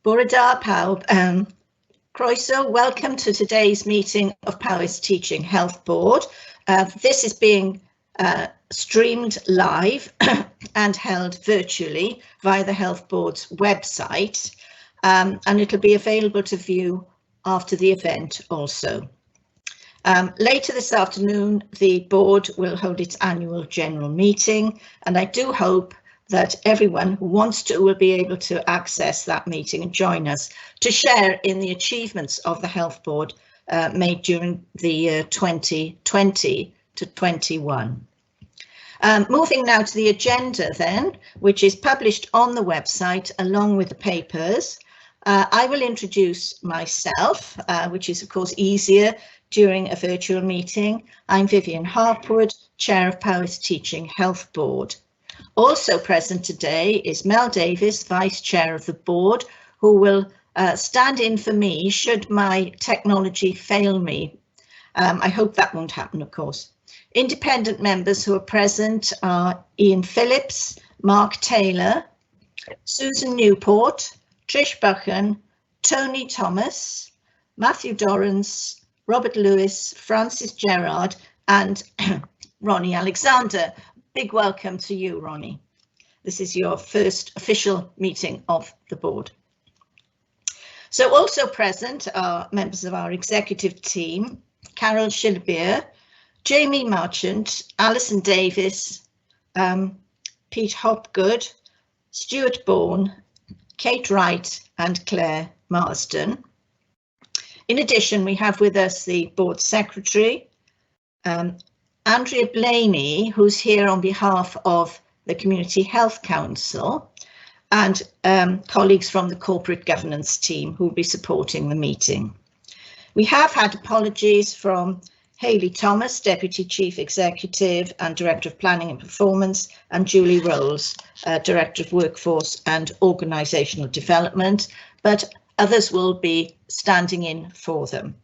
Bore da pawb. Croeso, welcome to today's meeting of Powys Teaching Health Board. This is being streamed live and held virtually via the Health Board's website, and it'll be available to view after the event also. Later this afternoon, the board will hold its annual general meeting, and I do hope that everyone who wants to will be able to access that meeting and join us to share in the achievements of the Health Board made during the year 2020 to 21. Moving now to the agenda then, which is published on the website along with the papers. I will introduce myself, which is of course easier during a virtual meeting. I'm Vivian Harpwood, Chair of Powys Teaching Health Board. Also present today is Mel Davis, Vice Chair of the Board, who will stand in for me should my technology fail me. I hope that won't happen, of course. Independent members who are present are Ian Phillips, Mark Taylor, Susan Newport, Trish Buchan, Tony Thomas, Matthew Dorrance, Robert Lewis, Francis Gerard, and Ronnie Alexander. Big welcome to you, Ronnie. This is your first official meeting of the board. So also present are members of our executive team, Carol Schilbeer, Jamie Marchant, Alison Davis, Pete Hopgood, Stuart Bourne, Kate Wright and Claire Marsden. In addition, we have with us the board secretary, Andrea Blaney, who's here on behalf of the Community Health Council, and colleagues from the corporate governance team who will be supporting the meeting. We have had apologies from Hayley Thomas, Deputy Chief Executive and Director of Planning and Performance, and Julie Rolls, Director of Workforce and Organisational Development, but others will be standing in for them.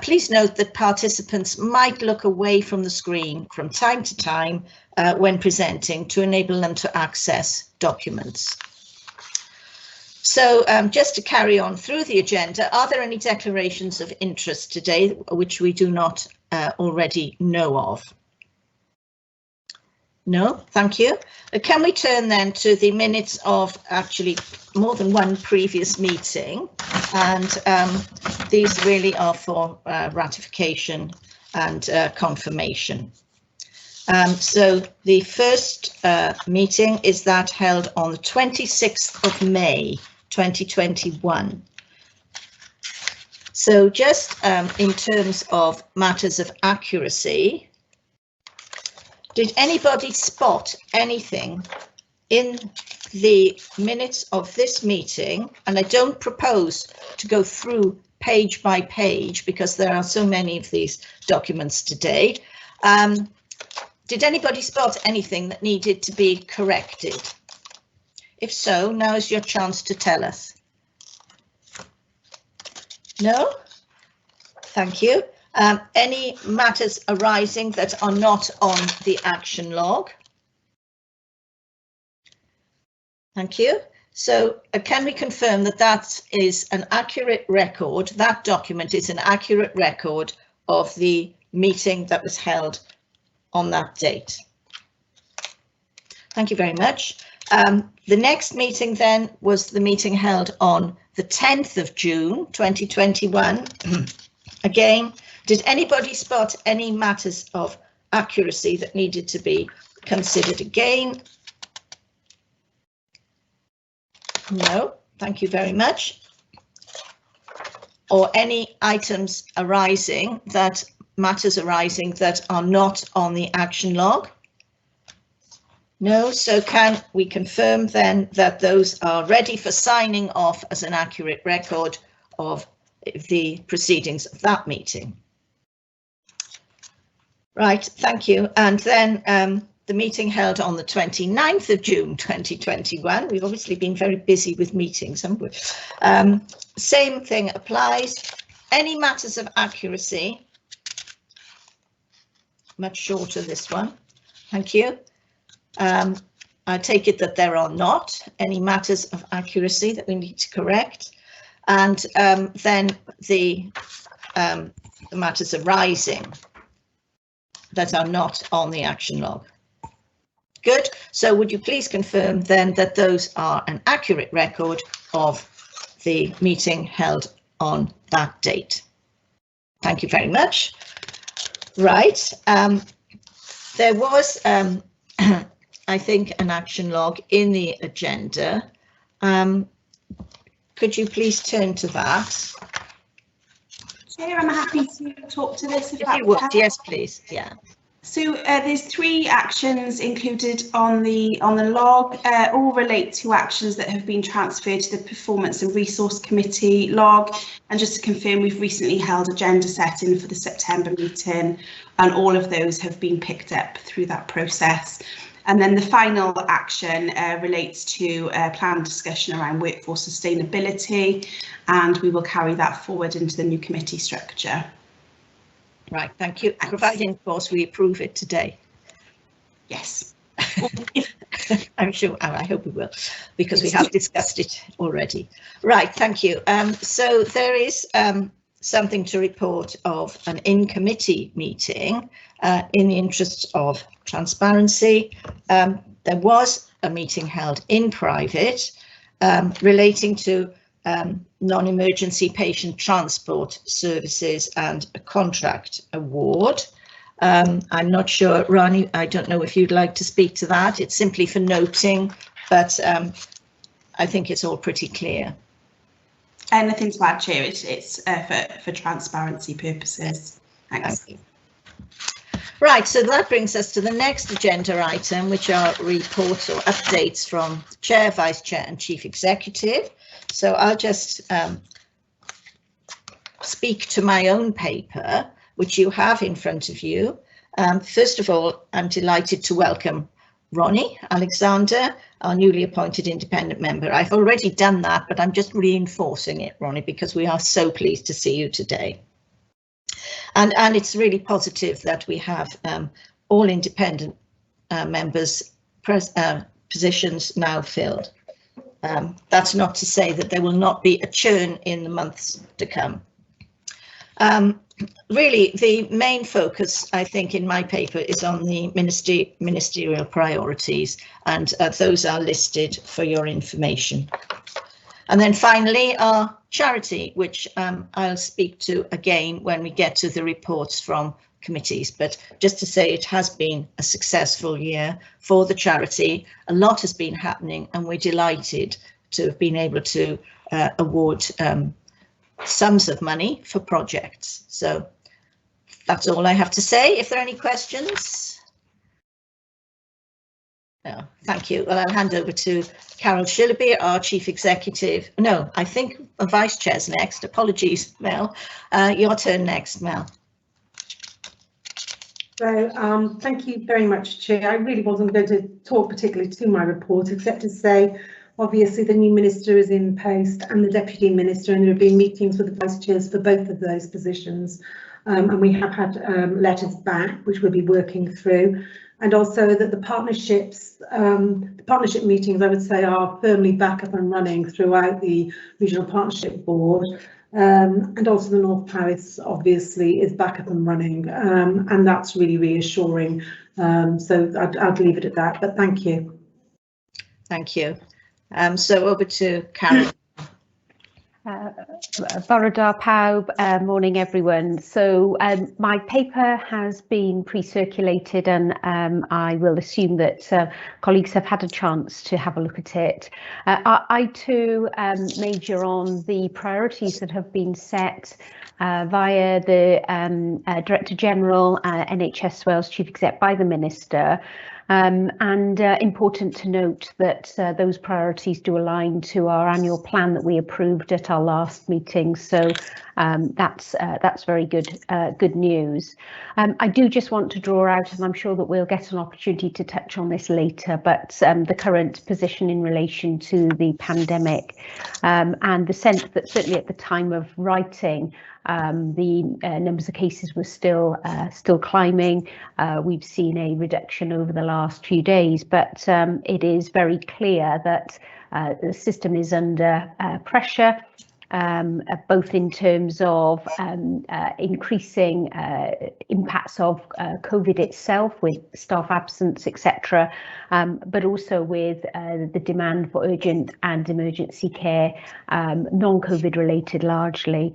Please note that participants might look away from the screen from time to time when presenting to enable them to access documents. So just to carry on through the agenda, are there any declarations of interest today which we do not already know of? No, thank you. Can we turn then to the minutes of actually more than one previous meeting, and these really are for ratification and confirmation. So the first meeting is that held on the 26th of May 2021. So just in terms of matters of accuracy, did anybody spot anything in the minutes of this meeting? And I don't propose to go through page by page because there are so many of these documents today. Did anybody spot anything that needed to be corrected? If so, now is your chance to tell us. No? Thank you. Any matters arising that are not on the action log? Thank you. So can we confirm that that is an accurate record? That document is an accurate record of the meeting that was held on that date. Thank you very much. The next meeting then was the meeting held on the 10th of June 2021. Again, did anybody spot any matters of accuracy that needed to be considered again? No, thank you very much. Or any items arising that matters arising that are not on the action log? No, so can we confirm then that those are ready for signing off as an accurate record of the proceedings of that meeting? Right, thank you. And then the meeting held on the 29th of June 2021. We've obviously been very busy with meetings, haven't we? Same thing applies. Any matters of accuracy? Much shorter, this one. Thank you. I take it that there are not any matters of accuracy that we need to correct, and then the matters arising that are not on the action log. Good. So would you please confirm then that those are an accurate record of the meeting held on that date? Thank you very much. Right. There was, I think, an action log in the agenda. Could you please turn to that? Chair, I'm happy to talk to this if you would. Yes, please. Yeah. So there's 3 actions included on the log, all relate to actions that have been transferred to the Performance and Resource Committee log. And just to confirm, we've recently held agenda setting for the September meeting, and all of those have been picked up through that process. And then the final action relates to a planned discussion around workforce sustainability, and we will carry that forward into the new committee structure. Right, thank you. Thanks. Providing, of course, we approve it today. Yes. I'm sure, I hope we will, because we have discussed it already. Right, thank you. So there is something to report of an in-committee meeting. In the interest of transparency, there was a meeting held in private relating to non-emergency patient transport services and a contract award. I'm not sure, Ronnie, I don't know if you'd like to speak to that. It's simply for noting, but I think it's all pretty clear. Nothing to add, Chair. It's for transparency purposes. Thanks. Thank you. Right, so that brings us to the next agenda item, which are reports or updates from the Chair, Vice Chair and Chief Executive. So I'll just speak to my own paper, which you have in front of you. First of all, I'm delighted to welcome Ronnie Alexander, our newly appointed independent member. I've already done that, but I'm just reinforcing it, Ronnie, because we are so pleased to see you today. And it's really positive that we have all independent members' positions now filled. That's not to say that there will not be a churn in the months to come. Really, the main focus, I think, in my paper is on the ministerial priorities, and those are listed for your information. And then finally, our charity, which I'll speak to again when we get to the reports from committees. But just to say, it has been a successful year for the charity. A lot has been happening, and we're delighted to have been able to award sums of money for projects. So that's all I have to say. If there are any questions. No, thank you. Well, I'll hand over to Carol Shillaby, our Chief Executive. No, I think a Vice Chair's next. Apologies, Mel. Your turn next, Mel. So thank you very much, Chair. I really wasn't going to talk particularly to my report, except to say, obviously, the new minister is in post and the deputy minister, and there have been meetings with the vice chairs for both of those positions. And we have had letters back, which we'll be working through. And also that the partnership meetings, I would say, are firmly back up and running throughout the Regional Partnership Board. And also the North Powys, obviously, is back up and running. And that's really reassuring. So I'd leave it at that, but thank you. Thank you. So over to Carol. Borodar Pawb, morning everyone. So my paper has been pre-circulated, and I will assume that colleagues have had a chance to have a look at it. I too major on the priorities that have been set via the Director General, NHS Wales Chief Exec by the Minister. And important to note that those priorities do align to our annual plan that we approved at our last meeting. So that's very good news. I do just want to draw out, and I'm sure that we'll get an opportunity to touch on this later, but the current position in relation to the pandemic, and the sense that certainly at the time of writing, the numbers of cases were still climbing. We've seen a reduction over the last few days, but it is very clear that the system is under pressure. Both in terms of increasing impacts of COVID itself with staff absence, etc., but also with the demand for urgent and emergency care, non-COVID related largely.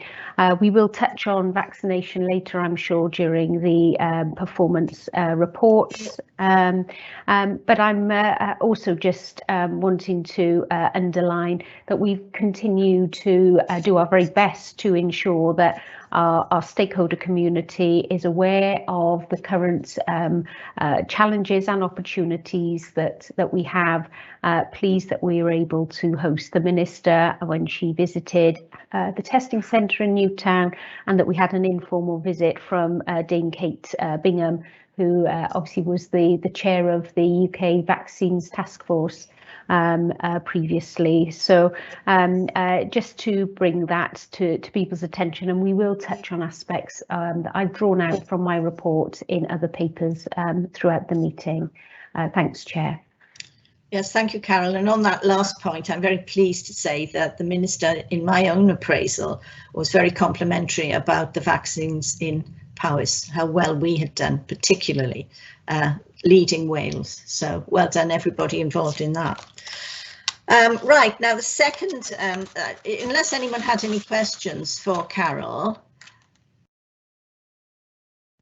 We will touch on vaccination later, I'm sure, during the performance reports. But I'm also just wanting to underline that we've continued to do our very best to ensure that our stakeholder community is aware of the current challenges and opportunities that we have. Pleased that we were able to host the Minister when she visited the testing centre in Newtown, and that we had an informal visit from Dame Kate Bingham, who obviously was the chair of the UK Vaccines Task Force previously. So just to bring that to people's attention, and we will touch on aspects that I've drawn out from my report in other papers throughout the meeting. Thanks, Chair. Yes, thank you, Carol. And on that last point, I'm very pleased to say that the Minister, in my own appraisal, was very complimentary about the vaccines in Powys, how well we had done, particularly leading Wales. So well done, everybody involved in that. Right, now the second, unless anyone had any questions for Carol,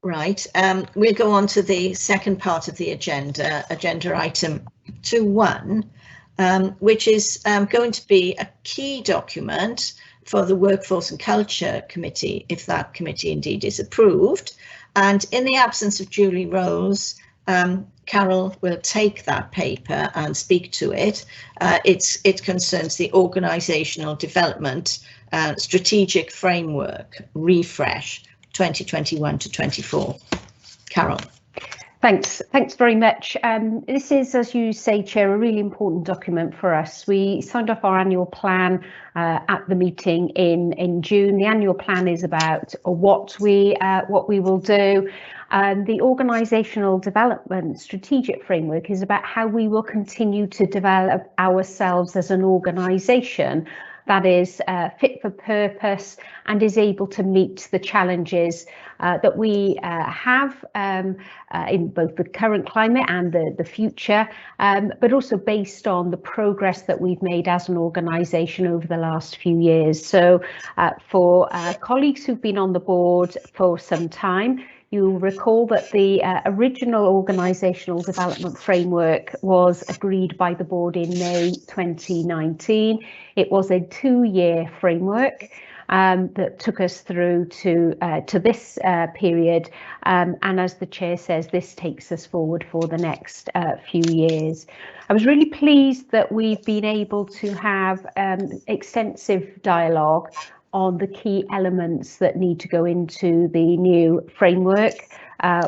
right, we'll go on to the second part of the agenda, agenda item 2.1, which is going to be a key document for the Workforce and Culture Committee, if that committee indeed is approved. And in the absence of Julie Rose, Carol will take that paper and speak to it. It concerns the organisational development strategic framework refresh 2021 to 24. Carol. Thanks very much. This is, as you say, Chair, a really important document for us. We signed off our annual plan at the meeting in June. The annual plan is about what we will do. The organisational development strategic framework is about how we will continue to develop ourselves as an organisation that is fit for purpose and is able to meet the challenges that we have in both the current climate and the future, but also based on the progress that we've made as an organisation over the last few years. So for colleagues who've been on the board for some time, you'll recall that the original organisational development framework was agreed by the board in May 2019. It was a 2-year framework that took us through to this period. And as the chair says, this takes us forward for the next few years. I was really pleased that we've been able to have extensive dialogue on the key elements that need to go into the new framework.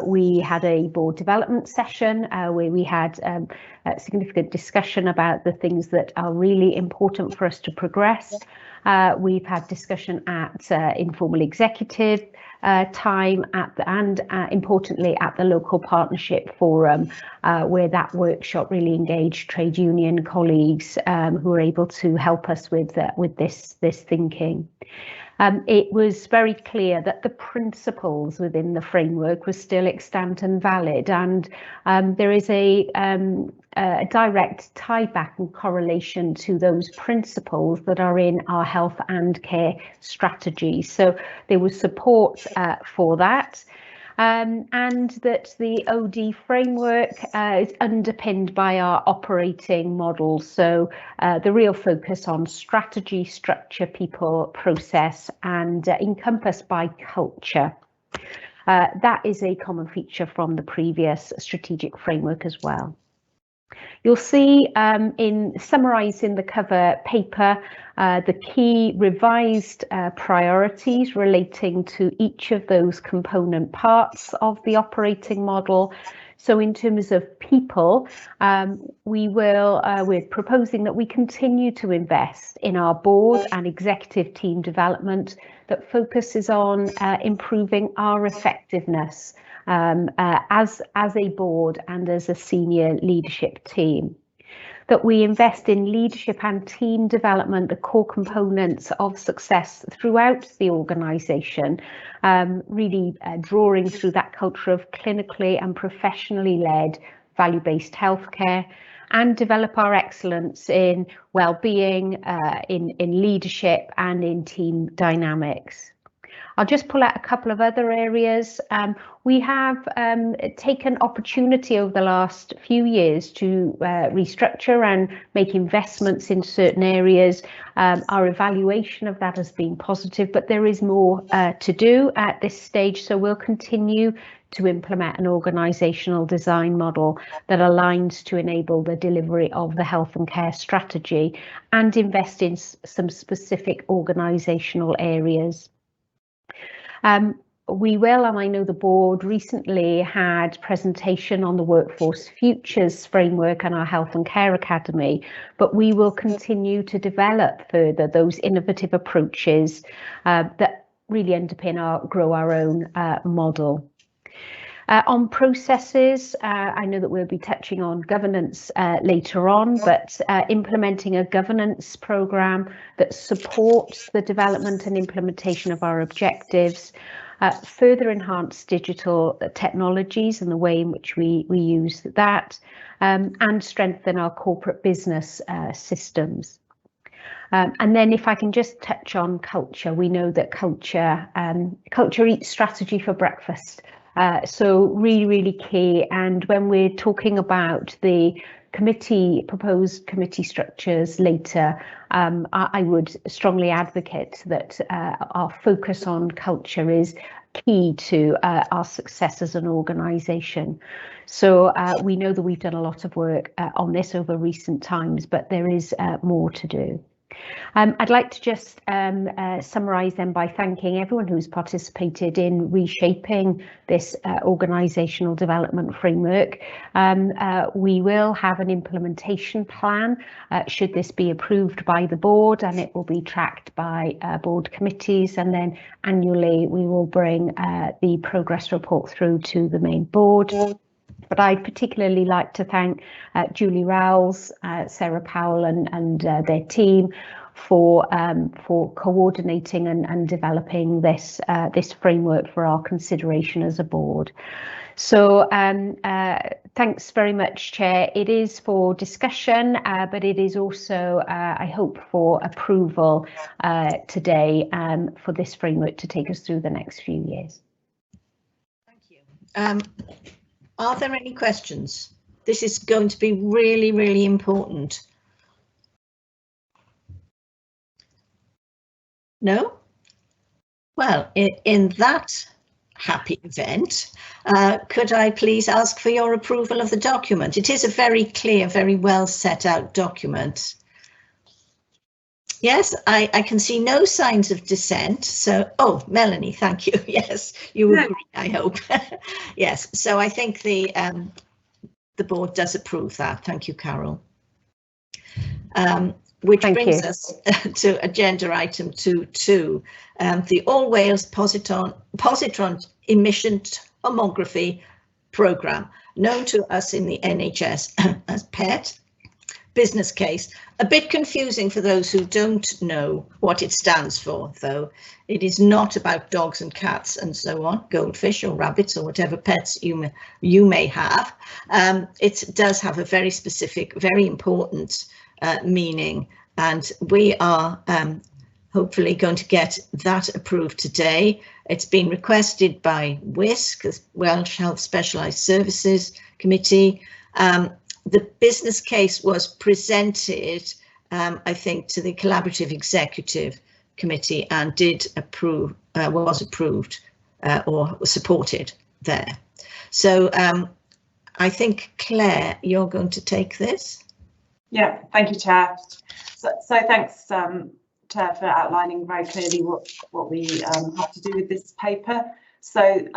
We had a board development session where we had a significant discussion about the things that are really important for us to progress. We've had discussion at informal executive time and importantly at the local partnership forum, where that workshop really engaged trade union colleagues who were able to help us with this thinking. It was very clear that the principles within the framework were still extant and valid, and there is a direct tie back and correlation to those principles that are in our health and care strategy. So there was support for that. And that the OD framework is underpinned by our operating model. So the real focus on strategy, structure, people, process, and encompassed by culture. That is a common feature from the previous strategic framework as well. You'll see in summarising the cover paper the key revised priorities relating to each of those component parts of the operating model. So in terms of people, we're proposing that we continue to invest in our board and executive team development that focuses on improving our effectiveness as a board and as a senior leadership team. That we invest in leadership and team development, the core components of success throughout the organisation, really drawing through that culture of clinically and professionally led value-based healthcare, and develop our excellence in well-being, in leadership and in team dynamics. I'll just pull out a couple of other areas. We have taken opportunity over the last few years to restructure and make investments in certain areas. Our evaluation of that has been positive, but there is more to do at this stage. So we'll continue to implement an organisational design model that aligns to enable the delivery of the health and care strategy and invest in some specific organisational areas. We will, and I know the board recently had presentation on the Workforce Futures framework and our Health and Care Academy, but we will continue to develop further those innovative approaches that really underpin our grow our own model. On processes, I know that we'll be touching on governance later on, but implementing a governance programme that supports the development and implementation of our objectives, further enhance digital technologies and the way in which we use that, and strengthen our corporate business systems. And then if I can just touch on culture, we know that culture eats strategy for breakfast. So really key, and when we're talking about the proposed committee structures later, I would strongly advocate that our focus on culture is key to our success as an organisation. So we know that we've done a lot of work on this over recent times, but there is more to do. I'd like to just summarise then by thanking everyone who's participated in reshaping this organisational development framework. We will have an implementation plan should this be approved by the board, and it will be tracked by board committees, and then annually we will bring the progress report through to the main board. But I'd particularly like to thank Julie Rowles, Sarah Powell and their team for coordinating and developing this framework for our consideration as a board. So thanks very much, Chair. It is for discussion, but it is also, I hope, for approval today for this framework to take us through the next few years. Thank you. Are there any questions? This is going to be really important. No? Well, in that happy event, could I please ask for your approval of the document? It is a very clear, very well set out document. Yes, I can see no signs of dissent. So, oh, Melanie, thank you. Yes, you agree, I hope. Yes, so I think the board does approve that. Thank you, Carol. Which brings us to agenda item 2.2, the All Wales Positron Emission Tomography Programme, known to us in the NHS as PET. Business case. A bit confusing for those who don't know what it stands for, though. It is not about dogs and cats and so on, goldfish or rabbits or whatever pets you may have. It does have a very specific, very important meaning, and we are hopefully going to get that approved today. It's been requested by WISC, the Welsh Health Specialised Services Committee. The business case was presented, I think, to the Collaborative Executive Committee and was approved or was supported there. So I think, Claire, you're going to take this. Yeah, thank you, Chair. So thanks, Chair, for outlining very clearly what we have to do with this paper. So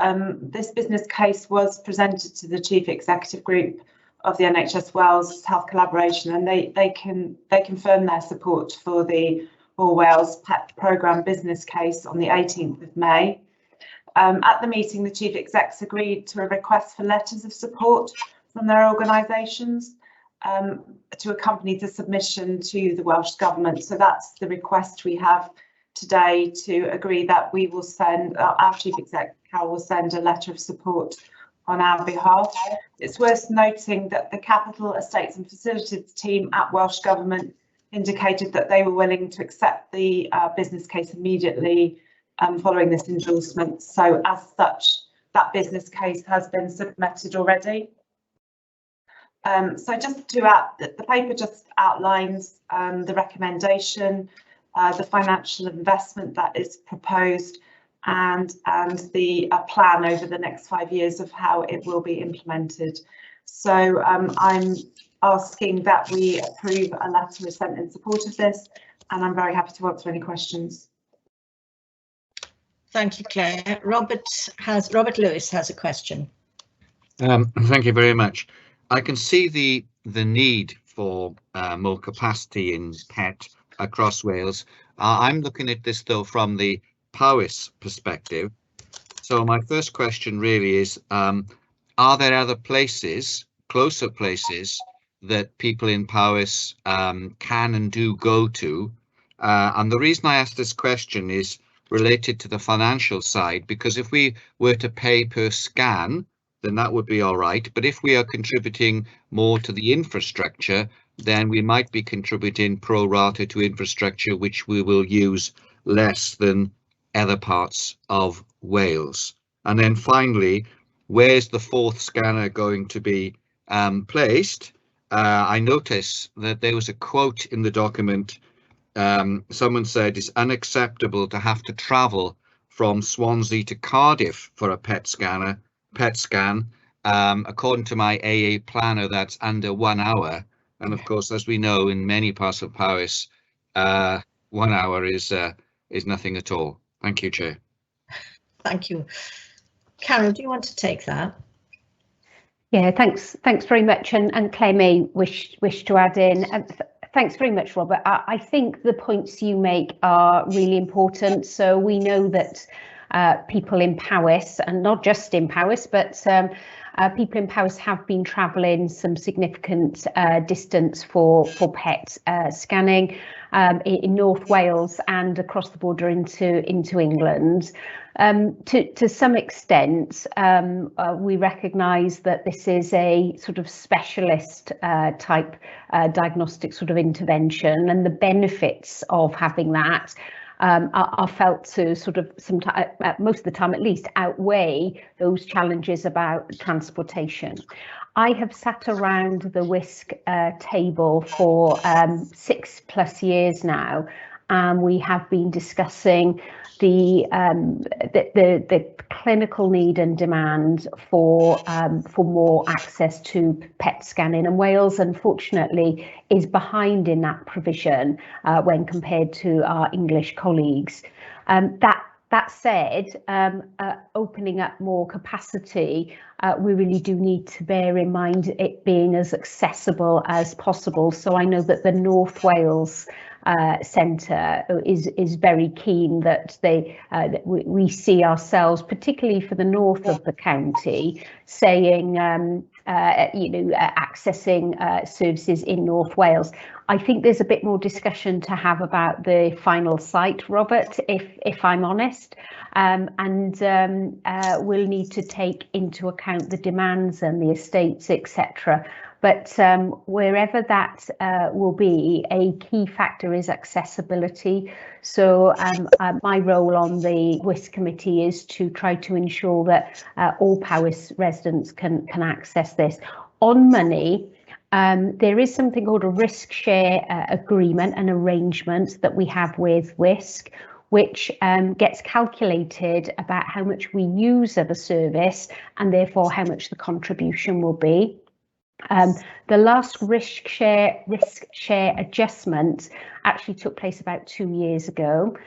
this business case was presented to the Chief Executive Group of the NHS Wales Health Collaboration, and they confirmed their support for the All Wales PET Programme business case on the 18th of May. At the meeting, the Chief Execs agreed to a request for letters of support from their organisations to accompany the submission to the Welsh Government. So that's the request we have today, to agree that we will send, our Chief Exec, Carol, will send a letter of support on our behalf. It's worth noting that the Capital Estates and Facilities team at Welsh Government indicated that they were willing to accept the business case immediately following this endorsement. So as such, that business case has been submitted already. So just to add, the paper just outlines the recommendation, the financial investment that is proposed, and the plan over the next 5 years of how it will be implemented. So I'm asking that we approve a letter is sent in support of this, and I'm very happy to answer any questions. Thank you, Claire. Robert Lewis has a question. Thank you very much. I can see the need for more capacity in PET across Wales. I'm looking at this though from the Powys perspective. So my first question really is, are there other places, closer places, that people in Powys can and do go to? And the reason I ask this question is related to the financial side, because if we were to pay per scan, then that would be all right. But if we are contributing more to the infrastructure, then we might be contributing pro rata to infrastructure, which we will use less than other parts of Wales. And then finally, where's the fourth scanner going to be placed? I notice that there was a quote in the document. Someone said it's unacceptable to have to travel from Swansea to Cardiff for a PET scan. According to my AA planner, that's under 1 hour. And of course, as we know, in many parts of Powys, 1 hour is nothing at all. Thank you, Chair. Thank you. Carol, do you want to take that? Yeah, thanks very much. And Claire may wish to add in. Thanks very much, Robert. I think the points you make are really important. So we know that people in Powys, and not just in Powys, but people in Powys have been travelling some significant distance for PET scanning in North Wales and across the border into England. To some extent, we recognise that this is a sort of specialist type diagnostic sort of intervention, and the benefits of having that are felt to sort of most of the time at least outweigh those challenges about transportation. I have sat around the WISC table for 6+ years now, and we have been discussing the clinical need and demand for more access to PET scanning, and Wales unfortunately is behind in that provision when compared to our English colleagues. That said, opening up more capacity, we really do need to bear in mind it being as accessible as possible. So I know that the North Wales Centre is very keen that we see ourselves, particularly for the north of the county, saying accessing services in North Wales. I think there's a bit more discussion to have about the final site, Robert, if I'm honest, and we'll need to take into account the demands and the estates, etc. But wherever that will be, a key factor is accessibility. So my role on the WISC committee is to try to ensure that all Powys residents can access this. On money, there is something called a risk share agreement, an arrangement that we have with WISC, which gets calculated about how much we use of a service and therefore how much the contribution will be. The last risk share adjustment actually took place about 2 years ago.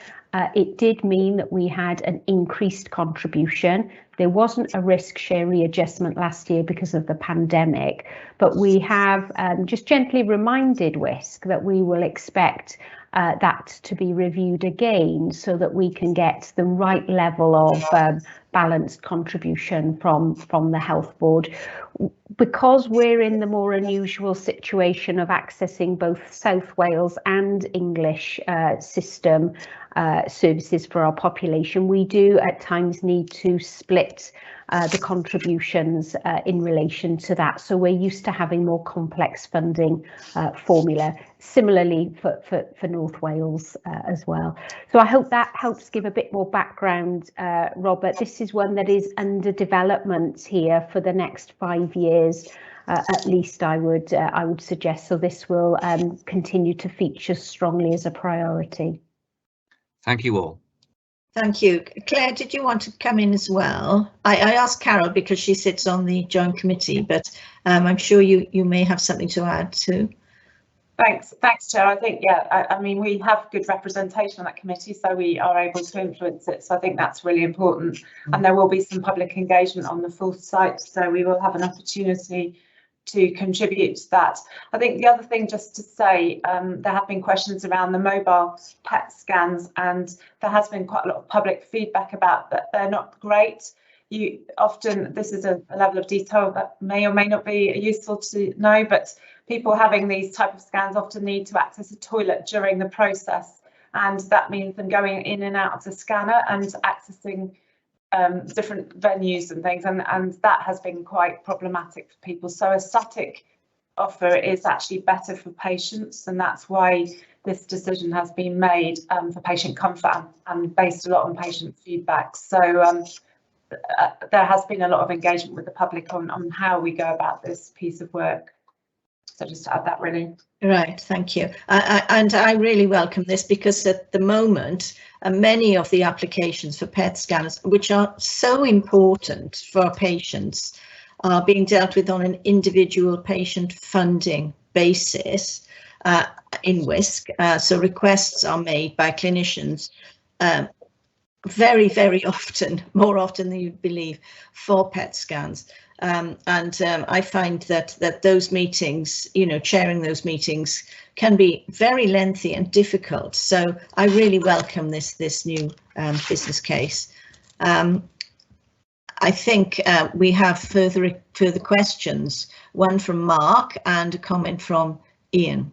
It did mean that we had an increased contribution. There wasn't a risk share readjustment last year because of the pandemic, but we have just gently reminded WISC that we will expect that to be reviewed again so that we can get the right level of balanced contribution from the Health Board. Because we're in the more unusual situation of accessing both South Wales and English system services for our population, we do at times need to split the contributions in relation to that. So we're used to having more complex funding formula, similarly for North Wales as well. So I hope that helps give a bit more background, Robert. This is one that is under development here for the next 5 years. At least I would suggest, so this will continue to feature strongly as a priority. Thank you all. Thank you. Claire, did you want to come in as well? I asked Carol because she sits on the joint committee, but I'm sure you may have something to add too. Thanks, Chair. I think, yeah, I mean, we have good representation on that committee, so we are able to influence it. So I think that's really important. And there will be some public engagement on the full site, so we will have an opportunity to contribute to that. I think the other thing just to say, there have been questions around the mobile PET scans, and there has been quite a lot of public feedback about that they're not great. You often, this is a level of detail that may or may not be useful to know, but people having these type of scans often need to access a toilet during the process, and that means them going in and out of the scanner and accessing different venues and things, and that has been quite problematic for people. So a static offer is actually better for patients, and that's why this decision has been made for patient comfort and based a lot on patient feedback. So there has been a lot of engagement with the public on how we go about this piece of work. So just to add that, really. Right, thank you. And I really welcome this because at the moment, many of the applications for PET scanners, which are so important for our patients, are being dealt with on an individual patient funding basis in WISC. So requests are made by clinicians very, very often, more often than you believe, for PET scans. I find that those meetings, chairing those meetings can be very lengthy and difficult. So I really welcome this new business case. I think we have further questions, one from Mark and a comment from Ian.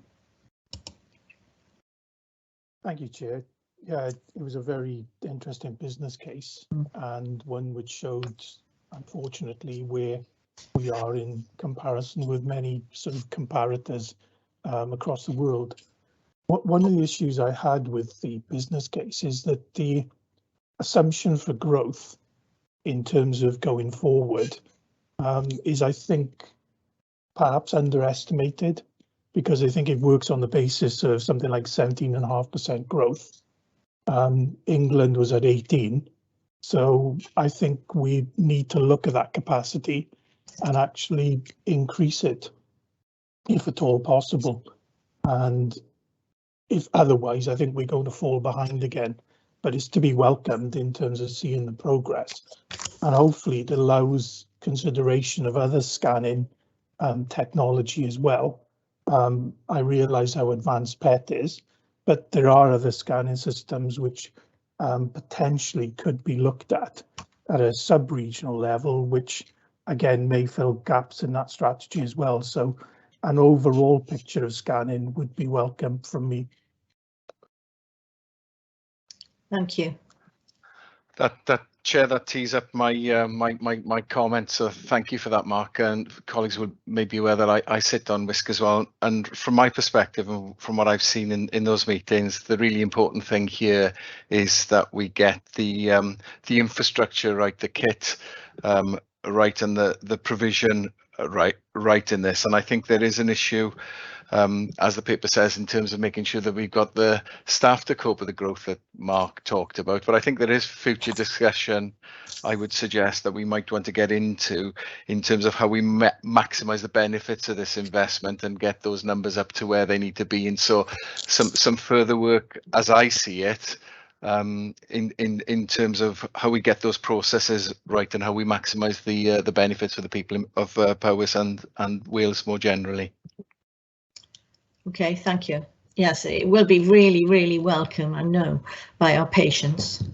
Thank you, Chair. Yeah, it was a very interesting business case and one which showed, unfortunately, where we are in comparison with many sort of comparators across the world. One of the issues I had with the business case is that the assumption for growth in terms of going forward is, I think, perhaps underestimated, because I think it works on the basis of something like 17.5% growth. England was at 18. So I think we need to look at that capacity and actually increase it, if at all possible. And if otherwise, I think we're going to fall behind again. But it's to be welcomed in terms of seeing the progress. And hopefully it allows consideration of other scanning technology as well. I realise how advanced PET is, but there are other scanning systems which potentially could be looked at a sub-regional level, which again may fill gaps in that strategy as well. So an overall picture of scanning would be welcome from me. Thank you. Chair, that tees up my my comments. So thank you for that, Mark. And colleagues will may be aware that I sit on WISC as well. And from my perspective, and from what I've seen in those meetings, the really important thing here is that we get the infrastructure right, the kit right, and the provision right in this. And I think there is an issue, as the paper says, in terms of making sure that we've got the staff to cope with the growth that Mark talked about. But I think there is future discussion I would suggest that we might want to get into in terms of how we maximise the benefits of this investment and get those numbers up to where they need to be. And so some further work, as I see it, in terms of how we get those processes right and how we maximise the benefits for the people of Powys and Wales more generally. Okay, thank you. Yes, it will be really, really welcome, I know, by our patients.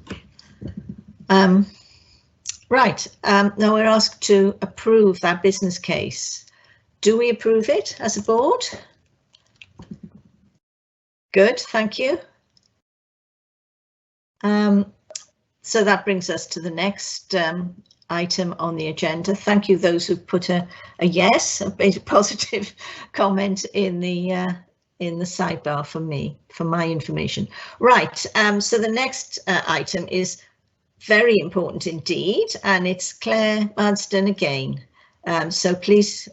Right, now we're asked to approve that business case. Do we approve it as a board? Good, thank you. So that brings us to the next item on the agenda. Thank you those who put a yes, a positive comment in the sidebar for me, for my information. Right, so the next item is very important indeed, and it's Claire Marsden again. So please,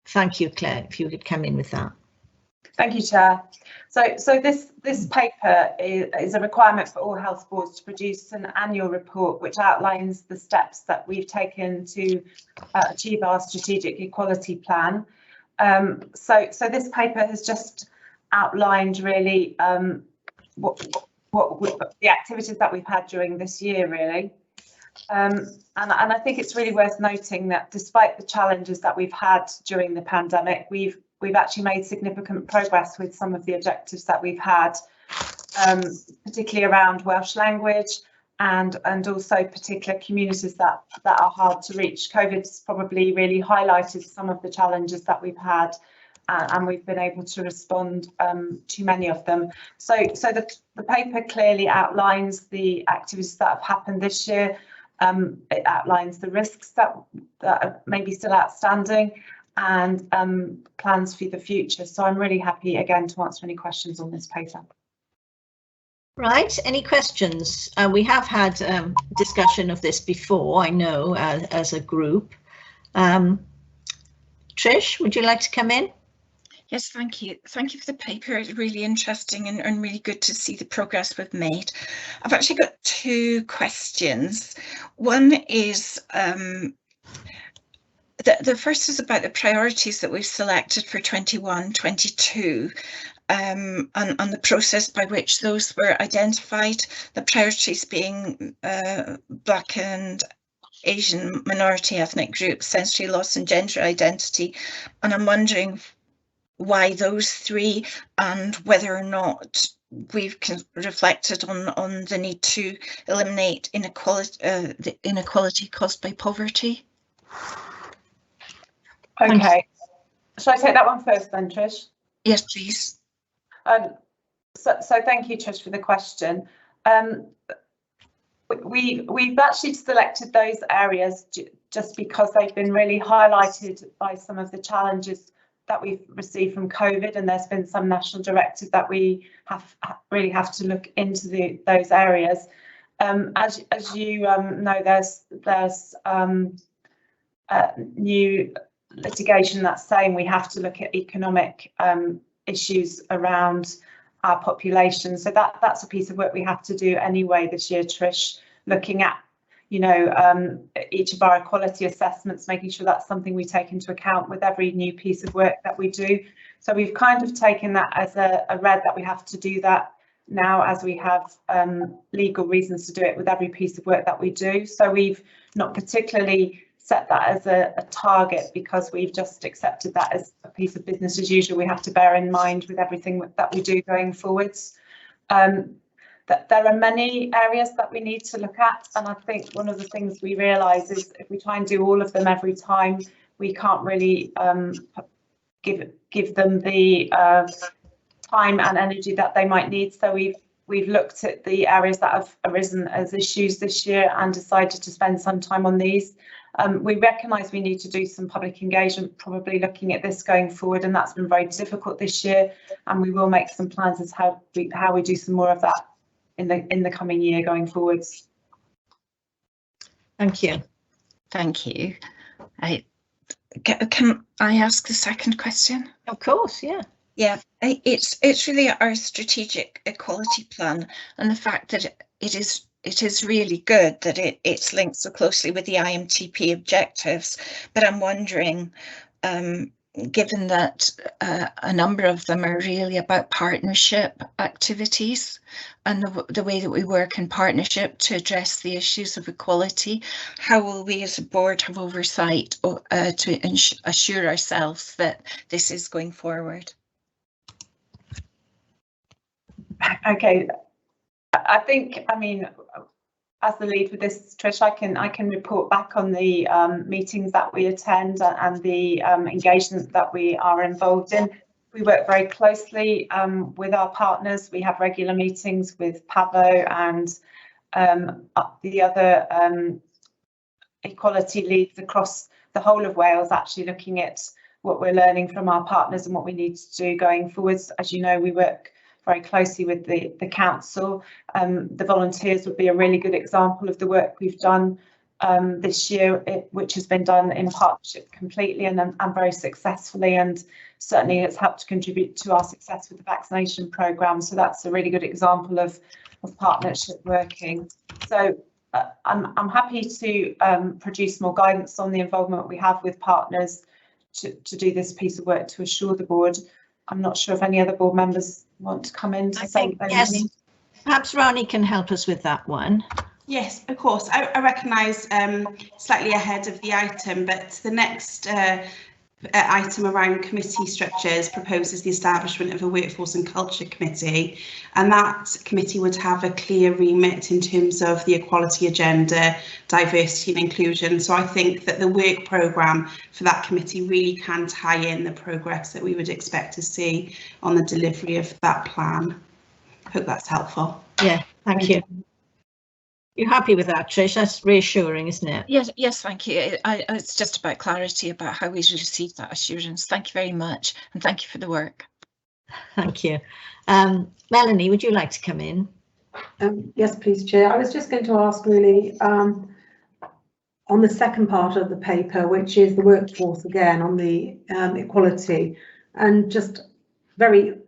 thank you, Claire, if you could come in with that. Thank you, Chair. So this paper is a requirement for all health boards to produce an annual report which outlines the steps that we've taken to achieve our strategic equality plan. So this paper has just outlined really what the activities that we've had during this year, really. And I think it's really worth noting that despite the challenges that we've had during the pandemic, we've actually made significant progress with some of the objectives that we've had, particularly around Welsh language and also particular communities that are hard to reach. COVID's probably really highlighted some of the challenges that we've had, and we've been able to respond to many of them. So the paper clearly outlines the activities that have happened this year. It outlines the risks that are maybe still outstanding, and plans for the future. So I'm really happy again to answer any questions on this paper. Right, any questions? We have had discussion of this before, I know, as a group. Trish, would you like to come in? Yes, thank you. Thank you for the paper. It's really interesting and really good to see the progress we've made. I've actually got two questions. One is, the first is about the priorities that we've selected for 21-22 and the process by which those were identified, the priorities being Black and Asian minority ethnic groups, sensory loss and gender identity. And I'm wondering why those three and whether or not we've reflected on the need to eliminate inequality, the inequality caused by poverty. Okay, shall I take that one first then, Trish? Yes, please. So thank you, Trish, for the question. We've actually selected those areas just because they've been really highlighted by some of the challenges that we've received from COVID, and there's been some national directive that we really have to look into those areas. As you know, there's new litigation that's saying we have to look at economic issues around our population. So that's a piece of work we have to do anyway this year, Trish, looking at, you know, each of our equality assessments, making sure that's something we take into account with every new piece of work that we do. So we've kind of taken that as a read that we have to do that now, as we have legal reasons to do it with every piece of work that we do. So we've not particularly set that as a target because we've just accepted that as a piece of business as usual. We have to bear in mind with everything that we do going forwards. That there are many areas that we need to look at, and I think one of the things we realise is if we try and do all of them every time, we can't really give them the time and energy that they might need. So we've looked at the areas that have arisen as issues this year and decided to spend some time on these. We recognise we need to do some public engagement, probably looking at this going forward, and that's been very difficult this year, and we will make some plans as how we do some more of that in the coming year going forwards. Thank you. Thank you. Can I ask the second question? Of course, yeah. Yeah, it's really our strategic equality plan, and the fact that it is really good that it's linked so closely with the IMTP objectives. But I'm wondering, given that a number of them are really about partnership activities and the way that we work in partnership to address the issues of equality, how will we as a board have oversight to assure ourselves that this is going forward? Okay, I think, I mean, as the lead with this, Trish, I can report back on the meetings that we attend and the engagement that we are involved in. We work very closely with our partners. We have regular meetings with Pavo and the other equality leads across the whole of Wales, actually looking at what we're learning from our partners and what we need to do going forwards. As you know, we work very closely with the council. The volunteers would be a really good example of the work we've done this year, which has been done in partnership completely and very successfully, and certainly it's helped to contribute to our success with the vaccination programme. So that's a really good example of partnership working. So I'm happy to produce more guidance on the involvement we have with partners to do this piece of work to assure the board. I'm not sure if any other board members want to come in to say yes, perhaps Rani can help us with that one. Yes, of course. I recognise slightly ahead of the item, but the next item around committee structures proposes the establishment of a workforce and culture committee, and that committee would have a clear remit in terms of the equality agenda, diversity and inclusion. So I think that the work programme for that committee really can tie in the progress that we would expect to see on the delivery of that plan. I hope that's helpful. Yeah, thank you. You're happy with that, Trish? That's reassuring, isn't it? Yes, thank you. It's just about clarity about how we receive that assurance. Thank you very much, and thank you for the work. Thank you. Melanie, would you like to come in? Yes, please, Chair. I was just going to ask really on the second part of the paper, which is the workforce again, on the equality, and just very,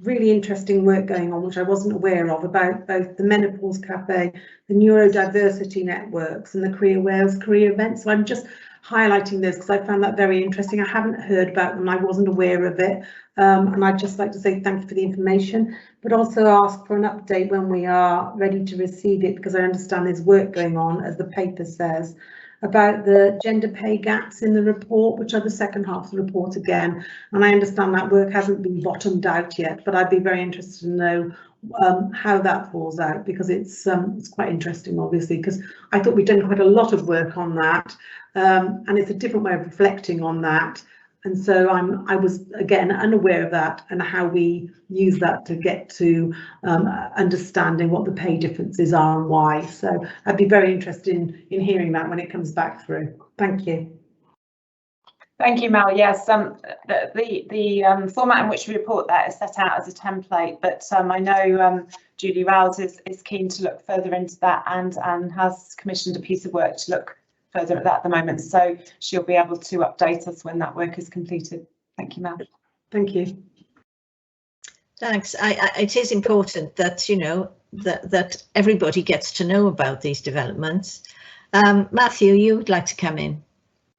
really interesting work going on, which I wasn't aware of, about both the Menopause Cafe, the neurodiversity networks and the Career Wales career events. So I'm just highlighting this because I found that very interesting. I haven't heard about them, I wasn't aware of it, and I'd just like to say thank you for the information, but also ask for an update when we are ready to receive it, because I understand there's work going on, as the paper says, about the gender pay gaps in the report, which are the second half of the report again. And I understand that work hasn't been bottomed out yet, but I'd be very interested to know how that falls out, because it's quite interesting, obviously, because I thought we'd done quite a lot of work on that, and it's a different way of reflecting on that. And so I was, again, unaware of that and how we use that to get to understanding what the pay differences are and why. So I'd be very interested in hearing that when it comes back through. Thank you. Thank you, Mel. Yes, the format in which we report that is set out as a template, but I know Julie Rouse is keen to look further into that and has commissioned a piece of work to look further at that at the moment, so she'll be able to update us when that work is completed. Thank you, Mel. Thank you. Thanks. It is important that that everybody gets to know about these developments. Matthew, you would like to come in?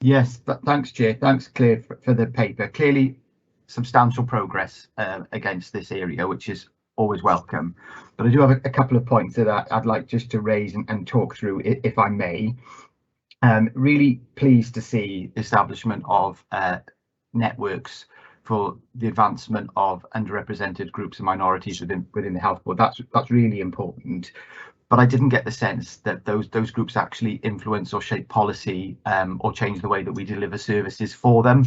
Yes, thanks, Chair. Thanks, Claire, for the paper. Clearly, substantial progress against this area, which is always welcome. But I do have a couple of points that I'd like just to raise and talk through, if I may. Really pleased to see the establishment of networks for the advancement of underrepresented groups and minorities within the health board. That's really important. But I didn't get the sense that those groups actually influence or shape policy or change the way that we deliver services for them.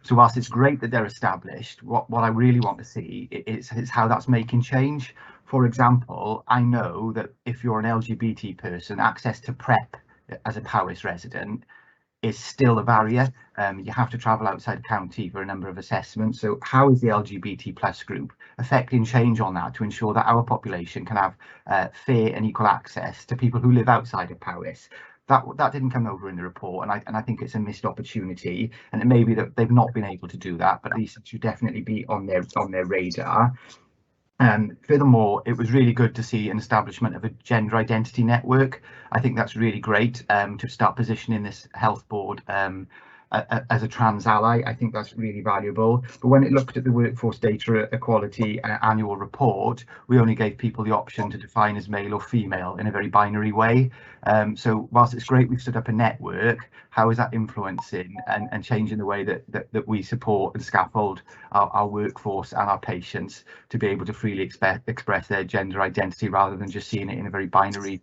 So whilst it's great that they're established, what I really want to see is how that's making change. For example, I know that if you're an LGBT person, access to PrEP as a Powys resident is still a barrier. You have to travel outside county for a number of assessments. So how is the LGBT plus group affecting change on that to ensure that our population can have fair and equal access to people who live outside of Powys? that didn't come over in the report, and I think it's a missed opportunity, and it may be that they've not been able to do that, but at least it should definitely be on their radar. Furthermore, it was really good to see an establishment of a gender identity network. I think that's really great to start positioning this health board as a trans ally. I think that's really valuable. But when it looked at the workforce data equality annual report, we only gave people the option to define as male or female in a very binary way. So whilst it's great we've stood up a network, how is that influencing and changing the way that we support and scaffold our workforce and our patients to be able to freely express their gender identity rather than just seeing it in a very binary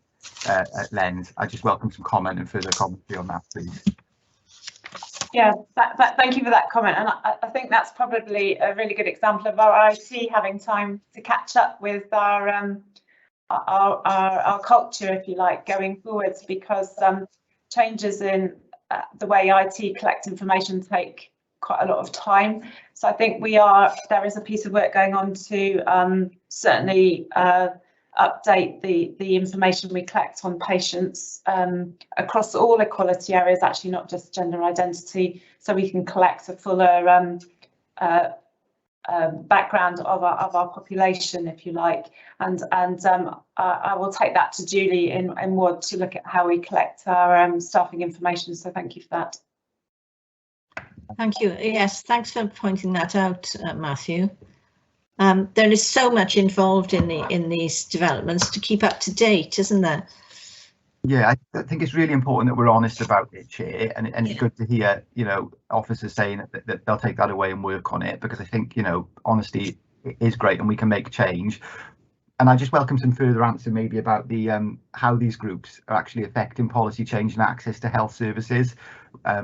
lens? I just welcome some comment and further commentary on that, please. Yeah, thank you for that comment, and I think that's probably a really good example of our IT having time to catch up with our culture, if you like, going forwards, because changes in the way IT collect information take quite a lot of time. So I think there is a piece of work going on to certainly update the information we collect on patients across all equality areas, actually not just gender identity, so we can collect a fuller background of our population, if you like, and I will take that to Julie in Ward to look at how we collect our staffing information, so thank you for that. Thank you. Yes, thanks for pointing that out, Matthew. There is so much involved in these developments to keep up to date, isn't there? Yeah, I think it's really important that we're honest about it, Chair, and it's good to hear, officers saying that they'll take that away and work on it, because I think, honesty is great and we can make change. And I just welcome some further answer maybe about the how these groups are actually affecting policy change and access to health services.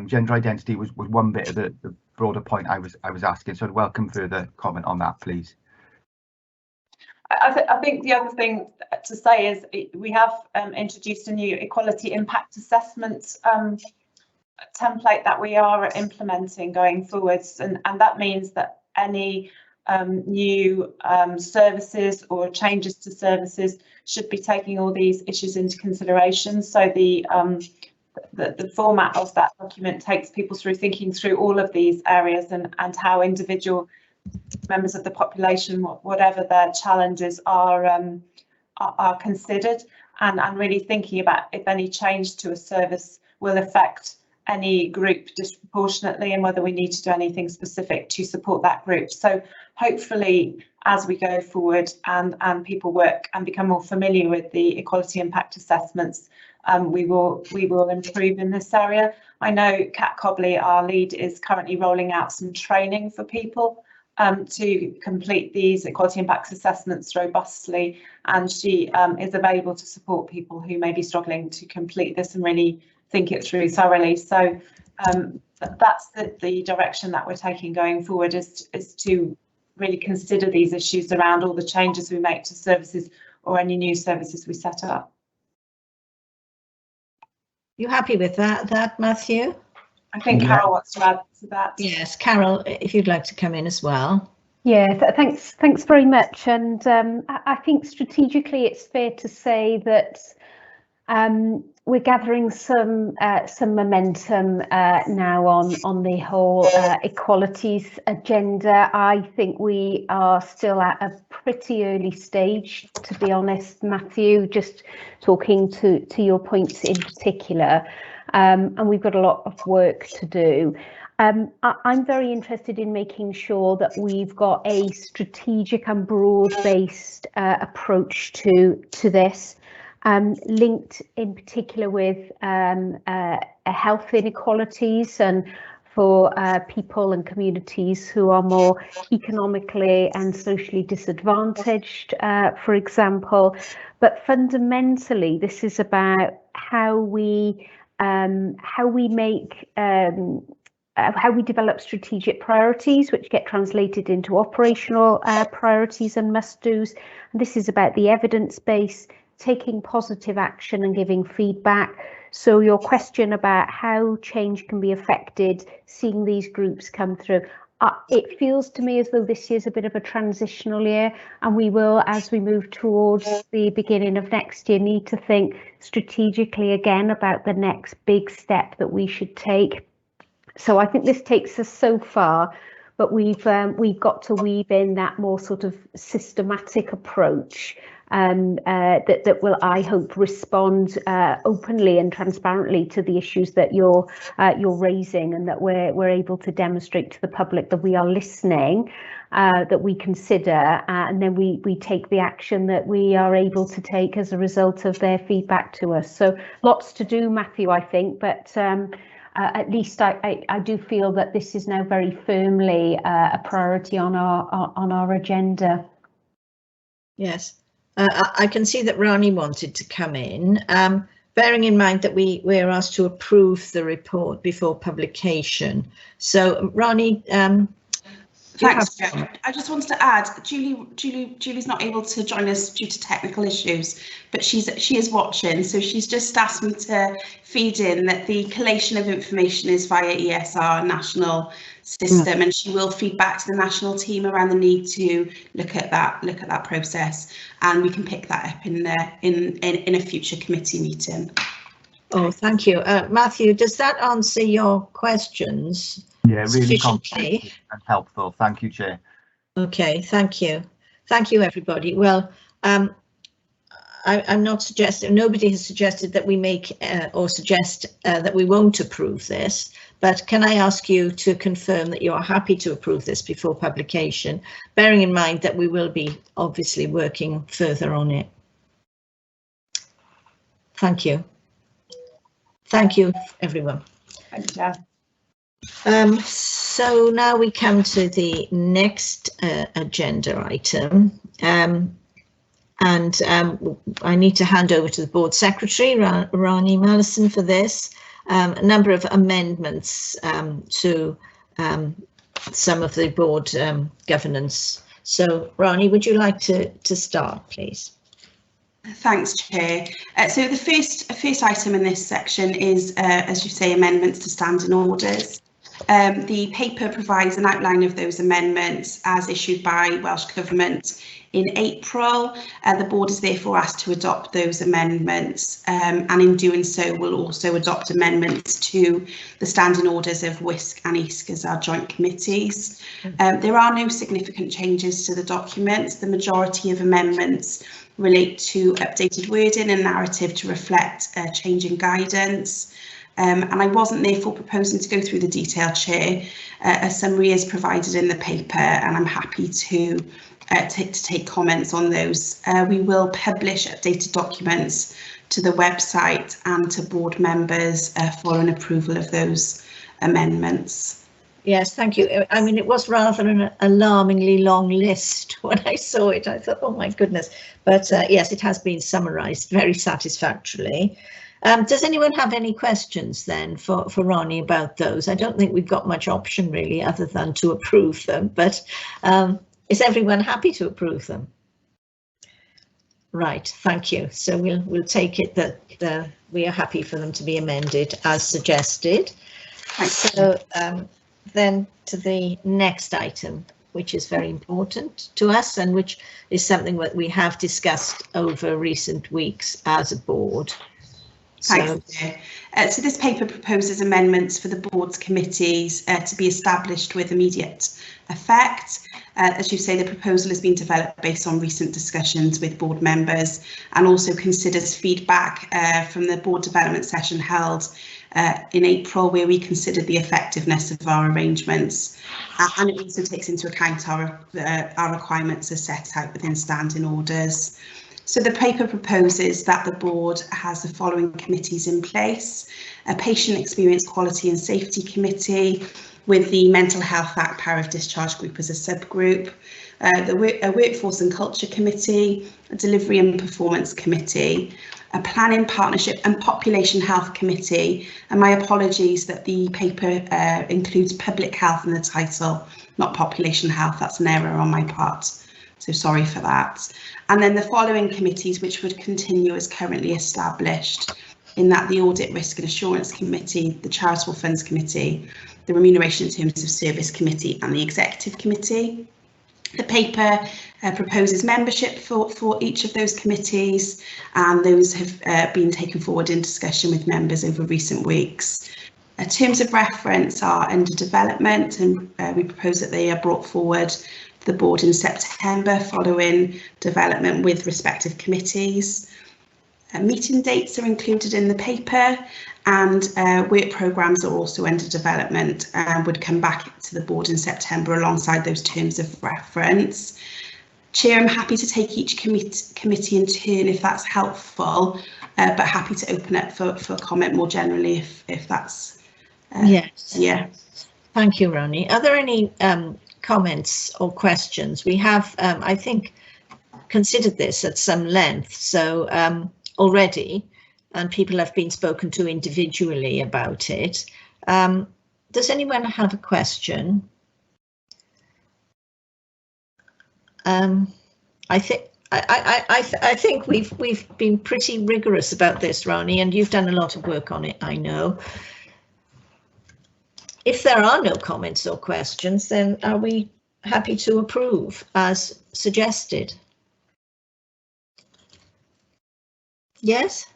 Gender identity was one bit of the broader point I was asking, so I'd welcome further comment on that, please. I think the other thing to say is we have introduced a new equality impact assessment template that we are implementing going forwards, and that means that any new services or changes to services should be taking all these issues into consideration. So the format of that document takes people through thinking through all of these areas and how individual members of the population, whatever their challenges are considered, and really thinking about if any change to a service will affect any group disproportionately and whether we need to do anything specific to support that group. So hopefully as we go forward and people work and become more familiar with the equality impact assessments, we will improve in this area. I know Kat Cobley, our lead, is currently rolling out some training for people to complete these equality impacts assessments robustly, and she is available to support people who may be struggling to complete this and really think it through thoroughly. So that's the direction that we're taking going forward, is to really consider these issues around all the changes we make to services or any new services we set up. You happy with that, Matthew? I think Carol wants to add to that. Yes, Carol, if you'd like to come in as well. Yeah, thanks very much. And I think strategically it's fair to say that we're gathering some momentum now on the whole equalities agenda. I think we are still at a pretty early stage, to be honest, Matthew, just talking to your points in particular. And we've got a lot of work to do. I'm very interested in making sure that we've got a strategic and broad-based approach to this, linked in particular with health inequalities, and for people and communities who are more economically and socially disadvantaged, for example. But fundamentally, this is about how we develop strategic priorities, which get translated into operational priorities and must-dos. And this is about the evidence base, taking positive action and giving feedback. So your question about how change can be affected, seeing these groups come through, It feels to me as though this year's a bit of a transitional year, and we will, as we move towards the beginning of next year, need to think strategically again about the next big step that we should take. So I think this takes us so far, but we've got to weave in that more sort of systematic approach that will, I hope, respond openly and transparently to the issues that you're raising, and that we're able to demonstrate to the public that we are listening, that we consider, and then we take the action that we are able to take as a result of their feedback to us. So lots to do, Matthew, I think, but at least I do feel that this is now very firmly a priority on our agenda. Yes, I can see that Ronnie wanted to come in, bearing in mind that we're asked to approve the report before publication. So Ronnie, thanks, Chair. I just wanted to add, Julie's not able to join us due to technical issues, but she is watching, so she's just asked me to feed in that the collation of information is via ESR national system, and she will feed back to the national team around the need to look at that process, and we can pick that up in a future committee meeting. Oh, thank you, Matthew. Does that answer your questions? Yeah, really comprehensive and helpful. Thank you, Chair. Okay, thank you. Thank you, everybody. Well, I'm not suggesting, nobody has suggested that we make or suggest that we won't approve this, but can I ask you to confirm that you're happy to approve this before publication, bearing in mind that we will be obviously working further on it? Thank you. Thank you, everyone. Thank you. So now we come to the next agenda item, and I need to hand over to the board secretary, Rani Mallison, for this. A number of amendments to some of the board governance. So Rani, would you like to start, please? Thanks, Chair. So the first item in this section is, as you say, amendments to standing orders. The paper provides an outline of those amendments as issued by Welsh Government in April. The board is therefore asked to adopt those amendments, and in doing so will also adopt amendments to the standing orders of WISC and ESC as our joint committees. There are no significant changes to the documents. The majority of amendments relate to updated wording and narrative to reflect changing guidance. And I wasn't therefore proposing to go through the detail, Chair. A summary is provided in the paper, and I'm happy to take comments on those. We will publish updated documents to the website and to board members following approval of those amendments. Yes, thank you. I mean, it was rather an alarmingly long list when I saw it. I thought, oh my goodness. But yes, it has been summarised very satisfactorily. Does anyone have any questions then for Ronnie about those? I don't think we've got much option really other than to approve them, but is everyone happy to approve them? Right, thank you. So we'll take it that we are happy for them to be amended as suggested. So then to the next item, which is very important to us and which is something that we have discussed over recent weeks as a board. Thanks, Chair. So this paper proposes amendments for the board's committees to be established with immediate effect. As you say, the proposal has been developed based on recent discussions with board members and also considers feedback from the board development session held in April, where we considered the effectiveness of our arrangements, and it also takes into account our requirements as set out within standing orders. So the paper proposes that the board has the following committees in place: a patient experience, quality and safety committee with the Mental Health Act Power of Discharge group as a subgroup, a workforce and culture committee, a delivery and performance committee, a planning, partnership and population health committee. And my apologies that the paper includes public health in the title, not population health. That's an error on my part. So sorry for that. And then the following committees which would continue as currently established, in that the Audit, Risk and Assurance Committee, the Charitable Funds Committee, the Remuneration and Terms of Service Committee and the Executive Committee. The paper proposes membership for each of those committees, and those have been taken forward in discussion with members over recent weeks. Terms of reference are under development, and we propose that they are brought forward to the board in September following development with respective committees. Meeting dates are included in the paper, and work programmes are also under development and would come back to the board in September alongside those terms of reference. Chair, I'm happy to take each committee in turn if that's helpful, but happy to open up for comment more generally if that's yes. Yeah. Thank you, Roni. Are there any comments or questions? We have, I think, considered this at some length, so already, and people have been spoken to individually about it. Does anyone have a question? I think we've been pretty rigorous about this, Roni, and you've done a lot of work on it, I know. If there are no comments or questions, then are we happy to approve as suggested? Yes?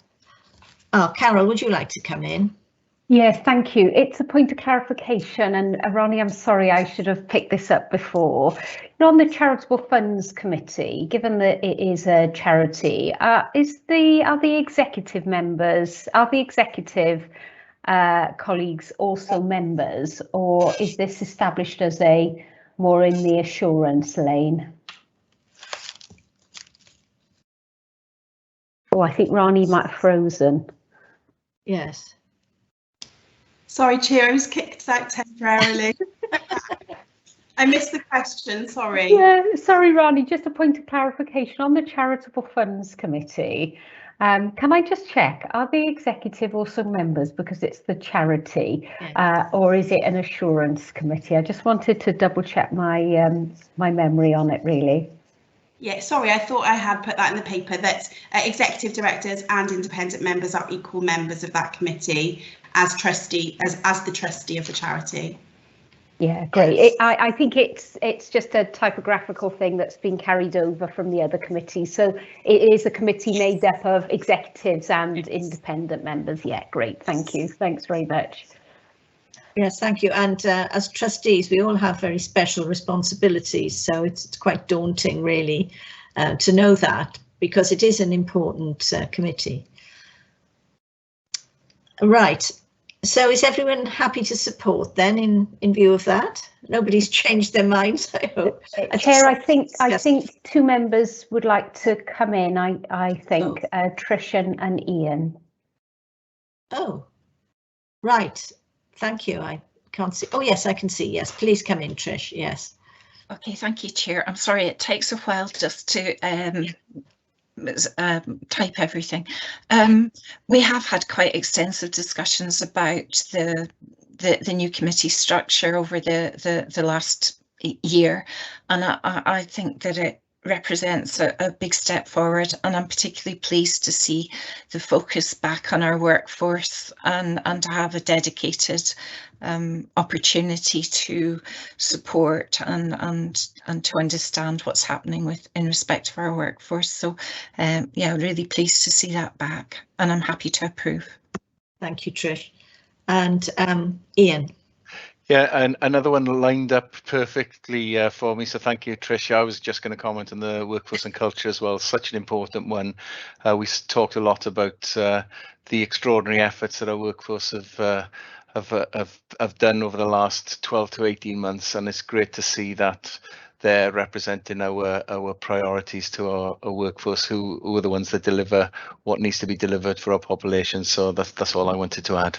Oh, Carol, would you like to come in? Yes, thank you. It's a point of clarification, and Roni, I'm sorry, I should have picked this up before. On the Charitable Funds Committee, given that it is a charity, are the executive members, are the executive colleagues also members, or is this established as a more in the assurance lane? Oh, I think Roni might have frozen. Yes. Sorry, Chair, I was kicked out temporarily. I missed the question, sorry. Yeah, sorry, Roni, just a point of clarification on the Charitable Funds Committee. Can I just check, are the executive also members because it's the charity, or is it an assurance committee? I just wanted to double check my my memory on it, really. Yeah, sorry, I thought I had put that in the paper that executive directors and independent members are equal members of that committee as trustee, as the trustee of the charity. Yeah, great. I think it's just a typographical thing that's been carried over from the other committees. So it is a committee made up of executives and independent members. Yeah, great. Thank you. Thanks very much. Yes, thank you. And as trustees, we all have very special responsibilities. So it's quite daunting, really, to know that, because it is an important committee. Right. So is everyone happy to support then in view of that? Nobody's changed their minds, I hope. Chair, I think two members would like to come in. I think Trish and Ian. Oh, right. Thank you. I can't see. Oh, yes, I can see. Yes, please come in, Trish. Yes. Okay, thank you, Chair. I'm sorry it takes a while just to type everything. We have had quite extensive discussions about the new committee structure over the last year, and I think that it represents a big step forward, and I'm particularly pleased to see the focus back on our workforce and to have a dedicated opportunity to support and to understand what's happening in respect of our workforce. So yeah, really pleased to see that back, and I'm happy to approve. Thank you, Trish. And Ian. Yeah, and another one lined up perfectly for me. So thank you, Tricia. I was just going to comment on the workforce and culture as well. Such an important one. We talked a lot about the extraordinary efforts that our workforce have done over the last 12 to 18 months, and it's great to see that they're representing our priorities to our workforce, who are the ones that deliver what needs to be delivered for our population. So that's all I wanted to add.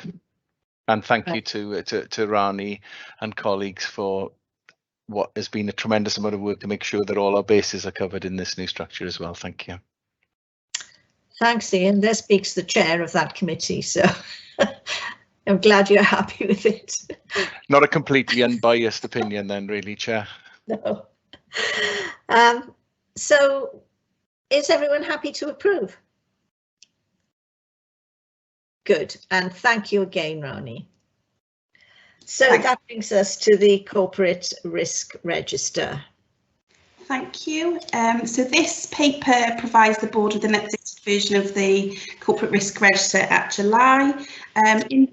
And thank you to Rani and colleagues for what has been a tremendous amount of work to make sure that all our bases are covered in this new structure as well. Thank you. Thanks, Ian. There speaks the chair of that committee, so I'm glad you're happy with it. Not a completely unbiased opinion then, really, Chair. No. So is everyone happy to approve? Good, and thank you again, Rani. So Thanks. that brings us to the corporate risk register. Thank you. So this paper provides the board with an updated version of the corporate risk register at July. In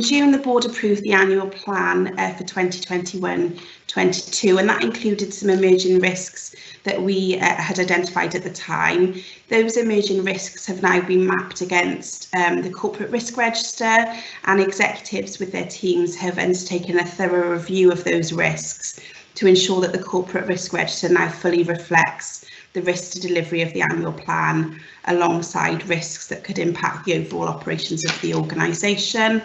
June, the board approved the annual plan for 2021-22, and that included some emerging risks that we had identified at the time. Those emerging risks have now been mapped against the corporate risk register, and executives with their teams have undertaken a thorough review of those risks to ensure that the corporate risk register now fully reflects the risk to delivery of the annual plan, alongside risks that could impact the overall operations of the organisation.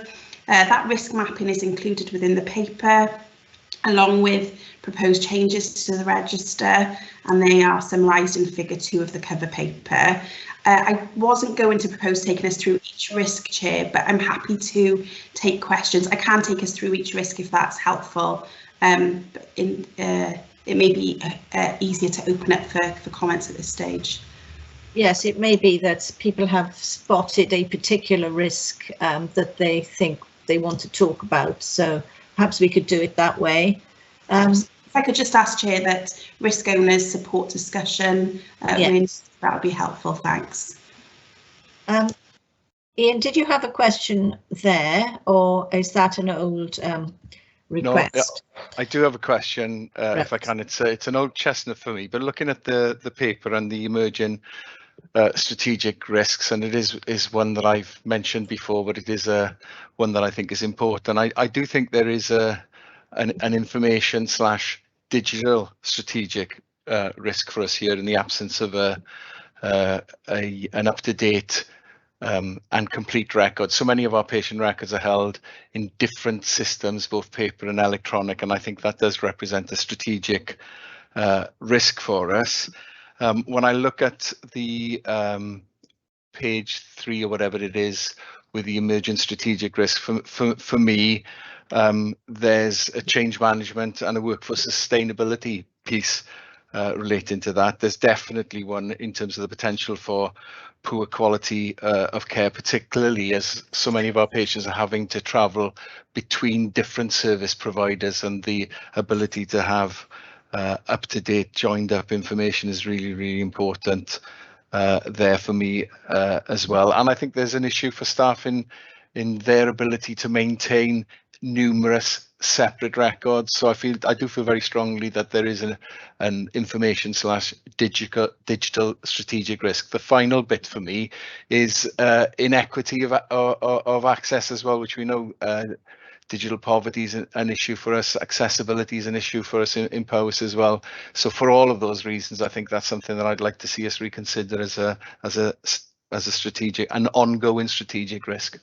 That risk mapping is included within the paper, along with proposed changes to the register, and they are summarised in figure 2 of the cover paper. I wasn't going to propose taking us through each risk, Chair, but I'm happy to take questions. I can take us through each risk if that's helpful. It may be easier to open up for comments at this stage. Yes, it may be that people have spotted a particular risk that they think they want to talk about, so perhaps we could do it that way. If I could just ask, Chair, that risk owners support discussion, yes. That would be helpful, thanks. Ian, did you have a question there, or is that an old request? No, I do have a question, right. if I can. It's an old chestnut for me, but looking at the paper and the emerging strategic risks, and it is one that I've mentioned before, but it is one that I think is important. I do think there is an information / digital strategic risk for us here in the absence of an up-to-date and complete record. So many of our patient records are held in different systems, both paper and electronic, and I think that does represent a strategic risk for us. When I look at the page 3 or whatever it is with the emergent strategic risk, for me, there's a change management and a workforce sustainability piece relating to that. There's definitely one in terms of the potential for poor quality of care, particularly as so many of our patients are having to travel between different service providers, and the ability to have up-to-date joined up information is really, really important there for me as well. And I think there's an issue for staff in their ability to maintain numerous separate records. So I do feel very strongly that there is an information / digital strategic risk. The final bit for me is inequity of access as well, which we know digital poverty is an issue for us. Accessibility is an issue for us in Powys as well. So for all of those reasons, I think that's something that I'd like to see us reconsider as a strategic and ongoing strategic risk.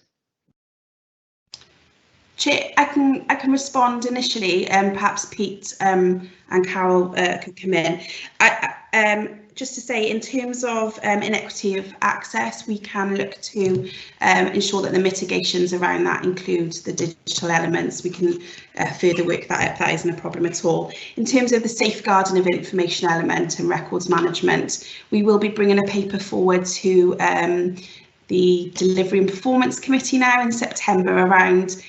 Chair, I can respond initially, and perhaps Pete and Carol could come in. Just to say, in terms of inequity of access, we can look to ensure that the mitigations around that include the digital elements. We can further work that up. That isn't a problem at all. In terms of the safeguarding of information element and records management, we will be bringing a paper forward to the Delivery and Performance Committee now in September around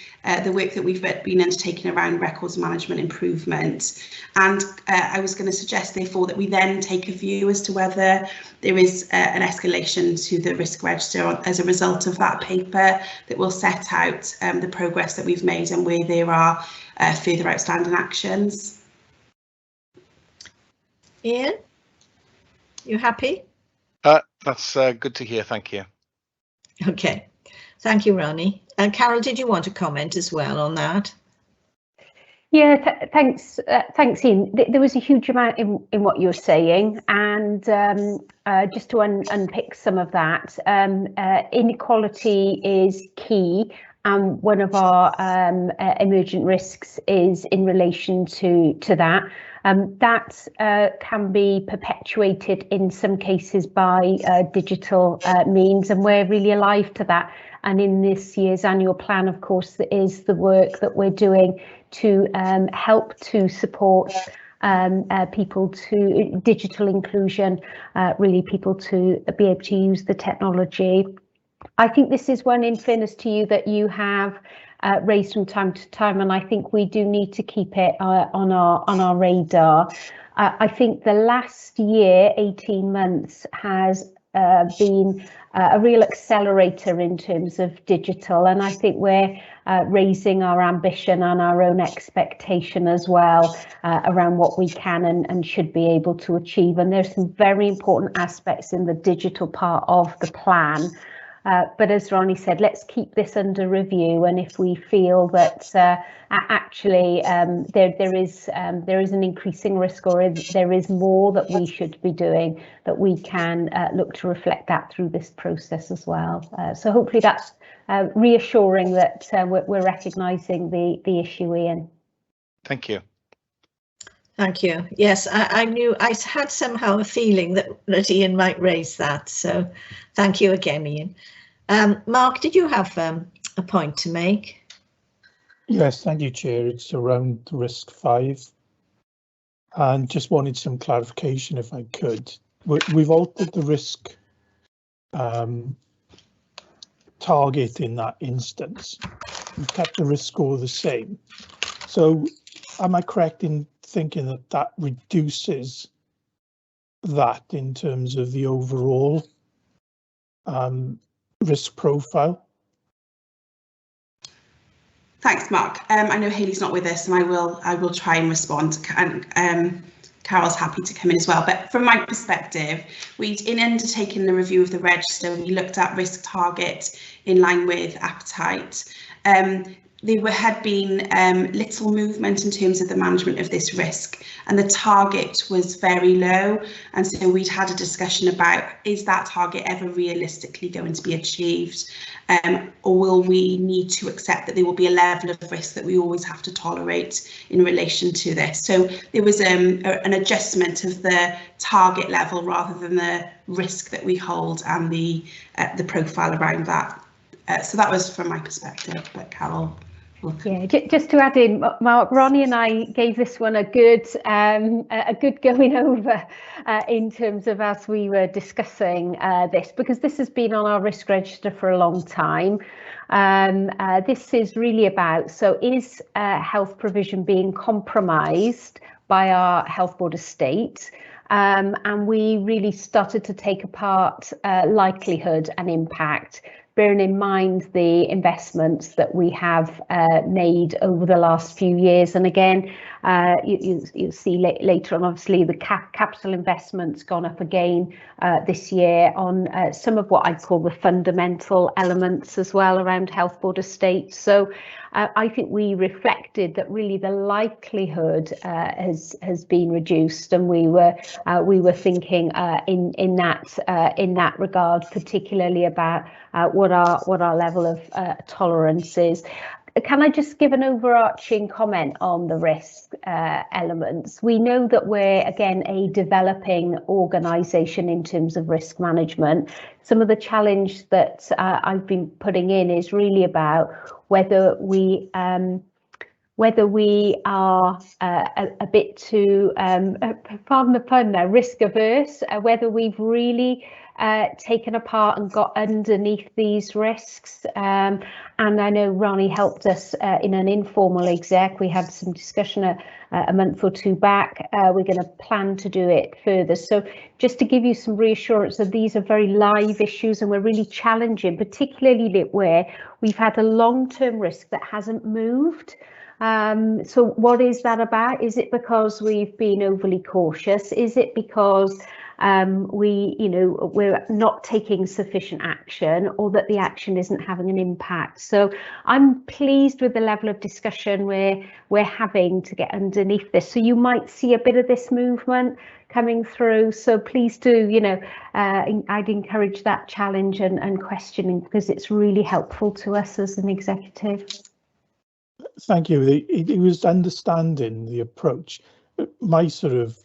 the work that we've been undertaking around records management improvement. And I was going to suggest, therefore, that we then take a view as to whether there is an escalation to the risk register as a result of that paper that will set out the progress that we've made and where there are further outstanding actions. Ian, you happy? That's good to hear, thank you. Okay, thank you, Ronnie. And Carol, did you want to comment as well on that? Yeah, thanks, Ian. There was a huge amount in what you're saying, and just to unpick some of that, inequality is key, and one of our emergent risks is in relation to that. That can be perpetuated in some cases by digital means, and we're really alive to that. And in this year's annual plan, of course, there is the work that we're doing to help to support people to digital inclusion, really people to be able to use the technology. I think this is one, in fairness to you, that you have raised from time to time, and I think we do need to keep it on our radar. I think the last year, 18 months, has been a real accelerator in terms of digital, and I think we're raising our ambition and our own expectation as well around what we can and should be able to achieve. And there's some very important aspects in the digital part of the plan. But as Ronnie said, let's keep this under review, and if we feel that actually there is an increasing risk, or there is more that we should be doing, that we can look to reflect that through this process as well. So hopefully that's reassuring that we're recognising the issue, Ian. Thank you. Thank you. Yes, I knew, I had somehow a feeling that Ian might raise that. So thank you again, Ian. Mark, did you have a point to make? Yes, thank you, Chair. It's around risk 5. And just wanted some clarification if I could. We've altered the risk target in that instance. We've kept the risk score the same. So am I correct in thinking that that reduces that in terms of the overall risk profile? Thanks, Mark. I know Hayley's not with us, and I will try and respond. And Carol's happy to come in as well. But from my perspective, in undertaking the review of the register, we looked at risk target in line with appetite. There had been little movement in terms of the management of this risk, and the target was very low. And so we'd had a discussion about, is that target ever realistically going to be achieved? Or will we need to accept that there will be a level of risk that we always have to tolerate in relation to this? So there was an adjustment of the target level rather than the risk that we hold and the profile around that. So that was from my perspective, but Carol. Yeah, just to add in, Mark, Ronnie and I gave this one a good going over in terms of as we were discussing this, because this has been on our risk register for a long time. This is really about, so is health provision being compromised by our health board estate? And we really started to take apart likelihood and impact, bearing in mind the investments that we have made over the last few years. And again, you'll see later on, obviously, the capital investment's gone up again this year on some of what I'd call the fundamental elements as well around health board estates. So I think we reflected that really the likelihood has been reduced, and we were thinking in that regard, particularly about what our level of tolerance is. Can I just give an overarching comment on the risk elements? We know that we're, again, a developing organisation in terms of risk management. Some of the challenge that I've been putting in is really about whether we are a bit too, pardon the pun now, risk averse, whether we've really taken apart and got underneath these risks. And I know Ronnie helped us in an informal exec. We had some discussion a month or two back. We're going to plan to do it further. So just to give you some reassurance that these are very live issues, and we're really challenging, particularly where we've had a long-term risk that hasn't moved. So what is that about? Is it because we've been overly cautious? Is it because we're not taking sufficient action, or that the action isn't having an impact? So I'm pleased with the level of discussion we're having to get underneath this. So you might see a bit of this movement coming through. So please do, I'd encourage that challenge and questioning, because it's really helpful to us as an executive. Thank you. It was understanding the approach. My sort of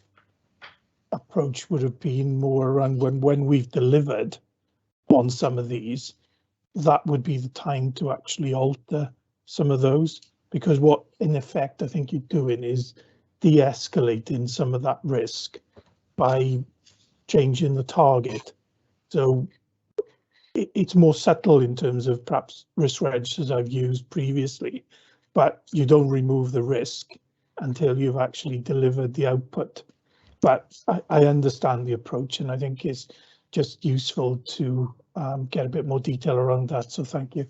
approach would have been more around when we've delivered on some of these, that would be the time to actually alter some of those, because what in effect I think you're doing is de-escalating some of that risk by changing the target. So it's more subtle in terms of perhaps risk registers I've used previously, but you don't remove the risk until you've actually delivered the output. But I understand the approach, and I think it's just useful to get a bit more detail around that. So thank you.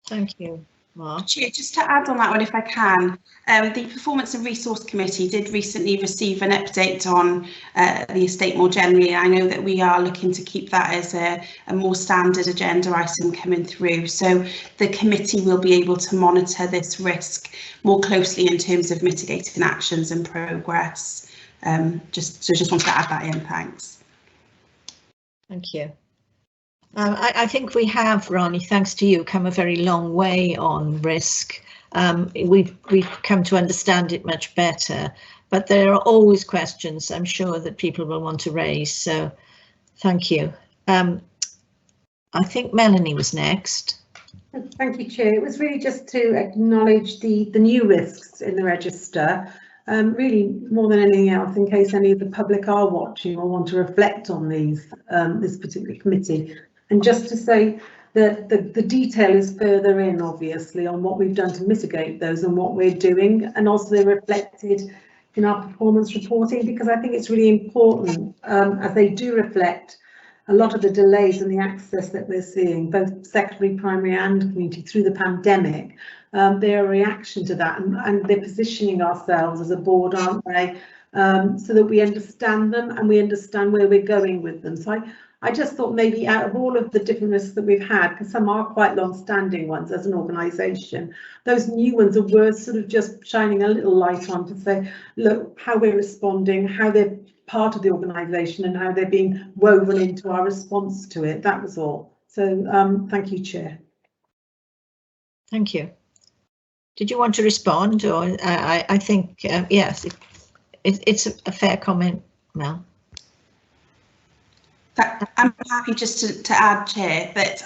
Thank you, Mark. Just to add on that one, if I can, the Performance and Resource Committee did recently receive an update on the estate more generally. I know that we are looking to keep that as a more standard agenda item coming through. So the committee will be able to monitor this risk more closely in terms of mitigating actions and progress. Just wanted to add that in. Thanks. Thank you. I think we have, Ronnie, thanks to you, come a very long way on risk. We've come to understand it much better, but there are always questions I'm sure that people will want to raise. So thank you. I think Melanie was next. Thank you, Chair. It was really just to acknowledge the new risks in the register. Really, more than anything else, in case any of the public are watching or want to reflect on these, this particular committee. And just to say that the detail is further in, obviously, on what we've done to mitigate those and what we're doing, and also they're reflected in our performance reporting, because I think it's really important as they do reflect a lot of the delays in the access that we're seeing, both secondary, primary and community through the pandemic. They're a reaction to that, and they're positioning ourselves as a board, aren't they, so that we understand them and we understand where we're going with them. So I just thought maybe out of all of the different risks that we've had, because some are quite long-standing ones as an organisation, those new ones are worth sort of just shining a little light on to say, look, how we're responding, how they're part of the organisation and how they're being woven into our response to it. That was all. So thank you, Chair. Thank you. Did you want to respond? Or I think, yes, it's a fair comment, Mel. I'm happy just to add, Chair, that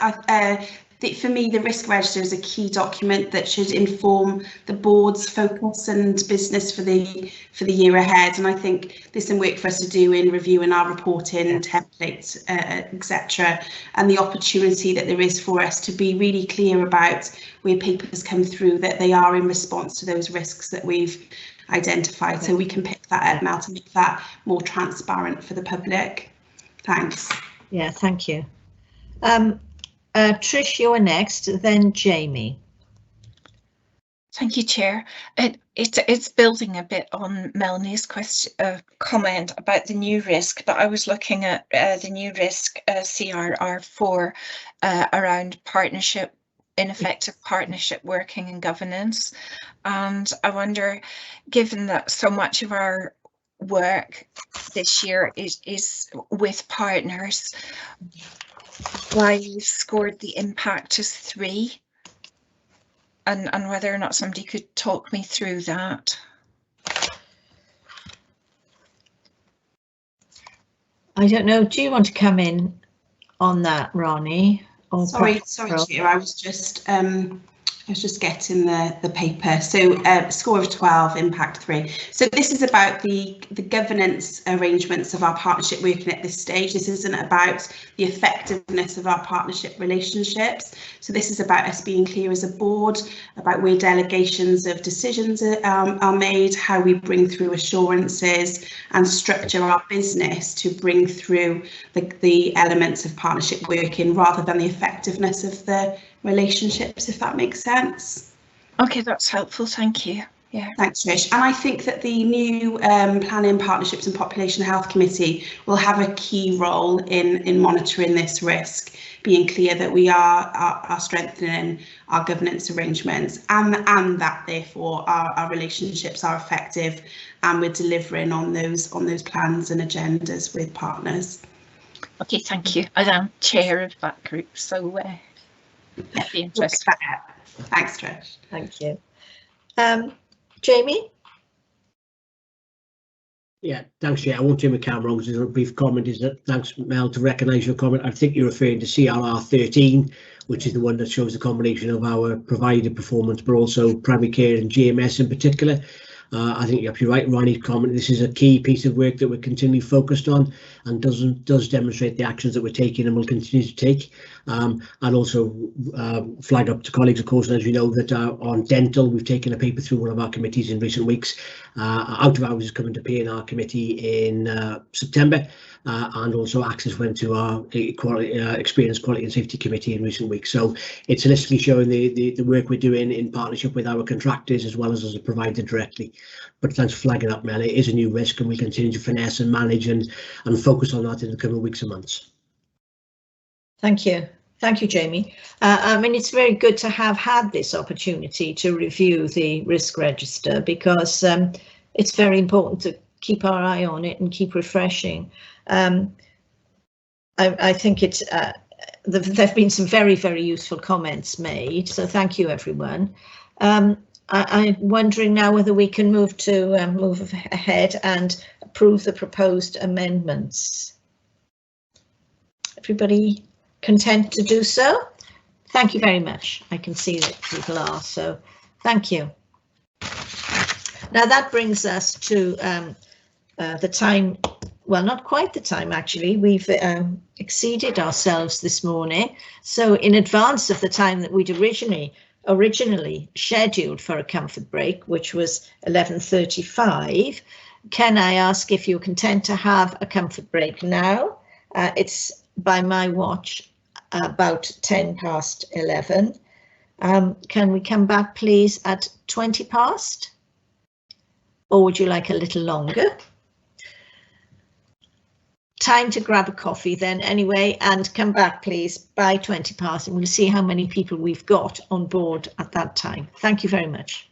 for me, the risk register is a key document that should inform the board's focus and business for the year ahead. And I think there's some work for us to do in reviewing our reporting templates, etc. And the opportunity that there is for us to be really clear about where papers come through, that they are in response to those risks that we've identified. So we can pick that up now to make that more transparent for the public. Thanks. Yeah, thank you. Trish, you're next, then Jamie. Thank you, Chair. It's building a bit on Melanie's comment about the new risk, but I was looking at the new risk CRR4 around partnership, ineffective partnership working and governance. And I wonder, given that so much of our work this year is with partners, why you've scored the impact as 3, and whether or not somebody could talk me through that. I don't know, do you want to come in on that, Ronnie? Or sorry, Chair, I was just getting the paper. So score of 12, impact 3. So this is about the governance arrangements of our partnership working at this stage. This isn't about the effectiveness of our partnership relationships. So this is about us being clear as a board about where delegations of decisions are made, how we bring through assurances and structure our business to bring through the elements of partnership working, rather than the effectiveness of the relationships, if that makes sense. Okay, that's helpful, thank you. Yeah. Thanks, Trish. And I think that the new Planning, Partnerships and Population Health Committee will have a key role in monitoring this risk, being clear that we are strengthening our governance arrangements, and that therefore our relationships are effective and we're delivering on those plans and agendas with partners. Okay, thank you. I'm chair of that group, so that'd be interesting. Thanks, Trish. Thank you. Jamie? Yeah, thanks, Chair. I won't turn my camera on because a brief comment is that thanks, Mel, to recognise your comment. I think you're referring to CRR 13, which is the one that shows the combination of our provider performance, but also primary care and GMS in particular. I think you're absolutely right, Ronnie's comment. This is a key piece of work that we're continually focused on, and does demonstrate the actions that we're taking and will continue to take. And also flag up to colleagues, of course, as you know, that on dental, we've taken a paper through one of our committees in recent weeks. Out of hours is coming to P&R committee in September. And also access went to our Experience, Quality and Safety Committee in recent weeks. So it's holistically showing the work we're doing in partnership with our contractors as well as a provider directly. But thanks for flagging up, Mel. It is a new risk, and we continue to finesse and manage and focus on that in the coming weeks and months. Thank you. Thank you, Jamie. I mean, it's very good to have had this opportunity to review the risk register, because it's very important to keep our eye on it and keep refreshing. I think it's there have been some very, very useful comments made, so thank you, everyone. I'm wondering now whether we can move ahead and approve the proposed amendments. Everybody content to do so? Thank you very much. I can see that people are, so thank you. Now that brings us to the time. Well, not quite the time, actually. We've exceeded ourselves this morning. So in advance of the time that we'd originally scheduled for a comfort break, which was 11:35, can I ask if you're content to have a comfort break now? It's by my watch about 10 past 11. Can we come back, please, at 20 past? Or would you like a little longer? Time to grab a coffee then anyway, and come back please by 20 past, and we'll see how many people we've got on board at that time. Thank you very much.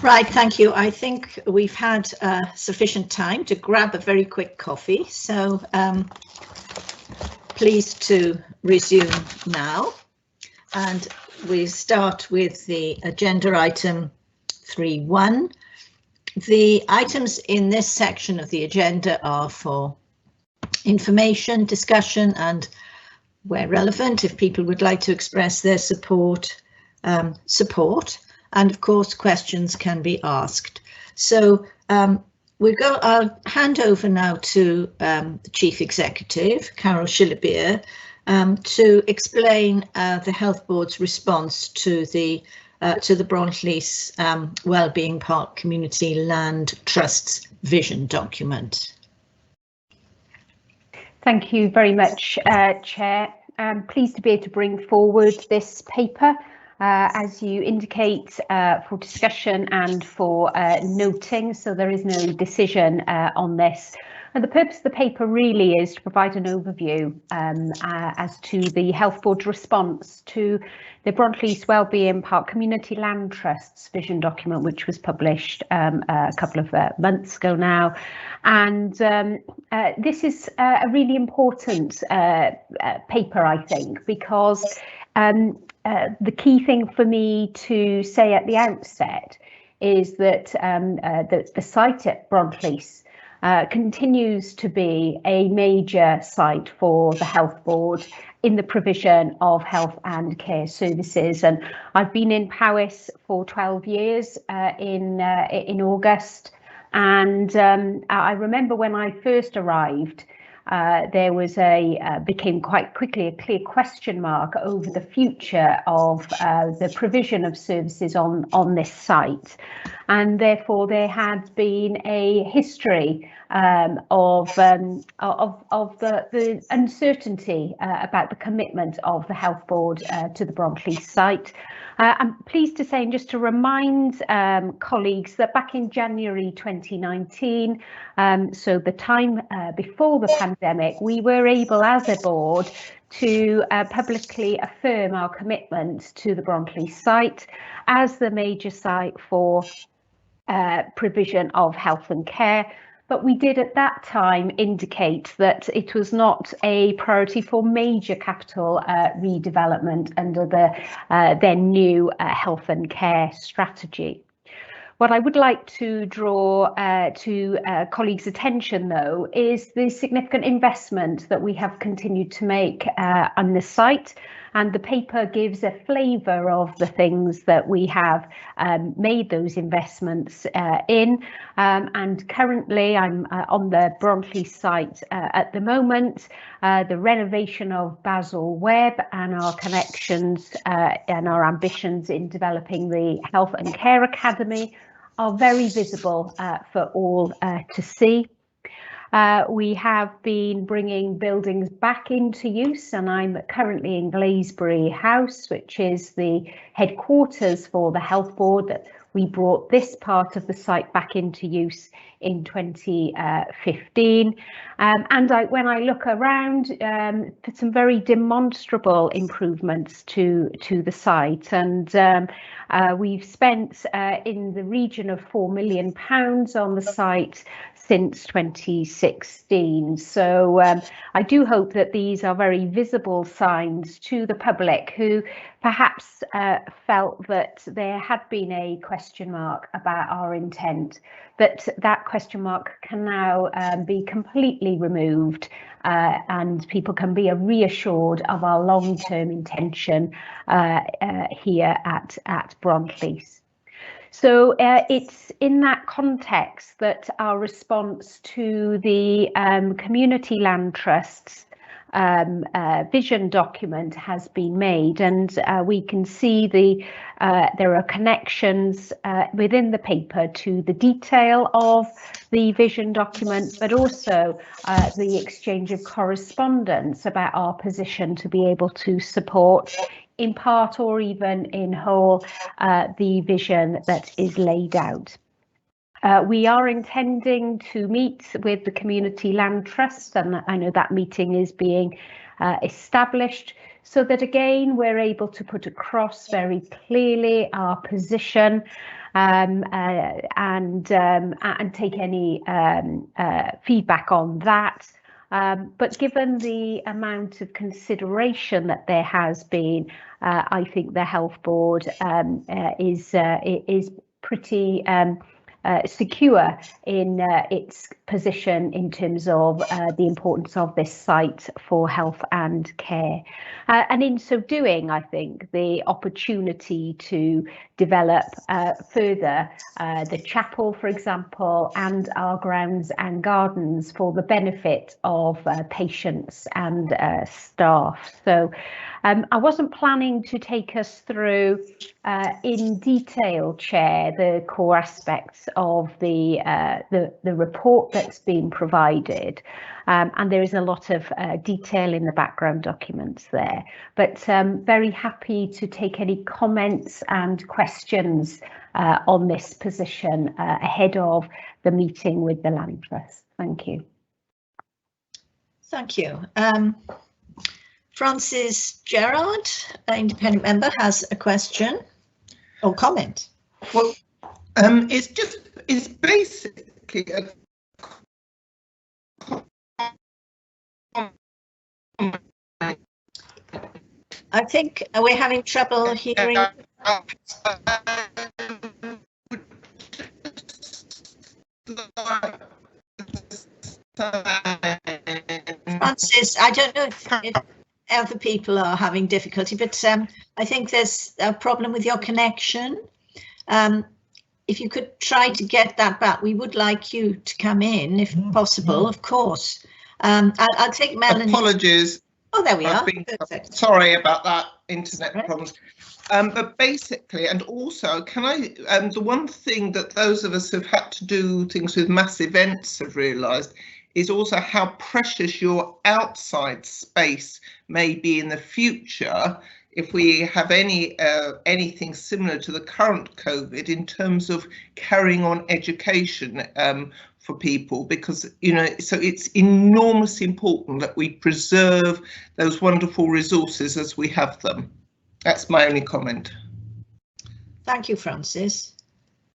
Right, thank you. I think we've had sufficient time to grab a very quick coffee, so pleased to resume now. And we start with the agenda item 3.1. The items in this section of the agenda are for information, discussion, and where relevant, if people would like to express their support, and of course questions can be asked. So I'll hand over now to the Chief Executive, Carol Schiller-Beer, to explain the Health Board's response to the Brontleys Wellbeing Park Community Land Trust's vision document. Thank you very much, Chair. I'm pleased to be able to bring forward this paper, as you indicate, for discussion and for noting, so there is no decision on this. And the purpose of the paper really is to provide an overview as to the Health Board's response to the Brontleys Wellbeing Park Community Land Trust's vision document, which was published a couple of months ago now. And this is a really important paper, I think, because the key thing for me to say at the outset is that the site at Brontleys continues to be a major site for the Health Board in the provision of health and care services. And I've been in Powys for 12 years in August. And I remember when I first arrived, there was became quite quickly a clear question mark over the future of the provision of services on this site. And therefore there had been a history of the uncertainty about the commitment of the Health Board to the Brontleys site. I'm pleased to say, and just to remind colleagues, that back in January 2019, so the time before the pandemic, we were able as a board to publicly affirm our commitment to the Brontleys site as the major site for provision of health and care. But we did at that time indicate that it was not a priority for major capital redevelopment under the then new health and care strategy. What I would like to draw to colleagues' attention, though, is the significant investment that we have continued to make on the site. And the paper gives a flavour of the things that we have made those investments in. And currently I'm on the Brontleys site at the moment. The renovation of Basil Webb and our connections and our ambitions in developing the Health and Care Academy are very visible for all to see. We have been bringing buildings back into use, and I'm currently in Glazebury House, which is the headquarters for the Health Board. That we brought this part of the site back into use in 2015. And when I look around, some very demonstrable improvements to the site, and we've spent in the region of £4 million on the site since 2016. So I do hope that these are very visible signs to the public who perhaps felt that there had been a question mark about our intent, that question mark can now be completely removed, and people can be reassured of our long-term intention here at Brontleys. So it's in that context that our response to the Community Land Trust's vision document has been made, and we can see there are connections within the paper to the detail of the vision document, but also the exchange of correspondence about our position to be able to support in part or even in whole the vision that is laid out. We are intending to meet with the Community Land Trust, and I know that meeting is being established so that again we're able to put across very clearly our position and take any feedback on that. But given the amount of consideration that there has been, I think the Health Board is pretty secure in its position in terms of the importance of this site for health and care. And in so doing, I think the opportunity to develop further the chapel, for example, and our grounds and gardens for the benefit of patients and staff. So I wasn't planning to take us through in detail, Chair, the core aspects of the report that's been provided, and there is a lot of detail in the background documents there. But very happy to take any comments and questions on this position ahead of the meeting with the Land Trust. Thank you. Thank you. Francis Gerard, independent member, has a question or comment. Well, it's basically a I think we're having trouble hearing. Francis, I don't know if other people are having difficulty, but I think there's a problem with your connection. If you could try to get that back, we would like you to come in if possible, of course. I'll take Melanie. Apologies. Oh, there we are. Perfect. Sorry about that, internet problems. But basically, and also, can I, the one thing that those of us who've had to do things with mass events have realised is also how precious your outside space may be in the future if we have anything similar to the current COVID in terms of carrying on education for people, because, you know, so it's enormously important that we preserve those wonderful resources as we have them. That's my only comment. Thank you, Francis.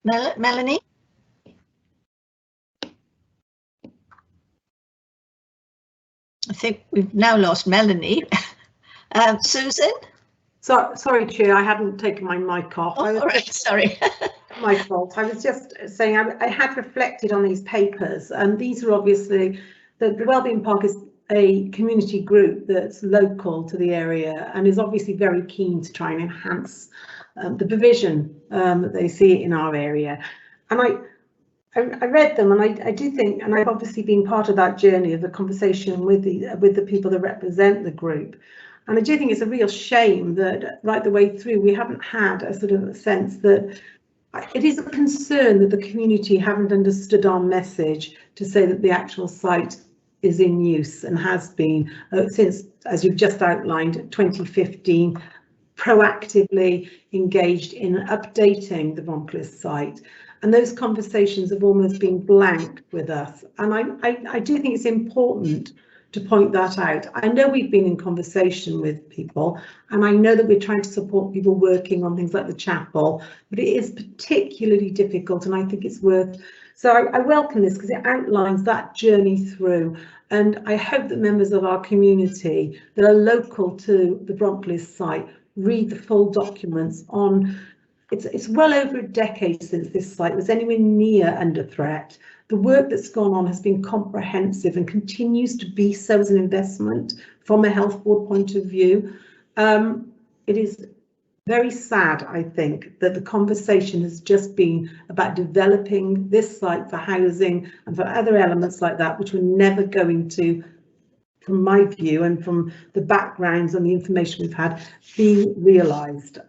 Melanie? I think we've now lost Melanie. Susan? Sorry, Chair, I hadn't taken my mic off. Oh, all right, sorry. My fault. I was just saying I had reflected on these papers, and these are obviously, the Wellbeing Park is a community group that's local to the area and is obviously very keen to try and enhance the provision that they see in our area. And I read them, and I do think, and I've obviously been part of that journey of the conversation with the people that represent the group. And I do think it's a real shame that right the way through we haven't had a sort of a sense that it is a concern that the community haven't understood our message to say that the actual site is in use and has been since, as you've just outlined, 2015, proactively engaged in updating the Bronclis site. And those conversations have almost been blanked with us. And I do think it's important to point that out. I know we've been in conversation with people, and I know that we're trying to support people working on things like the chapel, but it is particularly difficult, and I think it's worth. So I welcome this because it outlines that journey through, and I hope that members of our community that are local to the Bronclis site read the full documents on. It's well over a decade since this site was anywhere near under threat. The work that's gone on has been comprehensive and continues to be so as an investment from a Health Board point of view. It is very sad, I think, that the conversation has just been about developing this site for housing and for other elements like that, which we're never going to, from my view and from the backgrounds and the information we've had, be realised.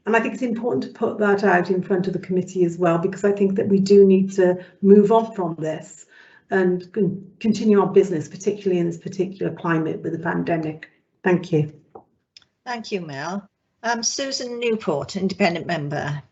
And I think it's important to put that out in front of the committee as well, because I think that we do need to move on from this and continue our business, particularly in this particular climate with the pandemic. Thank you. Thank you, Mel. Susan Newport, independent member.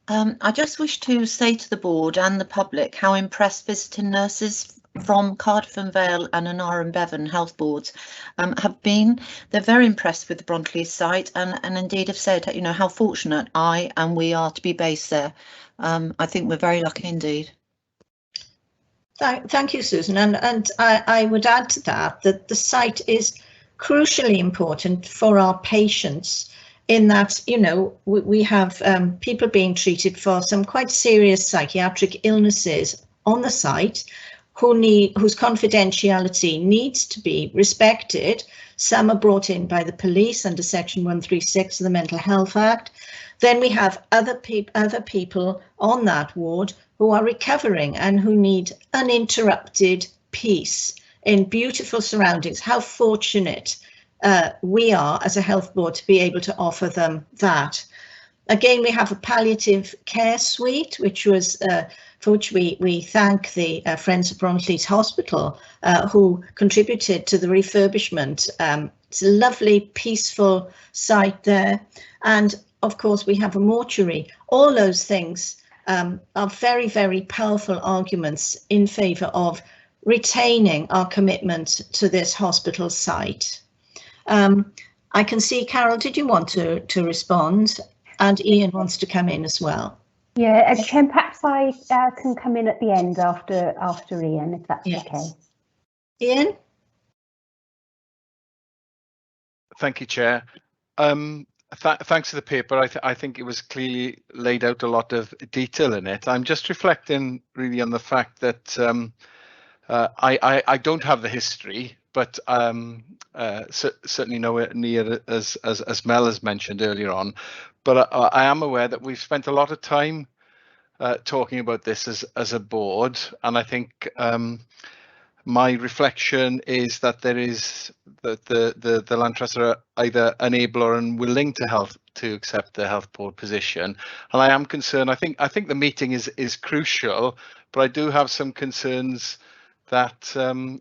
I just wish to say to the board and the public how impressed visiting nurses from Cardiff and Vale and Anara and Bevan health boards they're very impressed with the Brontleys site and indeed have said, you know, how fortunate I and we are to be based there. I think we're very lucky indeed. Thank you, Susan. And I would add to that the site is crucially important for our patients, in that, you know, we have people being treated for some quite serious psychiatric illnesses on the site whose confidentiality needs to be respected. Some are brought in by the police under Section 136 of the Mental Health Act. Then we have other people on that ward who are recovering and who need uninterrupted peace in beautiful surroundings. How fortunate we are as a health board to be able to offer them that. Again, we have a palliative care suite, which was for which we thank the Friends of Brontleys Hospital who contributed to the refurbishment. It's a lovely, peaceful site there. And of course, we have a mortuary. All those things are very, very powerful arguments in favour of retaining our commitment to this hospital site. I can see, Carol, did you want to respond? And Ian wants to come in as well. Yeah, Ken, perhaps I can come in at the end after Ian, if that's okay. Ian? Thank you, Chair. Thanks for the paper. I think it was clearly laid out a lot of detail in it. I'm just reflecting really on the fact that I don't have the history, but certainly nowhere near as Mel has mentioned earlier on. But I am aware that we've spent a lot of time talking about this as a board, and I think my reflection is that there is that the Land Trust are either unable or unwilling to accept the health board position, and I am concerned. I think the meeting is crucial, but I do have some concerns that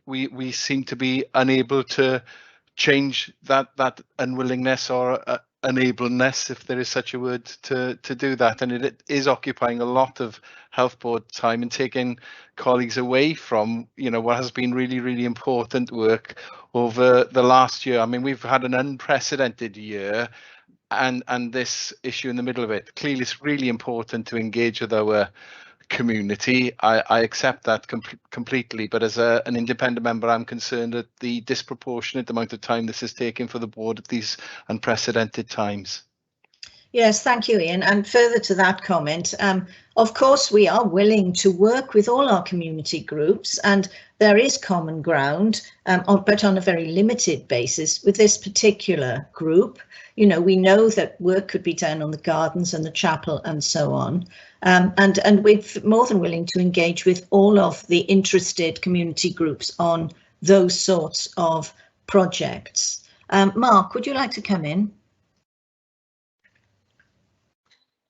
we seem to be unable to change that unwillingness or unableness, if there is such a word, to do that, and it is occupying a lot of health board time and taking colleagues away from, you know, what has been really important work over the last year. I mean, we've had an unprecedented year, and this issue in the middle of it. Clearly, it's really important to engage with our community. I accept that completely, but as an independent member, I'm concerned at the disproportionate amount of time this is taking for the board at these unprecedented times. Yes, thank you, Ian. And further to that comment, of course, we are willing to work with all our community groups, and there is common ground, but on a very limited basis with this particular group. You know, we know that work could be done on the gardens and the chapel and so on. And we're more than willing to engage with all of the interested community groups on those sorts of projects. Mark, would you like to come in?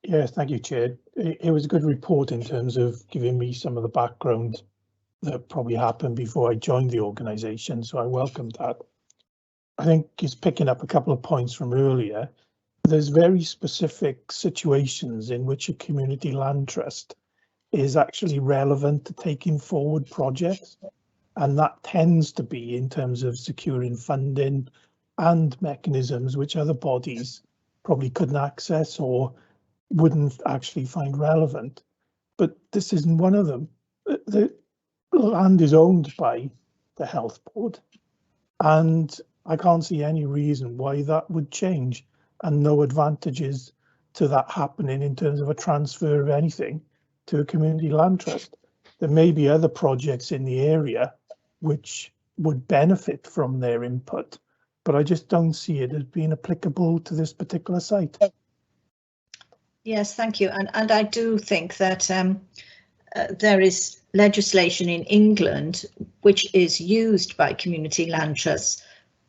Yes, thank you, Chair. It was a good report in terms of giving me some of the background that probably happened before I joined the organisation, so I welcomed that. I think it's picking up a couple of points from earlier. There's very specific situations in which a community land trust is actually relevant to taking forward projects, and that tends to be in terms of securing funding and mechanisms which other bodies probably couldn't access or wouldn't actually find relevant. But this isn't one of them. The land is owned by the health board, and I can't see any reason why that would change, and no advantages to that happening in terms of a transfer of anything to a community land trust. There may be other projects in the area which would benefit from their input, but I just don't see it as being applicable to this particular site. Yes, thank you. And I do think that there is legislation in England which is used by community land trusts,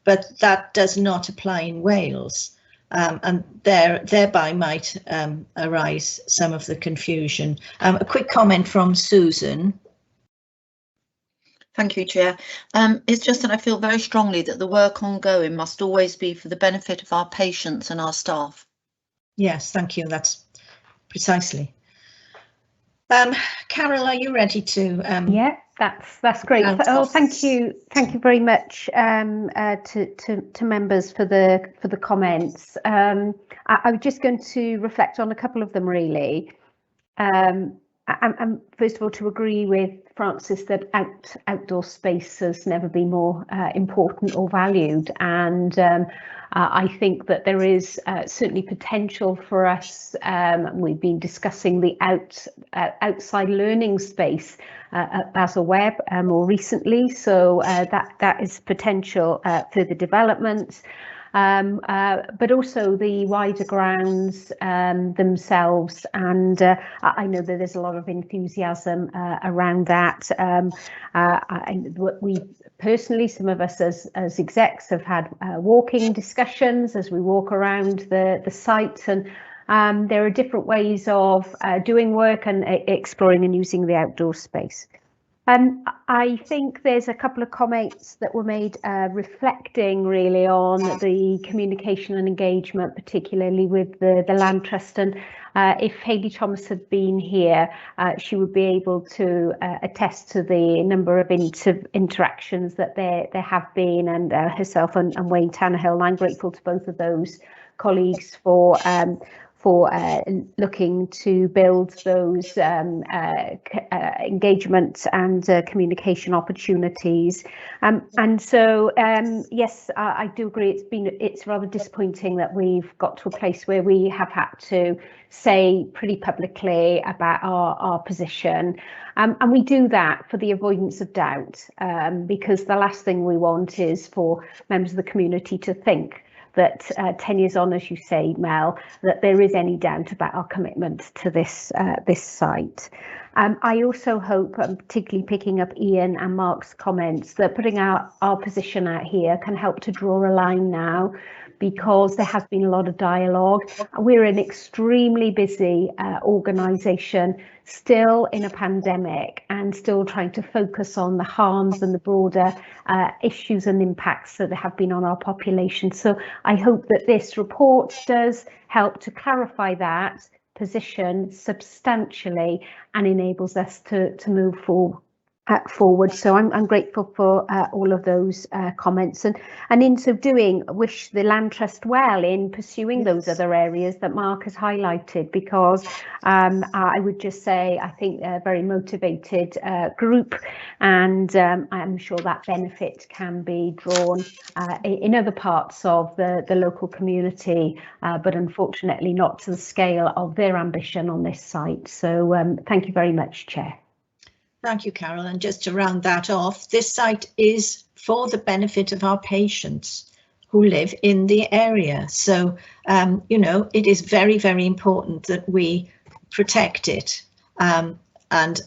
but that does not apply in Wales. And thereby might arise some of the confusion. A quick comment from Susan. Thank you, Chair. It's just that I feel very strongly that the work ongoing must always be for the benefit of our patients and our staff. Yes, thank you. That's precisely. Carol, are you ready to? Yeah, That's great. Oh, thank you very much to members for the comments. I was just going to reflect on a couple of them really. And first of all, to agree with Francis that outdoor space has never been more important or valued, and I think that there is certainly potential for us. We've been discussing the outside learning space at Basil Webb more recently, so that is potential further development. But also the wider grounds themselves, and I know that there's a lot of enthusiasm around that. We personally, some of us as execs have had walking discussions as we walk around the site, and there are different ways of doing work and exploring and using the outdoor space. I think there's a couple of comments that were made reflecting really on the communication and engagement, particularly with the Land Trust. And if Hayley Thomas had been here, she would be able to attest to the number of interactions that there have been, and herself and Wayne Tannehill. And I'm grateful to both of those colleagues for looking to build those engagement and communication opportunities. And so, yes, I do agree. It's rather disappointing that we've got to a place where we have had to say pretty publicly about our position. And we do that for the avoidance of doubt, because the last thing we want is for members of the community to think that 10 years on, as you say, Mel, that there is any doubt about our commitment to this site. I also hope, particularly picking up Ian and Mark's comments, that putting our position out here can help to draw a line now, because there has been a lot of dialogue. We're an extremely busy organisation, still in a pandemic, and still trying to focus on the harms and the broader issues and impacts that have been on our population. So I hope that this report does help to clarify that position substantially and enables us to move forward. So I'm grateful for all of those comments, and in so doing wish the Land Trust well in pursuing those other areas that Mark has highlighted, because I would just say I think they're a very motivated group, and I'm sure that benefit can be drawn in other parts of the local community, but unfortunately not to the scale of their ambition on this site. So thank you very much, Chair. Thank you, Carol. And just to round that off, this site is for the benefit of our patients who live in the area. So, you know, it is very, very important that we protect it and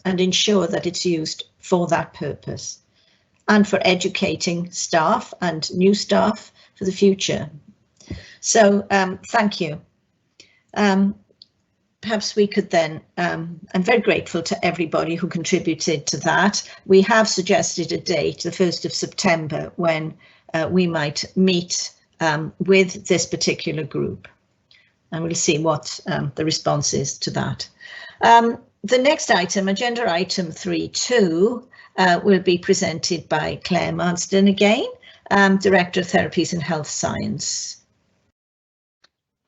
ensure that it's used for that purpose and for educating staff and new staff for the future. So thank you. Perhaps we could then, I'm very grateful to everybody who contributed to that. We have suggested a date, the 1st of September, when we might meet with this particular group, and we'll see what the response is to that. The next item, agenda item 3.2, will be presented by Claire Marsden again, Director of Therapies and Health Science.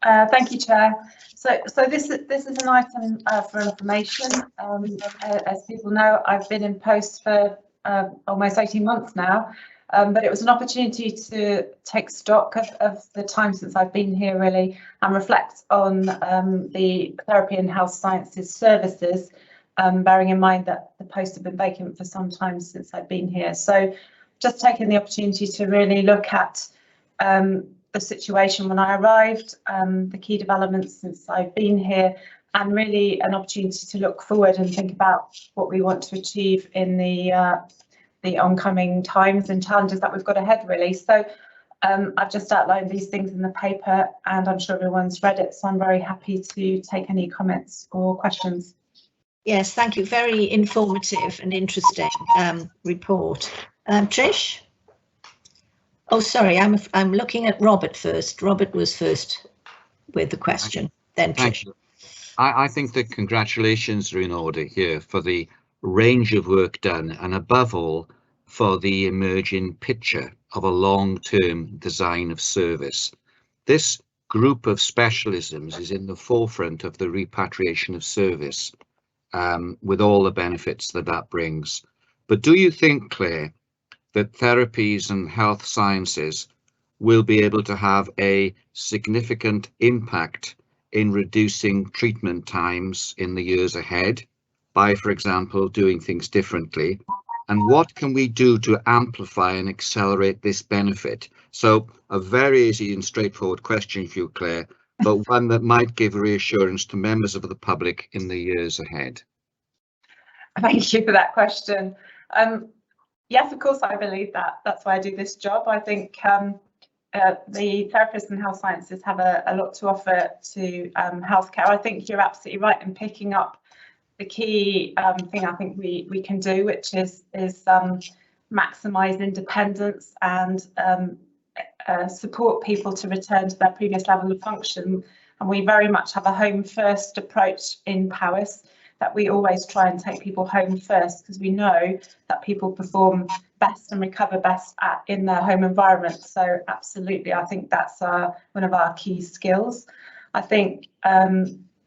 Thank you, Chair. So this is an item for information. As people know, I've been in post for almost 18 months now, but it was an opportunity to take stock of the time since I've been here, really, and reflect on the therapy and health sciences services, bearing in mind that the post had been vacant for some time since I've been here. So just taking the opportunity to really look at the situation when I arrived, the key developments since I've been here, and really an opportunity to look forward and think about what we want to achieve in the oncoming times and challenges that we've got ahead, really. So I've just outlined these things in the paper, and I'm sure everyone's read it, so I'm very happy to take any comments or questions. Yes, thank you. Very informative and interesting report. Trish? Oh, sorry, I'm looking at Robert first. Robert was first with the question, then Trish. I think the congratulations are in order here for the range of work done, and above all, for the emerging picture of a long-term design of service. This group of specialisms is in the forefront of the repatriation of service, with all the benefits that that brings. But do you think, Claire, that therapies and health sciences will be able to have a significant impact in reducing treatment times in the years ahead by, for example, doing things differently? And what can we do to amplify and accelerate this benefit? So a very easy and straightforward question for you, Claire, but one that might give reassurance to members of the public in the years ahead. Thank you for that question. Yes, of course, I believe that. That's why I do this job. I think the therapists and health sciences have a lot to offer to healthcare. I think you're absolutely right in picking up the key thing I think we can do, which is maximise independence and support people to return to their previous level of function. And we very much have a home first approach in Powys, that we always try and take people home first, because we know that people perform best and recover best in their home environment. So absolutely, I think that's one of our key skills. I think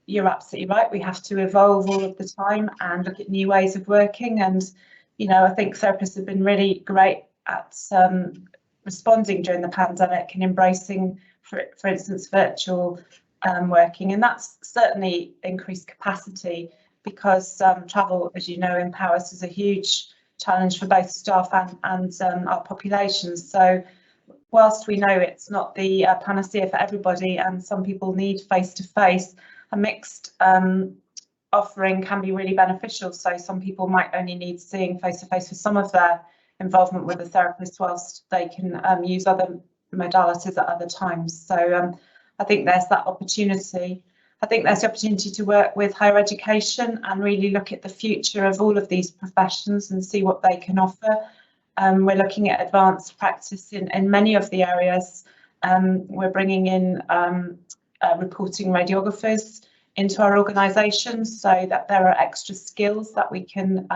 you're absolutely right. We have to evolve all of the time and look at new ways of working. And, you know, I think therapists have been really great at responding during the pandemic and embracing, for instance, virtual working. And that's certainly increased capacity, because travel, as you know, in Powys is a huge challenge for both staff and our populations. So whilst we know it's not the panacea for everybody, and some people need face-to-face, a mixed offering can be really beneficial. So some people might only need seeing face-to-face for some of their involvement with a therapist, whilst they can use other modalities at other times. So I think there's that opportunity. I think there's the opportunity to work with higher education and really look at the future of all of these professions and see what they can offer. We're looking at advanced practice in many of the areas. We're bringing in reporting radiographers into our organisations, so that there are extra skills that we can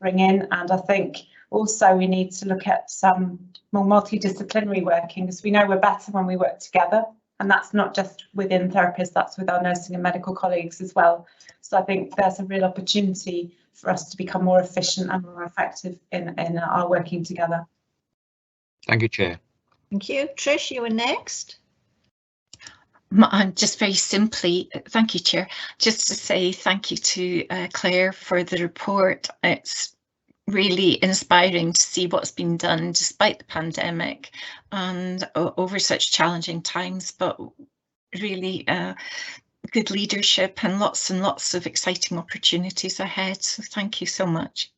bring in. And I think also we need to look at some more multidisciplinary working, because we know we're better when we work together. And that's not just within therapists, that's with our nursing and medical colleagues as well. So I think there's a real opportunity for us to become more efficient and more effective in our working together. Thank you, Chair. Thank you. Trish, you were next. I'm just very simply, thank you, Chair, just to say thank you to Claire for the report. It's really inspiring to see what's been done despite the pandemic and over such challenging times, but really good leadership and lots of exciting opportunities ahead. So thank you so much.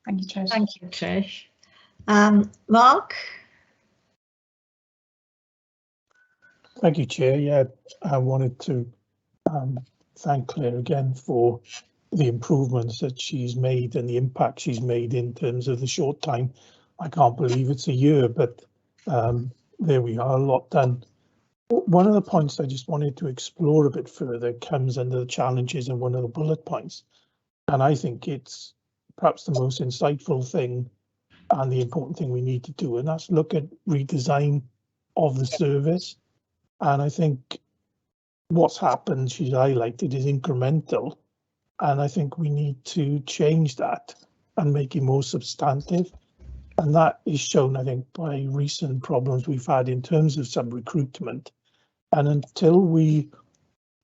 Thank you, Trish. Thank you, Trish. Mark? Thank you, Chair. Yeah, I wanted to thank Claire again for the improvements that she's made and the impact she's made in terms of the short time. I can't believe it's a year, but there we are, a lot done. One of the points I just wanted to explore a bit further comes under the challenges in one of the bullet points. And I think it's perhaps the most insightful thing and the important thing we need to do, and that's look at redesign of the service. And I think what's happened, she's highlighted, is incremental. And I think we need to change that and make it more substantive. And that is shown, I think, by recent problems we've had in terms of some recruitment. And until we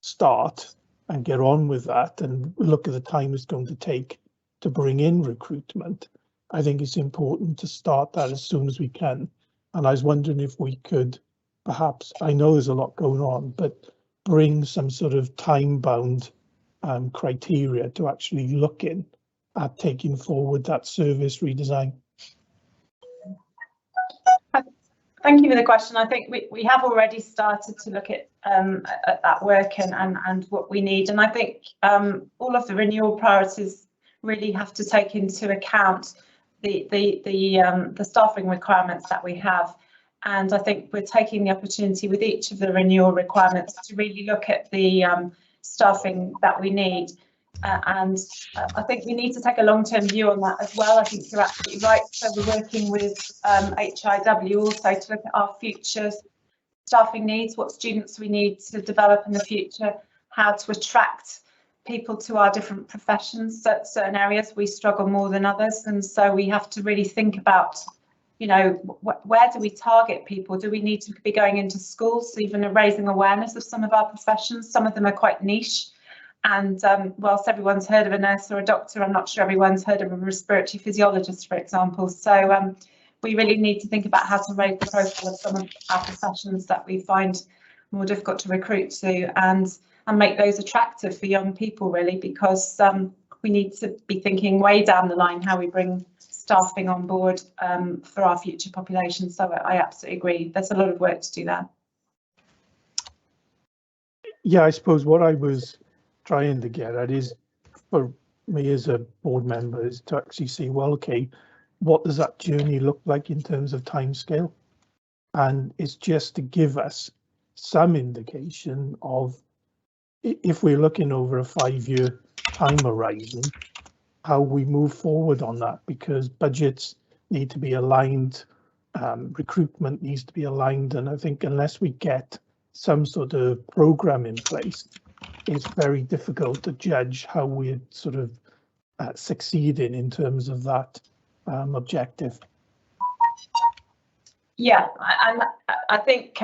start and get on with that and look at the time it's going to take to bring in recruitment, I think it's important to start that as soon as we can. And I was wondering if we could perhaps, I know there's a lot going on, but bring some sort of time-bound criteria to actually look in at taking forward that service redesign. Thank you for the question. I think we have already started to look at that work and what we need. And I think all of the renewal priorities really have to take into account the staffing requirements that we have. And I think we're taking the opportunity with each of the renewal requirements to really look at the staffing that we need. And I think we need to take a long-term view on that as well. I think you're absolutely right. So we're working with HIW also to look at our future staffing needs, what students we need to develop in the future, how to attract people to our different professions. Certain areas we struggle more than others, and so we have to really think about, you know, where do we target people? Do we need to be going into schools, even raising awareness of some of our professions? Some of them are quite niche. And whilst everyone's heard of a nurse or a doctor, I'm not sure everyone's heard of a respiratory physiologist, for example. So we really need to think about how to raise the profile of some of our professions that we find more difficult to recruit to, and make those attractive for young people, really, because we need to be thinking way down the line how we bring staffing on board for our future population. So I absolutely agree. There's a lot of work to do there. Yeah, I suppose what I was trying to get at is, for me as a board member, is to actually see, well, okay, what does that journey look like in terms of timescale? And it's just to give us some indication of, if we're looking over a 5-year time horizon, how we move forward on that, because budgets need to be aligned, recruitment needs to be aligned, and I think unless we get some sort of program in place, it's very difficult to judge how we're sort of succeeding in terms of that objective. Yeah, and I think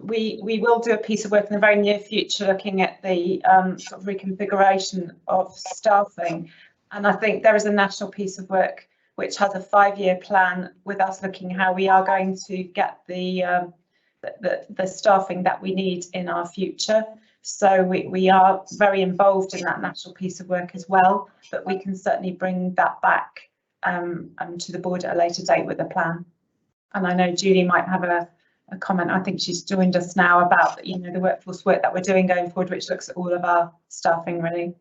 we will do a piece of work in the very near future looking at the sort of reconfiguration of staffing, and I think there is a national piece of work which has a 5-year plan with us looking how we are going to get the staffing that we need in our future. So we are very involved in that national piece of work as well, but we can certainly bring that back to the board at a later date with a plan. And I know Julie might have a comment. I think she's joined us now about, you know, the workforce work that we're doing going forward, which looks at all of our staffing, really.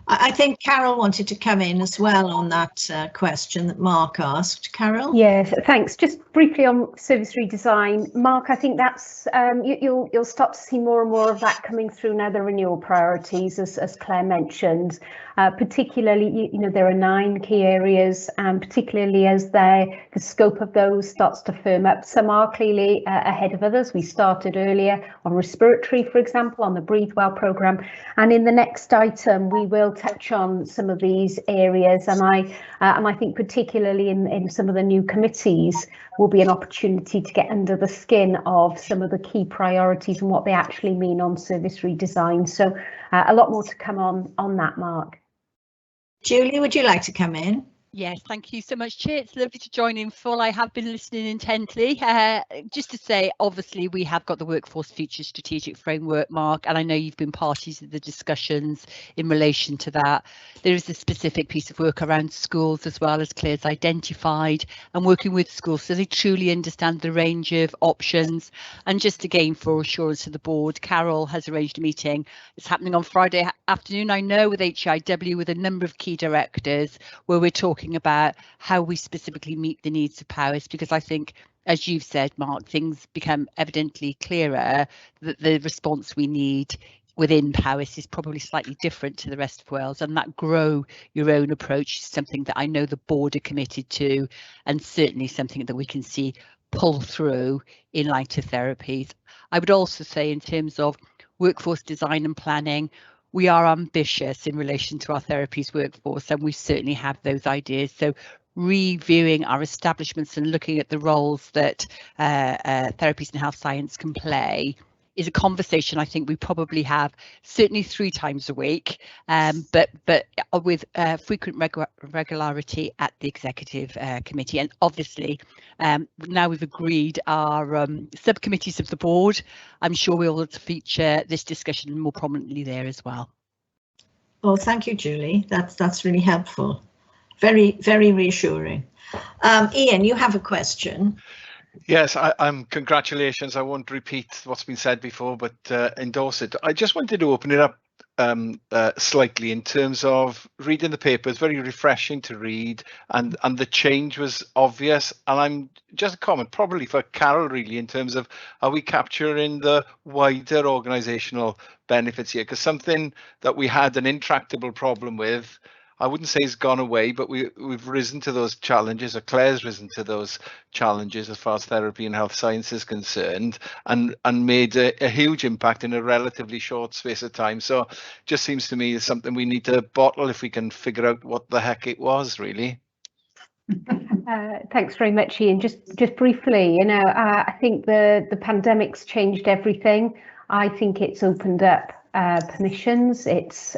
I think Carol wanted to come in as well on that question that Mark asked. Carol? Yes, thanks. Just briefly on service redesign, Mark, I think that's you'll start to see more and more of that coming through now, the renewal priorities, as Claire mentioned. Particularly, you know, there are 9 key areas, and particularly as the scope of those starts to firm up. Some are clearly ahead of others. We started earlier on respiratory, for example, on the Breathe Well programme, and in the next item we will touch on some of these areas, and I think particularly in some of the new committees will be an opportunity to get under the skin of some of the key priorities and what they actually mean on service redesign. So a lot more to come on that, Mark. Julie, would you like to come in? Yes, thank you so much, Chair. It's lovely to join in full. I have been listening intently. Just to say, obviously, we have got the Workforce Future Strategic Framework, Mark, and I know you've been parties of the discussions in relation to that. There is a specific piece of work around schools as well, as Claire's identified, and working with schools so they truly understand the range of options. And just again, for assurance to the board, Carol has arranged a meeting. It's happening on Friday afternoon, I know, with HIW, with a number of key directors, where we're talking about how we specifically meet the needs of Powys, because I think, as you've said, Mark, things become evidently clearer that the response we need within Powys is probably slightly different to the rest of Wales, and that grow your own approach is something that I know the board are committed to, and certainly something that we can see pull through in light of therapies. I would also say, in terms of workforce design and planning, we are ambitious in relation to our therapies workforce, and we certainly have those ideas. So reviewing our establishments and looking at the roles that therapies and health science can play is a conversation I think we probably have certainly 3 times a week, but with frequent regularity at the executive committee. And obviously now we've agreed our subcommittees of the board, I'm sure we'll feature this discussion more prominently there as well. Oh, thank you, Julie. That's really helpful. Very, very reassuring. Ian, you have a question. Yes, I'm congratulations. I won't repeat what's been said before, but endorse it. I just wanted to open it up slightly in terms of reading the paper. It's very refreshing to read, and the change was obvious. And I'm just a comment probably for Carol really in terms of, are we capturing the wider organisational benefits here? Because something that we had an intractable problem with, I wouldn't say it's gone away, but we've risen to those challenges, or Claire's risen to those challenges as far as therapy and health science is concerned, and made a huge impact in a relatively short space of time. So just seems to me it's something we need to bottle if we can figure out what the heck it was really. Thanks very much, Ian. Just briefly, you know, I think the pandemic's changed everything. I think it's opened up permissions. It's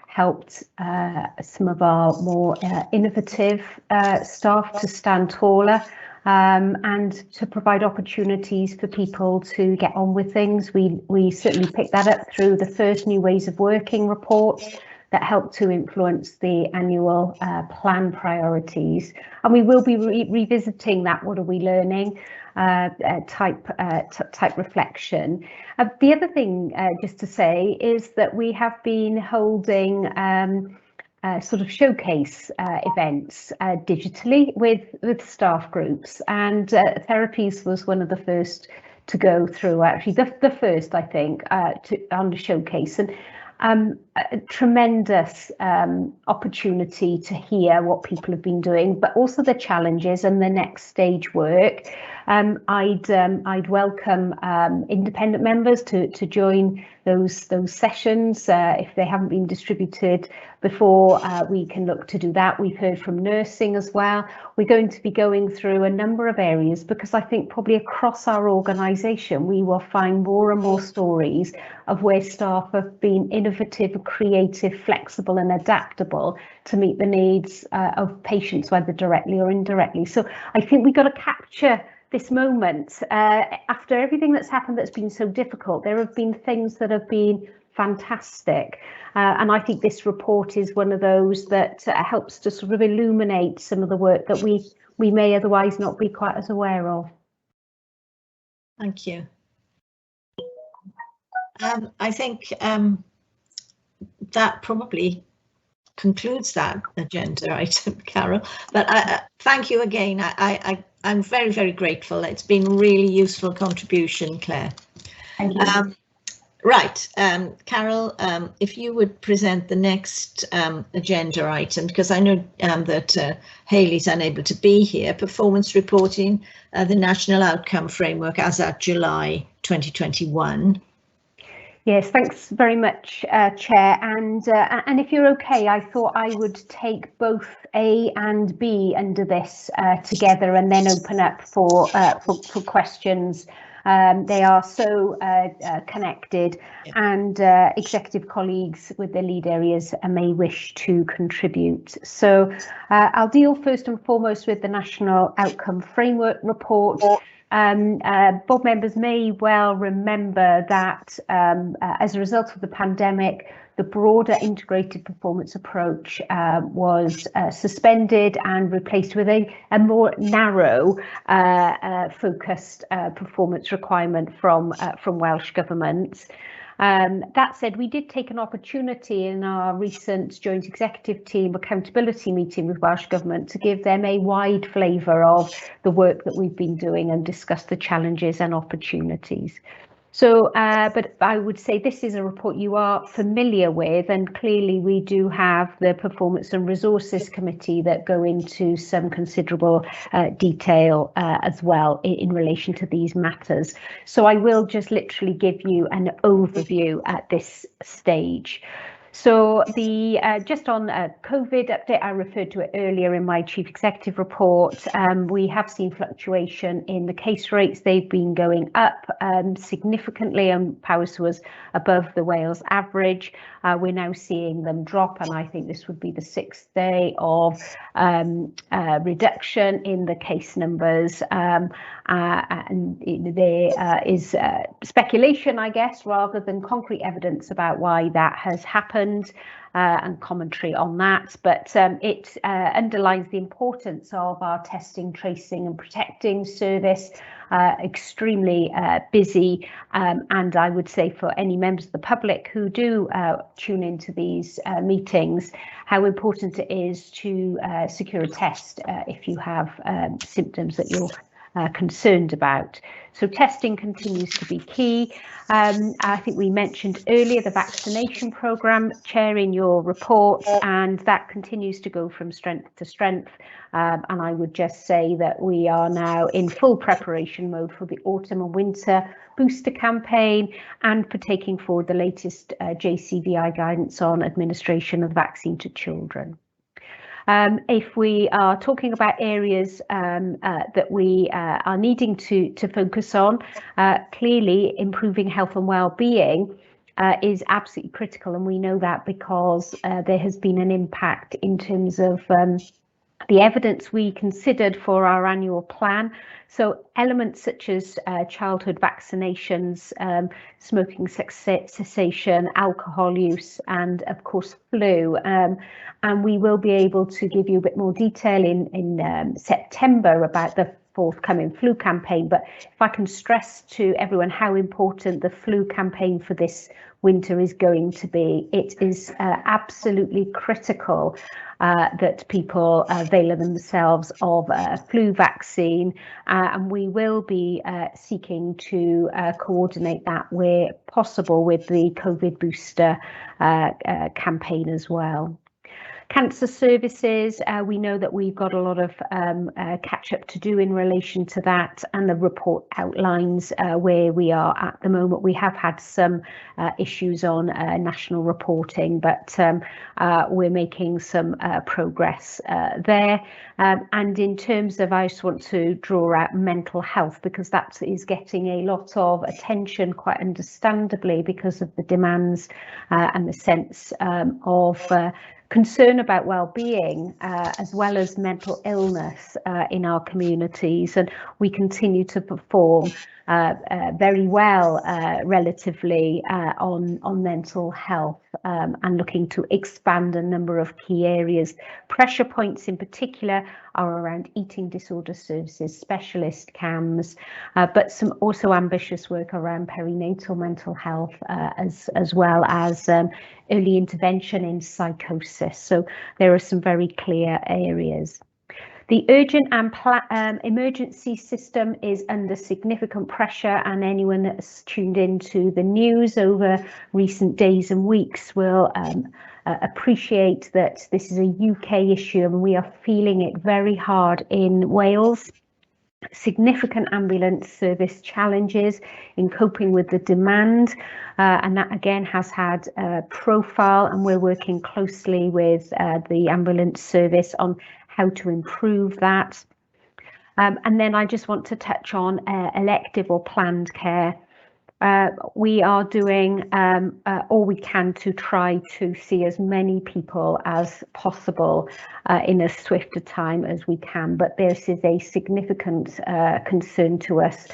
helped some of our more innovative staff to stand taller and to provide opportunities for people to get on with things. We certainly picked that up through the first New Ways of Working report that helped to influence the annual plan priorities. And we will be revisiting that. What are we learning? Type reflection. The other thing just to say is that we have been holding sort of showcase events digitally with staff groups, and Therapies was one of the first to go through, actually the first I think on the showcase, and a tremendous opportunity to hear what people have been doing, but also the challenges and the next stage work. I'd welcome independent members to join those sessions if they haven't been distributed before. We can look to do that. We've heard from nursing as well. We're going to be going through a number of areas because I think probably across our organisation we will find more and more stories of where staff have been innovative, creative, flexible and adaptable to meet the needs of patients, whether directly or indirectly. So I think we've got to capture this moment after everything that's happened that's been so difficult. There have been things that have been fantastic, and I think this report is one of those that helps to sort of illuminate some of the work that we may otherwise not be quite as aware of. Thank you. I think that probably concludes that agenda item, Carol, but thank you again. I'm very, very grateful. It's been a really useful contribution, Claire. Thank you. Right, Carol, if you would present the next agenda item, because I know that Hayley's unable to be here, performance reporting, the National Outcome Framework as at July 2021. Yes, thanks very much, Chair. And if you're okay, I thought I would take both A and B under this together and then open up for questions. They are so connected, and executive colleagues with their lead areas may wish to contribute. So I'll deal first and foremost with the National Outcome Framework report. Board members may well remember that as a result of the pandemic, the broader integrated performance approach was suspended and replaced with a more narrow focused performance requirement from Welsh Government. That said, we did take an opportunity in our recent joint executive team accountability meeting with Welsh Government to give them a wide flavour of the work that we've been doing and discuss the challenges and opportunities. So, but I would say this is a report you are familiar with, and clearly we do have the Performance and Resources Committee that go into some considerable detail as well in relation to these matters. So I will just literally give you an overview at this stage. So the just on COVID update, I referred to it earlier in my chief executive report. We have seen fluctuation in the case rates. They've been going up significantly, and Powys was above the Wales average. We're now seeing them drop, and I think this would be the 6th day of reduction in the case numbers. And there is speculation, I guess, rather than concrete evidence about why that has happened. happened and commentary on that, but it underlines the importance of our testing, tracing and protecting service. Extremely busy, and I would say for any members of the public who do tune into these meetings, how important it is to secure a test if you have symptoms that you're concerned about. So testing continues to be key. I think we mentioned earlier the vaccination programme, Chair, in your report, and that continues to go from strength to strength. And I would just say that we are now in full preparation mode for the autumn and winter booster campaign and for taking forward the latest JCVI guidance on administration of vaccine to children. If we are talking about areas that we are needing to focus on, clearly improving health and well-being is absolutely critical, and we know that because there has been an impact in terms of the evidence we considered for our annual plan. So elements such as childhood vaccinations, smoking cessation, alcohol use, and of course flu. And we will be able to give you a bit more detail in September about the forthcoming flu campaign. But if I can stress to everyone how important the flu campaign for this winter is going to be, it is absolutely critical that people avail themselves of a flu vaccine, and we will be seeking to coordinate that where possible with the COVID booster campaign as well. Cancer services, we know that we've got a lot of catch up to do in relation to that, and the report outlines where we are at the moment. We have had some issues on national reporting, but we're making some progress there. And in terms of, I just want to draw out mental health, because that is getting a lot of attention, quite understandably, because of the demands and the sense of concern about well-being as well as mental illness in our communities, and we continue to perform very well relatively on mental health, and looking to expand a number of key areas. Pressure points in particular are around eating disorder services, specialist CAMS, but some also ambitious work around perinatal mental health as well as early intervention in psychosis. So there are some very clear areas. The urgent and emergency system is under significant pressure, and anyone that's tuned into the news over recent days and weeks will appreciate that this is a UK issue, and we are feeling it very hard in Wales. Significant ambulance service challenges in coping with the demand, and that again has had a profile, and we're working closely with the ambulance service on how to improve that. And then I just want to touch on elective or planned care. We are doing all we can to try to see as many people as possible in as swift a time as we can, but this is a significant concern to us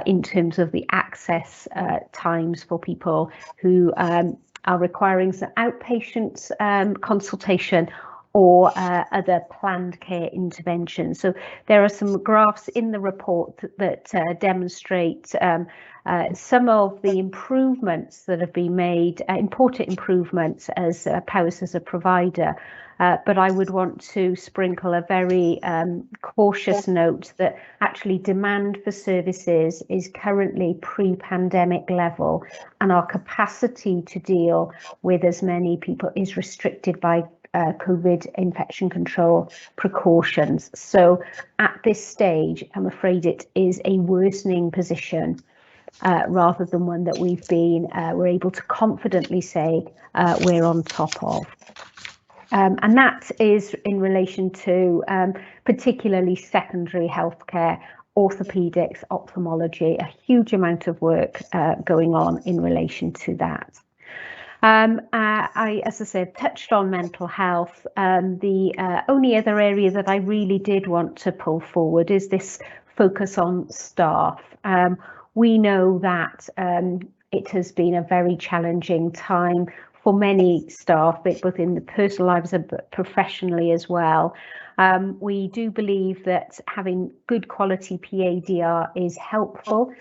in terms of the access times for people who are requiring some outpatient consultation or other planned care interventions. So there are some graphs in the report that demonstrate some of the improvements that have been made, important improvements as Powys as a provider. But I would want to sprinkle a very cautious note that actually demand for services is currently pre-pandemic level, and our capacity to deal with as many people is restricted by COVID infection control precautions. So at this stage, I'm afraid it is a worsening position rather than one that we're able to confidently say we're on top of. And that is in relation to particularly secondary healthcare, orthopedics, ophthalmology, a huge amount of work going on in relation to that. I, as I said, touched on mental health. The only other area that I really did want to pull forward is this focus on staff. We know that it has been a very challenging time for many staff, both in the personal lives and professionally as well. We do believe that having good quality PADR is helpful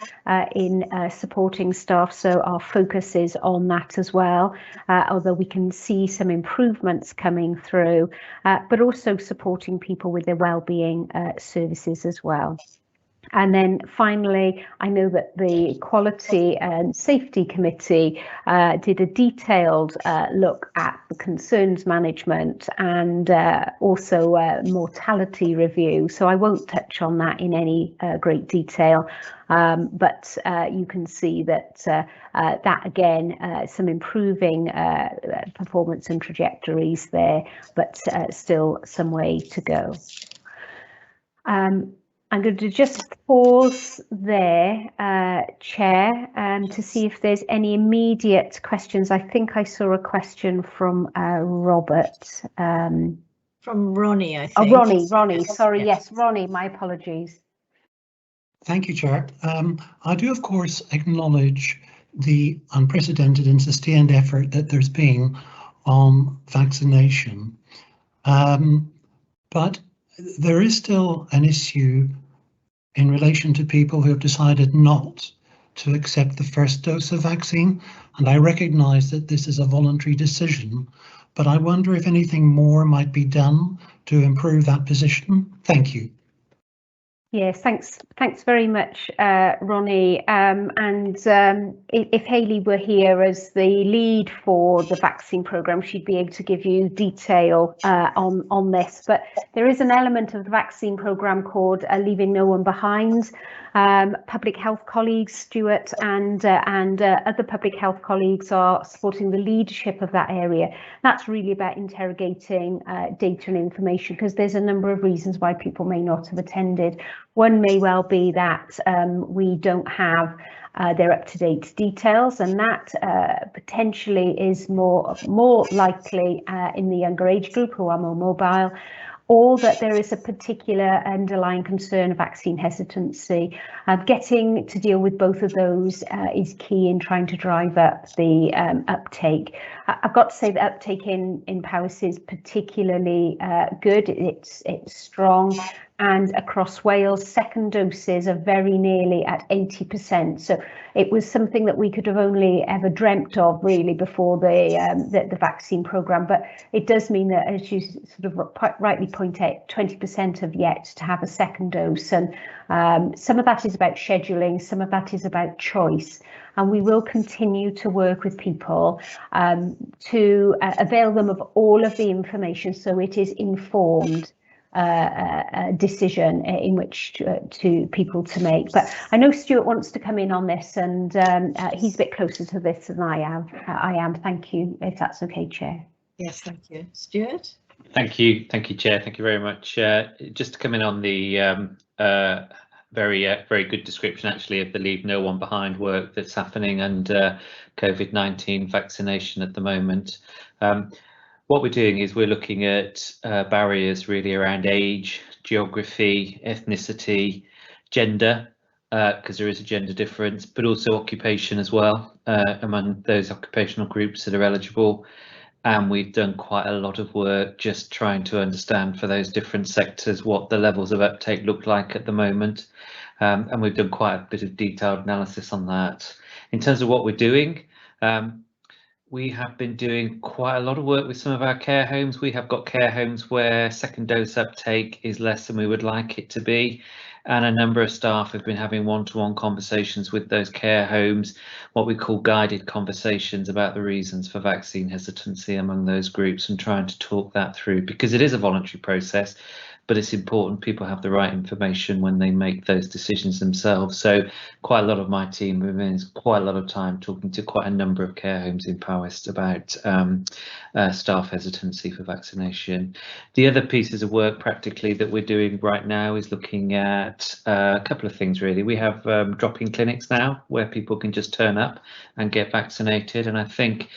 in supporting staff, so our focus is on that as well, although we can see some improvements coming through, but also supporting people with their wellbeing services as well. And then finally, I know that the Quality and Safety Committee did a detailed look at the concerns management and also mortality review. So I won't touch on that in any great detail, but you can see that that again, some improving performance and trajectories there, but still some way to go. I'm going to just pause there, Chair, to see if there's any immediate questions. I think I saw a question from Robert. From Ronnie, I think. Oh, Ronnie, sorry, yes, Ronnie, my apologies. Thank you, Chair. I do, of course, acknowledge the unprecedented and sustained effort that there's been on vaccination, but there is still an issue in relation to people who have decided not to accept the first dose of vaccine. And I recognise that this is a voluntary decision, but I wonder if anything more might be done to improve that position. Thank you. Yes, thanks very much, Ronnie. If Hayley were here as the lead for the vaccine programme, she'd be able to give you detail on this. But there is an element of the vaccine programme called Leaving No One Behind. Public health colleagues, Stuart and other public health colleagues are supporting the leadership of that area. That's really about interrogating data and information, because there's a number of reasons why people may not have attended. One may well be that we don't have their up-to-date details, and that potentially is more likely in the younger age group who are more mobile, or that there is a particular underlying concern of vaccine hesitancy. Getting to deal with both of those is key in trying to drive up the uptake. I've got to say the uptake in Powys is particularly good. It's strong. And across Wales, second doses are very nearly at 80%. So it was something that we could have only ever dreamt of really before the vaccine programme. But it does mean that, as you sort of rightly point out, 20% have yet to have a second dose. And some of that is about scheduling, some of that is about choice. And we will continue to work with people to avail them of all of the information so it is informed decision in which to people to make. But I know Stuart wants to come in on this, and he's a bit closer to this than I am. Thank you, if that's okay, Chair. Yes, thank you. Stuart? Thank you, Chair. Thank you very much. Just to come in on the very good description actually of the Leave No One Behind work that's happening under COVID-19 vaccination at the moment. What we're doing is we're looking at barriers really around age, geography, ethnicity, gender, because there is a gender difference, but also occupation as well among those occupational groups that are eligible. And we've done quite a lot of work just trying to understand for those different sectors what the levels of uptake look like at the moment. And we've done quite a bit of detailed analysis on that. In terms of what we're doing, we have been doing quite a lot of work with some of our care homes. We have got care homes where second dose uptake is less than we would like it to be. And a number of staff have been having one-to-one conversations with those care homes, what we call guided conversations about the reasons for vaccine hesitancy among those groups, and trying to talk that through, because it is a voluntary process. But it's important people have the right information when they make those decisions themselves. So quite a lot of my team remains quite a lot of time talking to quite a number of care homes in Powys about staff hesitancy for vaccination. The other pieces of work practically that we're doing right now is looking at a couple of things really. We have drop-in clinics now where people can just turn up and get vaccinated, and I think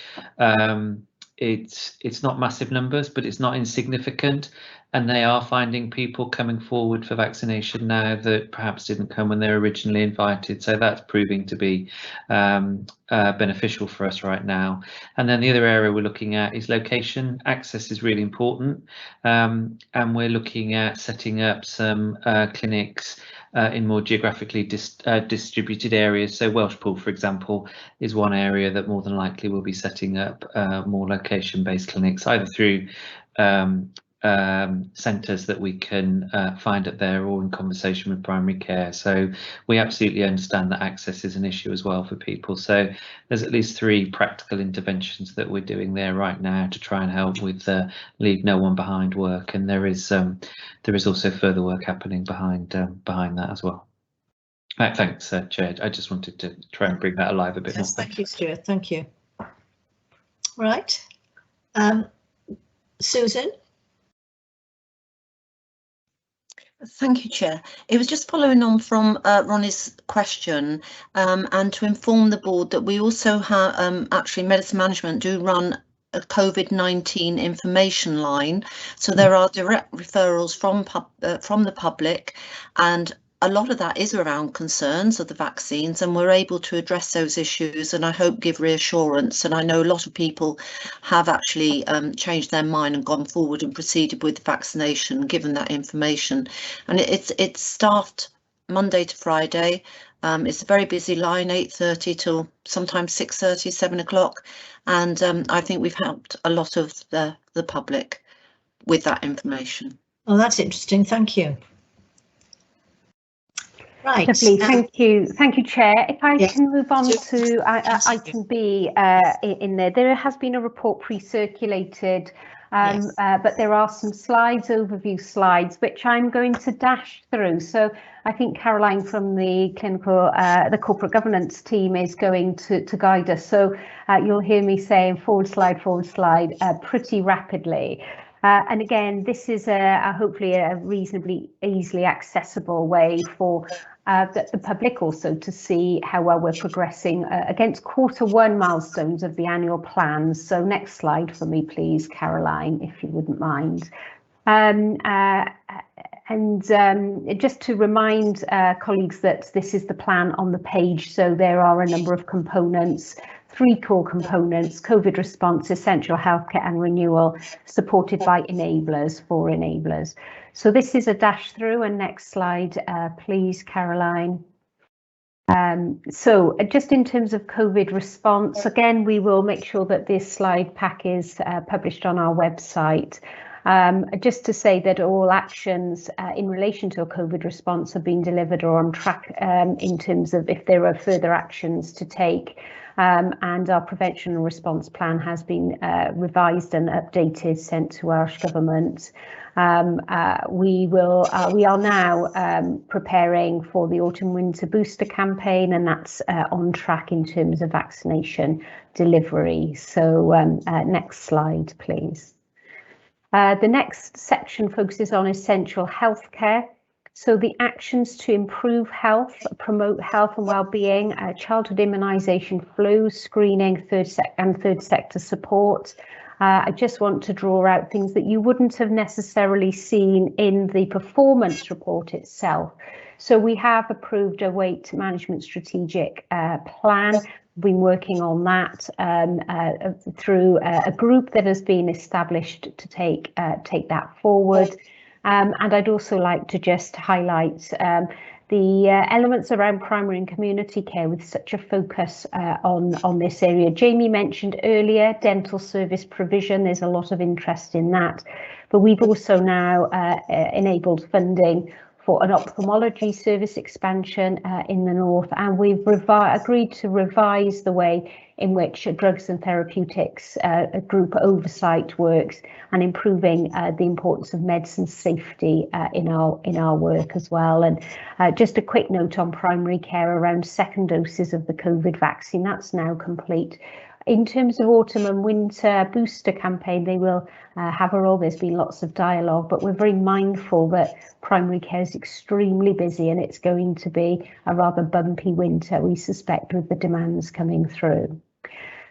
it's not massive numbers, but it's not insignificant, and they are finding people coming forward for vaccination now that perhaps didn't come when they were originally invited. So that's proving to be beneficial for us right now. And then the other area we're looking at is location. Access is really important, and we're looking at setting up some clinics in more geographically distributed areas. So Welshpool, for example, is one area that more than likely will be setting up more location-based clinics, either through centres that we can find up there or in conversation with primary care. So we absolutely understand that access is an issue as well for people. So there's at least 3 practical interventions that we're doing there right now to try and help with leave no one behind work, and there is also further work happening behind that as well. Thanks, Chair. I just wanted to try and bring that alive a bit more. Thank you, Stuart. Thank you. Right, Susan. Thank you, Chair. It was just following on from Ronnie's question, and to inform the board that we also have actually Medicine Management do run a COVID-19 information line. So there are direct referrals from the public, and a lot of that is around concerns of the vaccines, and we're able to address those issues and I hope give reassurance. And I know a lot of people have actually changed their mind and gone forward and proceeded with vaccination given that information. And it's staffed Monday to Friday. It's a very busy line, 8:30 till sometimes 6:30, 7 o'clock. And I think we've helped a lot of the public with that information. Well, that's interesting. Thank you. Right. Lovely, thank you, Chair. If I can move on to item B in there. There has been a report pre-circulated, but there are some slides, overview slides, which I'm going to dash through. So I think Caroline from the the corporate governance team is going to guide us. So you'll hear me saying forward slide, pretty rapidly. And again, this is hopefully a reasonably easily accessible way for the public also to see how well we're progressing against Q1 milestones of the annual plans. So next slide for me, please, Caroline, if you wouldn't mind. Just to remind colleagues that this is the plan on the page, so there are a number of components. 3 core components: COVID response, essential healthcare and renewal, supported by enablers, 4 enablers. So this is a dash through, and next slide, please, Caroline. So just in terms of COVID response, again, we will make sure that this slide pack is published on our website. Just to say that all actions in relation to a COVID response have been delivered or on track in terms of if there are further actions to take. And our prevention and response plan has been revised and updated, sent to Welsh Government. We are now preparing for the autumn-winter booster campaign, and that's on track in terms of vaccination delivery. So next slide, please. The next section focuses on essential healthcare. So the actions to improve health, promote health and well-being, childhood immunisation, flu screening, third sector support. I just want to draw out things that you wouldn't have necessarily seen in the performance report itself. So we have approved a weight management strategic plan. We've been working on that through a group that has been established to take that forward. And I'd also like to just highlight the elements around primary and community care with such a focus on this area. Jamie mentioned earlier dental service provision. There's a lot of interest in that, but we've also now enabled funding for an ophthalmology service expansion in the north, and we've agreed to revise the way in which drugs and therapeutics group oversight works, and improving the importance of medicine safety in our work as well. And just a quick note on primary care around second doses of the COVID vaccine, that's now complete. In terms of autumn and winter booster campaign, they will have a role. There's been lots of dialogue, but we're very mindful that primary care is extremely busy, and it's going to be a rather bumpy winter, we suspect, with the demands coming through.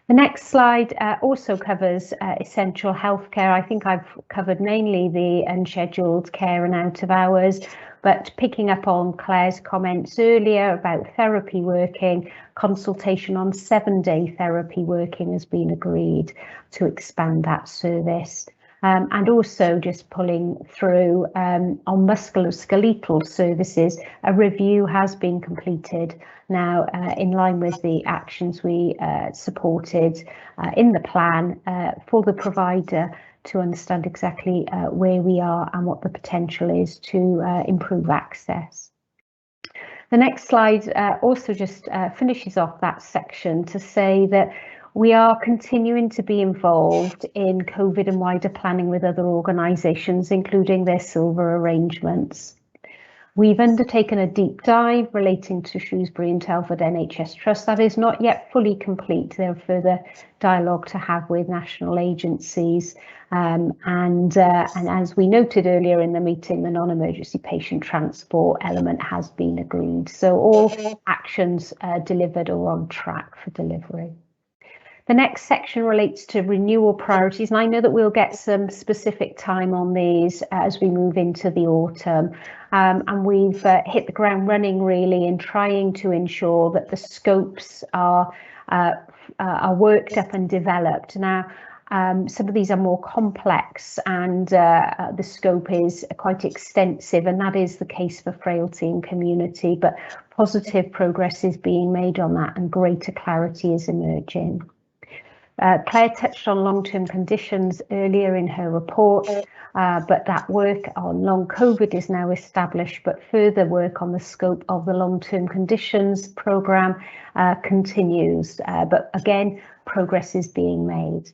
The next slide also covers essential healthcare. I think I've covered mainly the unscheduled care and out of hours, but picking up on Claire's comments earlier about therapy working, consultation on 7-day therapy working has been agreed to expand that service. And also just pulling through on musculoskeletal services, a review has been completed now in line with the actions we supported in the plan for the provider to understand exactly where we are and what the potential is to improve access. The next slide also just finishes off that section to say that we are continuing to be involved in COVID and wider planning with other organisations, including their silver arrangements. We've undertaken a deep dive relating to Shrewsbury and Telford NHS Trust. That is not yet fully complete. There are further dialogue to have with national agencies. And as we noted earlier in the meeting, the non-emergency patient transport element has been agreed. So all actions delivered or on track for delivery. The next section relates to renewal priorities, and I know that we'll get some specific time on these as we move into the autumn. And we've hit the ground running really in trying to ensure that the scopes are worked up and developed. Now, some of these are more complex and the scope is quite extensive, and that is the case for frailty and community, but positive progress is being made on that and greater clarity is emerging. Claire touched on long-term conditions earlier in her report, but that work on long COVID is now established, but further work on the scope of the long-term conditions programme continues, but again, progress is being made.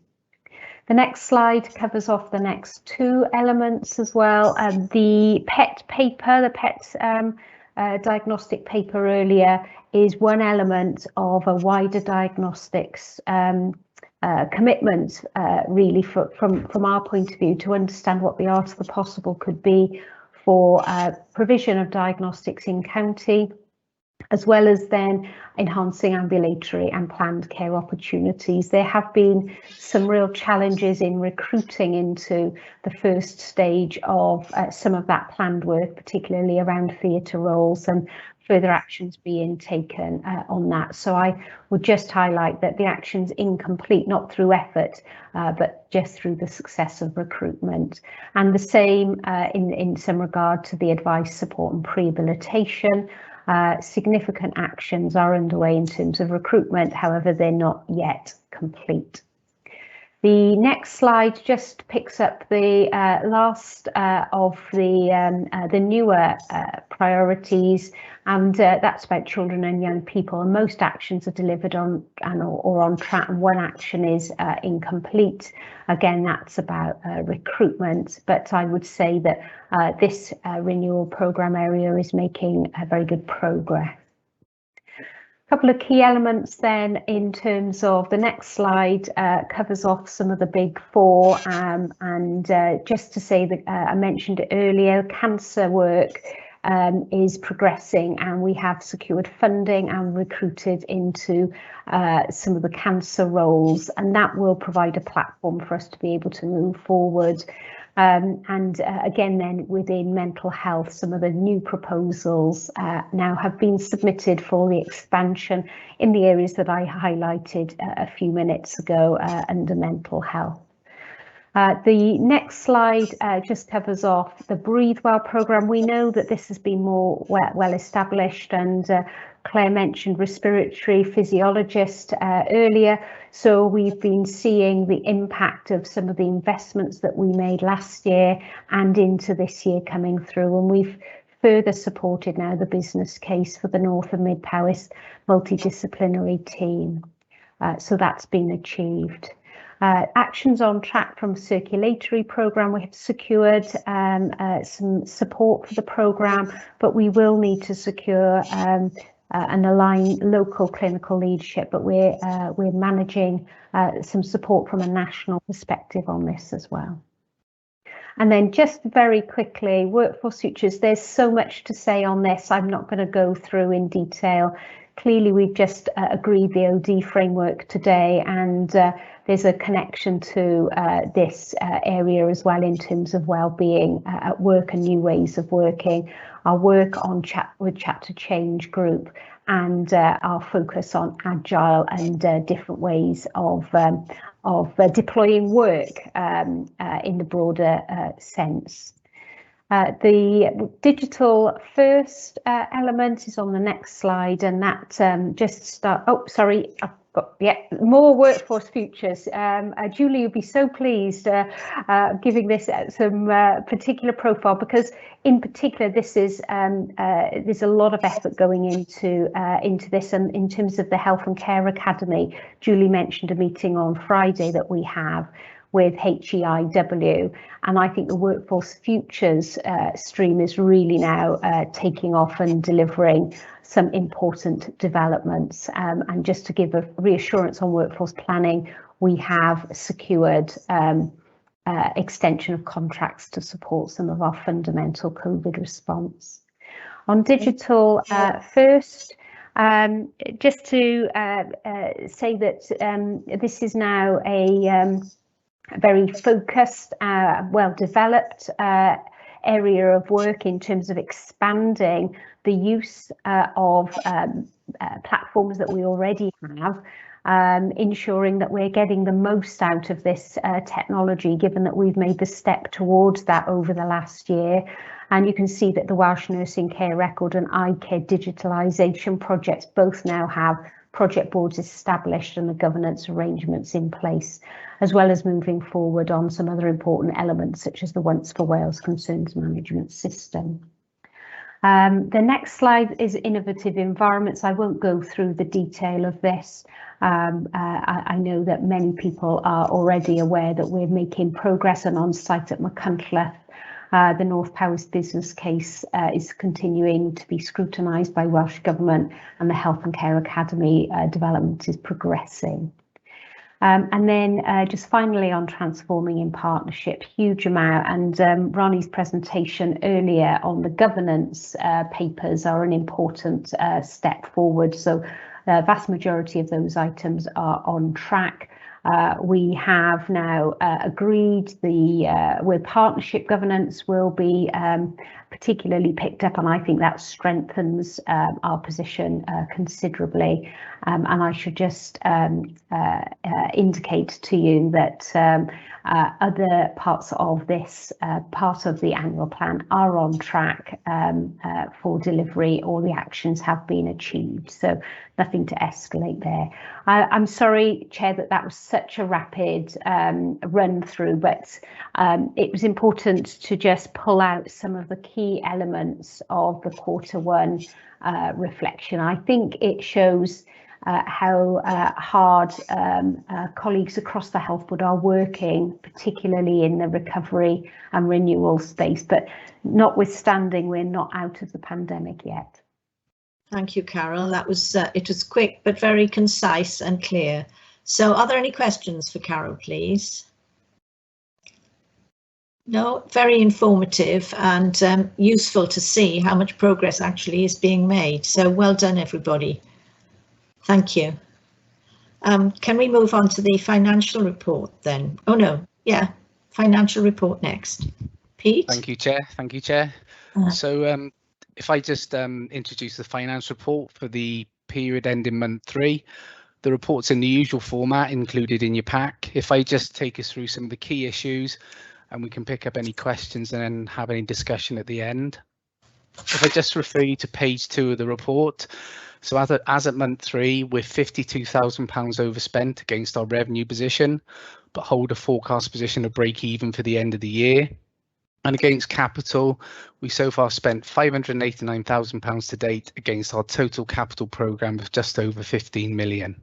The next slide covers off the next two elements as well. The PET paper, the PET diagnostic paper earlier, is one element of a wider diagnostics commitment really from our point of view to understand what the art of the possible could be for provision of diagnostics in county, as well as then enhancing ambulatory and planned care opportunities. There have been some real challenges in recruiting into the first stage of some of that planned work, particularly around theatre roles, and further actions being taken on that. So I would just highlight that the action's incomplete, not through effort, but just through the success of recruitment. And the same in some regard to the advice, support and prehabilitation. Significant actions are underway in terms of recruitment, however, they're not yet complete. The next slide just picks up the last of the newer priorities, and that's about children and young people. And most actions are delivered on or on track, and one action is incomplete. Again, that's about recruitment, but I would say that this renewal programme area is making very good progress. Couple of key elements then in terms of the next slide covers off some of the big four, and just to say that I mentioned it earlier, cancer work is progressing, and we have secured funding and recruited into some of the cancer roles, and that will provide a platform for us to be able to move forward. And again, then within mental health, some of the new proposals now have been submitted for the expansion in the areas that I highlighted a few minutes ago under mental health. The next slide just covers off the Breathe Well programme. We know that this has been more well established, and Claire mentioned respiratory physiologist earlier. So we've been seeing the impact of some of the investments that we made last year and into this year coming through, and we've further supported now the business case for the North and Mid Powys multidisciplinary team. So that's been achieved. Actions on track from circulatory programme. We have secured some support for the programme, but we will need to secure and align local clinical leadership, but we're managing some support from a national perspective on this as well. And then just very quickly, workforce futures, there's so much to say on this. I'm not going to go through in detail. clearly we've just agreed the OD framework today, and there's a connection to this area as well in terms of well-being at work and new ways of working. Our work on with Chapter Change Group and our focus on agile and different ways of deploying work in the broader sense. The digital first element is on the next slide, and that just start. Oh, sorry, I've got more workforce futures. Julie would be so pleased giving this some particular profile, because in particular this is there's a lot of effort going into this, and in terms of the Health and Care Academy, Julie mentioned a meeting on Friday that we have with HEIW, and I think the Workforce Futures stream is really now taking off and delivering some important developments. And just to give a reassurance on workforce planning, we have secured extension of contracts to support some of our fundamental COVID response. On digital first, just to say that this is now a very focused, well-developed area of work in terms of expanding the use of platforms that we already have, ensuring that we're getting the most out of this technology, given that we've made the step towards that over the last year. And you can see that the Welsh Nursing Care Record and iCare digitalisation projects both now have project boards established and the governance arrangements in place, as well as moving forward on some other important elements such as the Once for Wales Concerns Management System. The next slide is innovative environments. I won't go through the detail of this. I know that many people are already aware that we're making progress, and on site at Machynlleth, the North Powys business case is continuing to be scrutinised by Welsh Government, and the Health and Care Academy development is progressing. And then just finally on transforming in partnership, huge amount, and Ronnie's presentation earlier on the governance papers are an important step forward. So the vast majority of those items are on track. We have now agreed where partnership governance will be particularly picked up, and I think that strengthens our position considerably. And I should just indicate to you that other parts of this part of the annual plan are on track for delivery. All the actions have been achieved, so nothing to escalate there. I'm sorry, Chair, that was such a rapid run through, but it was important to just pull out some of the key elements of the Q1 reflection. I think it shows how hard colleagues across the Health Board are working, particularly in the recovery and renewal space, but notwithstanding, we're not out of the pandemic yet. Thank you, Carol. That was it was quick but very concise and clear. So are there any questions for Carol, please? No, very informative and useful to see how much progress actually is being made. So well done, everybody. Thank you. Can we move on to the financial report then? Oh no, yeah, financial report next. Pete? Thank you, Chair. Thank you, Chair. So if I just introduce the finance report for the period ending month 3, the report's in the usual format included in your pack. If I just take us through some of the key issues, and we can pick up any questions and then have any discussion at the end. If I just refer you to page 2 of the report, so as at month 3, we're £52,000 overspent against our revenue position, but hold a forecast position of break even for the end of the year. And against capital, we so far spent £589,000 to date against our total capital programme of just over 15 million.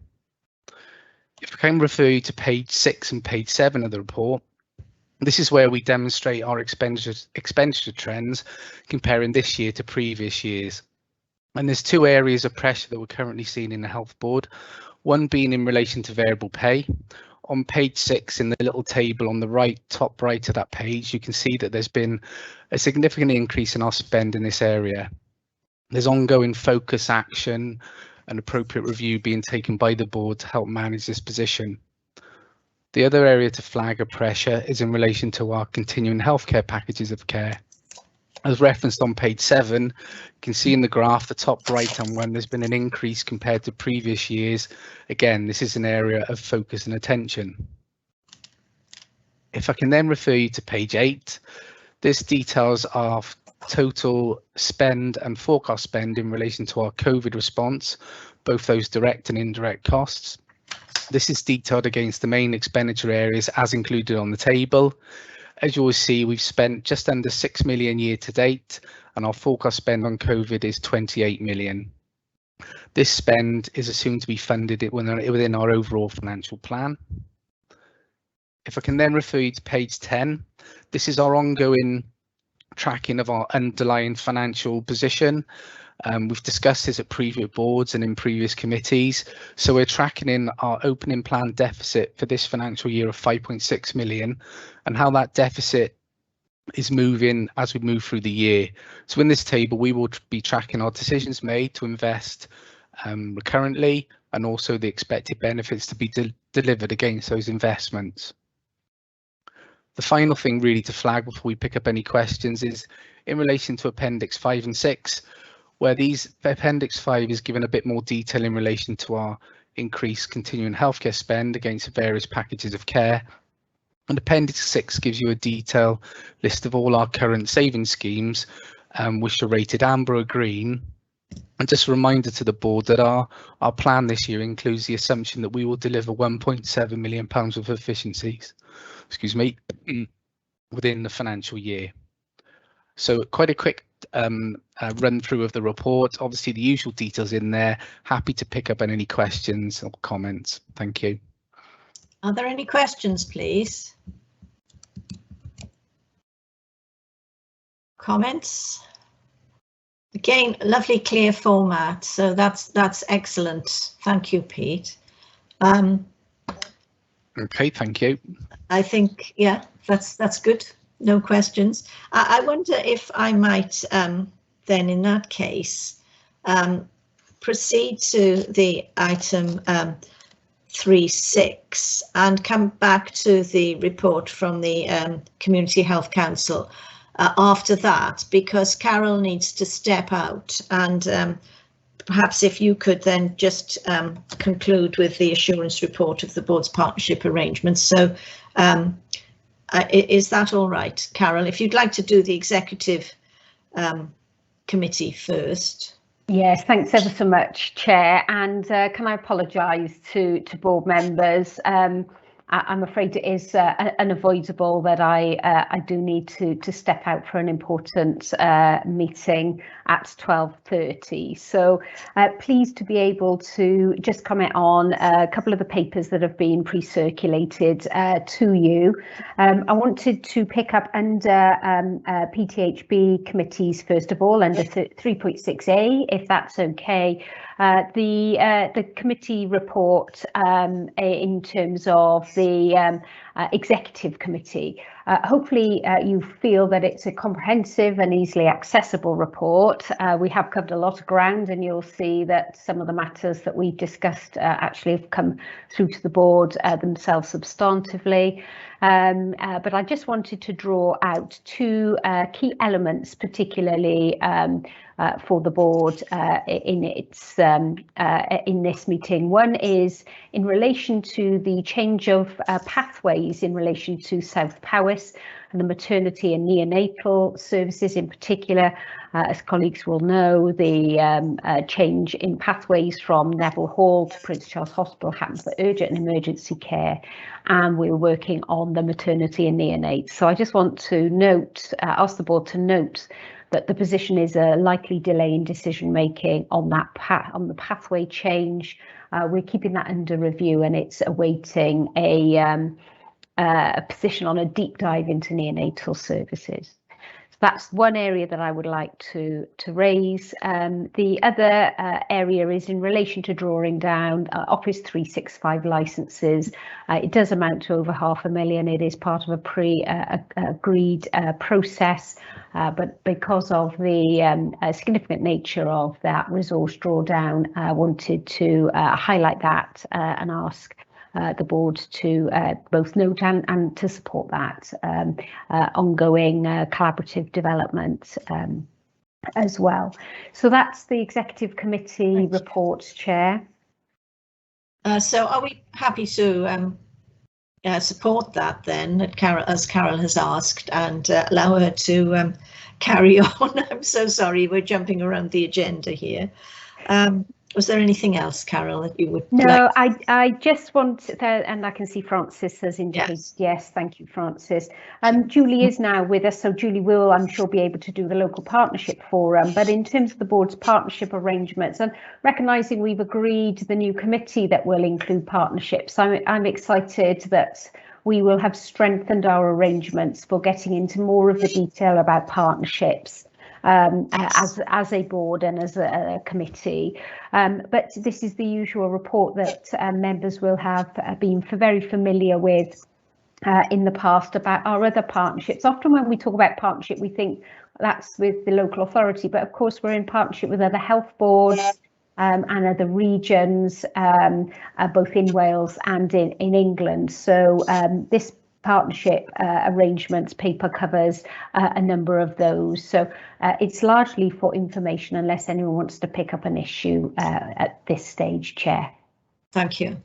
If I can refer you to page 6 and page 7 of the report, this is where we demonstrate our expenditure trends comparing this year to previous years. And there's 2 areas of pressure that we're currently seeing in the Health Board, one being in relation to variable pay. On page 6 in the little table on the top right of that page, you can see that there's been a significant increase in our spend in this area. There's ongoing focus action an appropriate review being taken by the board to help manage this position. The other area to flag a pressure is in relation to our continuing healthcare packages of care. As referenced on page 7, you can see in the graph, the top right-hand one, there's been an increase compared to previous years. Again, this is an area of focus and attention. If I can then refer you to page 8, this details our total spend and forecast spend in relation to our COVID response, both those direct and indirect costs. This is detailed against the main expenditure areas as included on the table. As you will see, we've spent just under 6 million year to date, and our forecast spend on COVID is 28 million. This spend is assumed to be funded within our overall financial plan. If I can then refer you to page 10, this is our ongoing tracking of our underlying financial position. We've discussed this at previous boards and in previous committees. So we're tracking in our opening plan deficit for this financial year of 5.6 million and how that deficit is moving as we move through the year. So in this table, we will be tracking our decisions made to invest recurrently and also the expected benefits to be delivered against those investments. The final thing really to flag before we pick up any questions is in relation to Appendix 5 and 6, where Appendix 5 is given a bit more detail in relation to our increased continuing healthcare spend against various packages of care. And Appendix 6 gives you a detailed list of all our current savings schemes, which are rated amber or green. And just a reminder to the board that our plan this year includes the assumption that we will deliver £1.7 million of efficiencies, within the financial year. So quite a quick run through of the report. Obviously the usual details in there. Happy to pick up on any questions or comments. Thank you. Are there any questions, please? Comments? Again, lovely clear format, so that's excellent. Thank you, Pete. Okay, thank you. I think, yeah, that's good. No questions. I wonder if I might then, in that case, proceed to the item 3.6 and come back to the report from the Community Health Council after that, because Carol needs to step out, and perhaps if you could then just conclude with the assurance report of the board's partnership arrangements. So is that all right, Carol? If you'd like to do the executive committee first. Yes, thanks ever so much, Chair. And can I apologise to board members? I'm afraid it is unavoidable that I do need to step out for an important meeting at 12:30. So pleased to be able to just comment on a couple of the papers that have been pre-circulated to you. I wanted to pick up under PTHB committees first of all, under 3.6a, if that's okay. The committee report in terms of the executive committee. Hopefully you feel that it's a comprehensive and easily accessible report. We have covered a lot of ground, and you'll see that some of the matters that we've discussed actually have come through to the board themselves substantively. But I just wanted to draw out two key elements, particularly for the board in this meeting. One is in relation to the change of pathways in relation to South Powys and the maternity and neonatal services in particular. As colleagues will know, the change in pathways from Neville Hall to Prince Charles Hospital happened for urgent and emergency care, and we're working on the maternity and neonates. So I just want to note, ask the board to note that the position is a likely delay in decision making on that on the pathway change. We're keeping that under review, and it's awaiting a position on a deep dive into neonatal services. That's one area that I would like to raise. The other area is in relation to drawing down Office 365 licenses. It does amount to over £500,000. It is part of a pre-agreed process, but because of the significant nature of that resource drawdown, I wanted to highlight that and ask the board to both note and to support that ongoing collaborative development as well. So that's the Executive Committee report, Chair. So are we happy to support that then, as Carol has asked, and allow her to carry on? I'm so sorry, we're jumping around the agenda here. Was there anything else, Carol, that you would No, like? I just want, and I can see Francis has indicated yes, thank you, Francis. Julie is now with us, so Julie will, I'm sure, be able to do the local partnership forum. But in terms of the board's partnership arrangements, and recognising we've agreed the new committee that will include partnerships, I'm excited that we will have strengthened our arrangements for getting into more of the detail about partnerships. As a board and as a committee, but this is the usual report that members will have been very familiar with in the past about our other partnerships. Often when we talk about partnership, we think that's with the local authority, but of course we're in partnership with other health boards and other regions, both in Wales and in England. So this partnership arrangements paper covers a number of those, so it's largely for information unless anyone wants to pick up an issue at this stage, Chair. Thank you.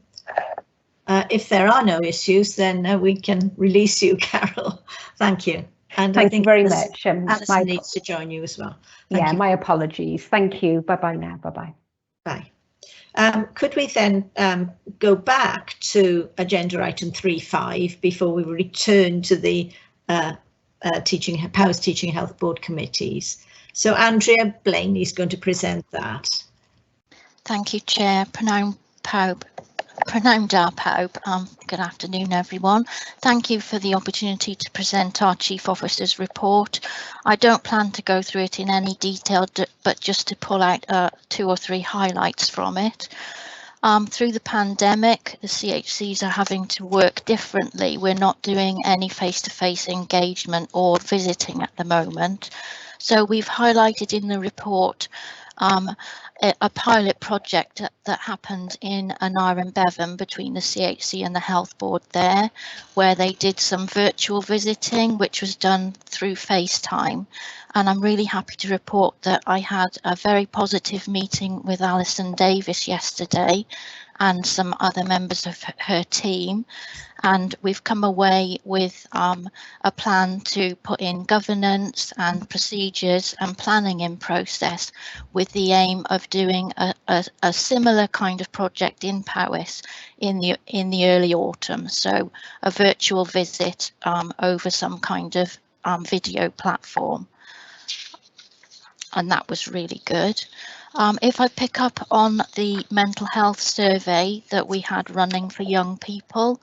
If there are no issues, then we can release you, Carol. Thank you. And thank I think you very much. Alison needs to join you as well. Thank you. My apologies. Thank you. Bye-bye now. Bye-bye. Bye. Could we then go back to agenda item 3.5 before we return to the Powys Teaching Health Board committees? So Andrea Blaney is going to present that. Thank you, Chair. Pnawn da pawb. Good afternoon, everyone. Thank you for the opportunity to present our Chief Officer's report. I don't plan to go through it in any detail, but just to pull out 2 or 3 highlights from it. Through the pandemic, the CHCs are having to work differently. We're not doing any face-to-face engagement or visiting at the moment. So we've highlighted in the report a pilot project that happened in Anar and Bevan between the CHC and the Health Board there, where they did some virtual visiting, which was done through FaceTime. And I'm really happy to report that I had a very positive meeting with Alison Davis yesterday and some other members of her team. And we've come away with a plan to put in governance and procedures and planning in process with the aim of doing a similar kind of project in Powys in the early autumn. So a virtual visit over some kind of video platform. And that was really good. If I pick up on the mental health survey that we had running for young people,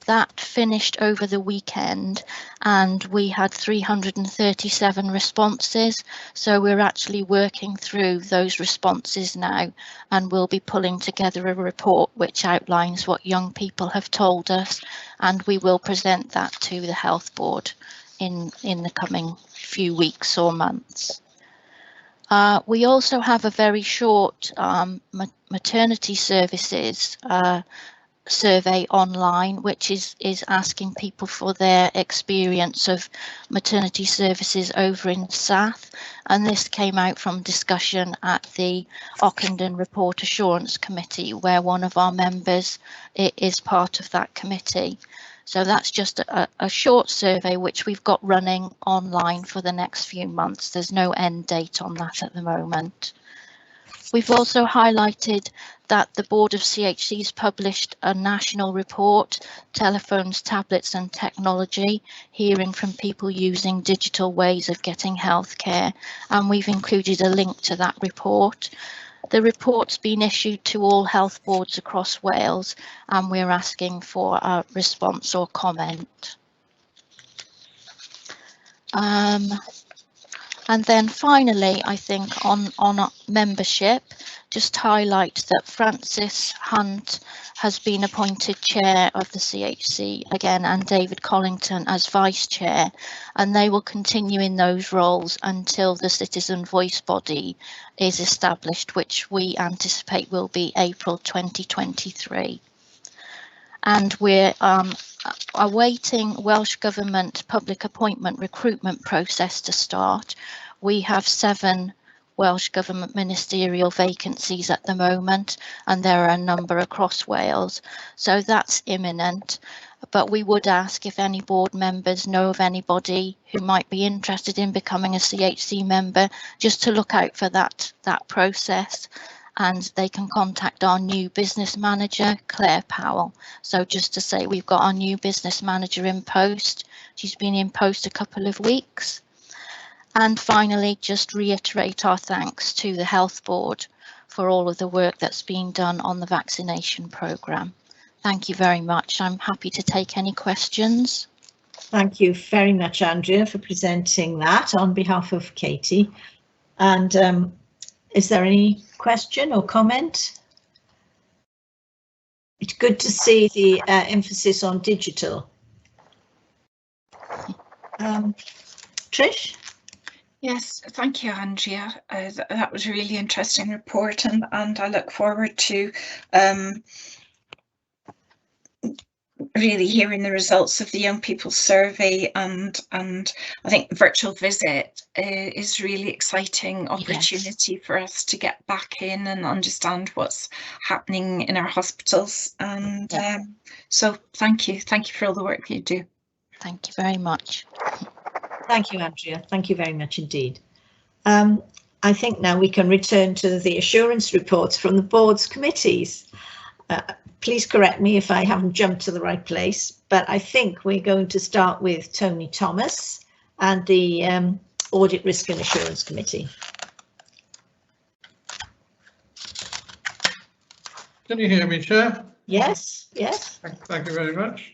that finished over the weekend and we had 337 responses. So we're actually working through those responses now, and we'll be pulling together a report which outlines what young people have told us, and we will present that to the Health Board in the coming few weeks or months. We also have a very short maternity services survey online, which is asking people for their experience of maternity services over in South, and this came out from discussion at the Ockenden Report Assurance Committee, where one of our members is part of that committee. So that's just a short survey which we've got running online for the next few months. There's no end date on that at the moment. We've also highlighted that the Board of CHCs published a national report, Telephones, Tablets and Technology, hearing from people using digital ways of getting healthcare, and we've included a link to that report. The report's been issued to all health boards across Wales, and we're asking for a response or comment. And then finally, I think on membership, just highlight that Francis Hunt has been appointed chair of the CHC again, and David Collington as vice chair, and they will continue in those roles until the citizen voice body is established, which we anticipate will be April 2023. And we're awaiting Welsh Government public appointment recruitment process to start. We have 7 Welsh Government ministerial vacancies at the moment, and there are a number across Wales, so that's imminent. But we would ask if any board members know of anybody who might be interested in becoming a CHC member, just to look out for that process. And they can contact our new business manager, Claire Powell. So just to say, we've got our new business manager in post. She's been in post a couple of weeks. And finally, just reiterate our thanks to the Health Board for all of the work that's been done on the vaccination programme. Thank you very much. I'm happy to take any questions. Thank you very much, Andrea, for presenting that on behalf of Katie. And is there any question or comment? It's good to see the emphasis on digital. Trish? Yes, thank you, Andrea. That was a really interesting report, and I look forward to really hearing the results of the young people survey, and I think the virtual visit is really exciting opportunity yes. for us to get back in and understand what's happening in our hospitals, and yeah. So thank you for all the work you do. Thank you very much. Thank you, Andrea. Thank you very much indeed. I think now we can return to the assurance reports from the board's committees. Please correct me if I haven't jumped to the right place, but I think we're going to start with Tony Thomas and the Audit, Risk and Assurance Committee. Can you hear me, Chair? Yes, yes. Thank you very much.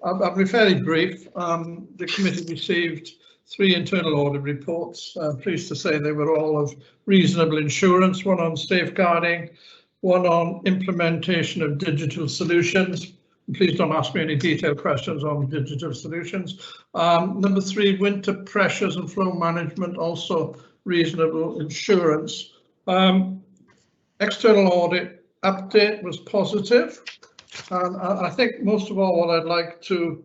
I'll be fairly brief. The committee received 3 internal audit reports. Pleased to say they were all of reasonable assurance, one on safeguarding, one on implementation of digital solutions. Please don't ask me any detailed questions on digital solutions. Number 3, winter pressures and flow management, also reasonable assurance. External audit update was positive. And I think most of all, what I'd like to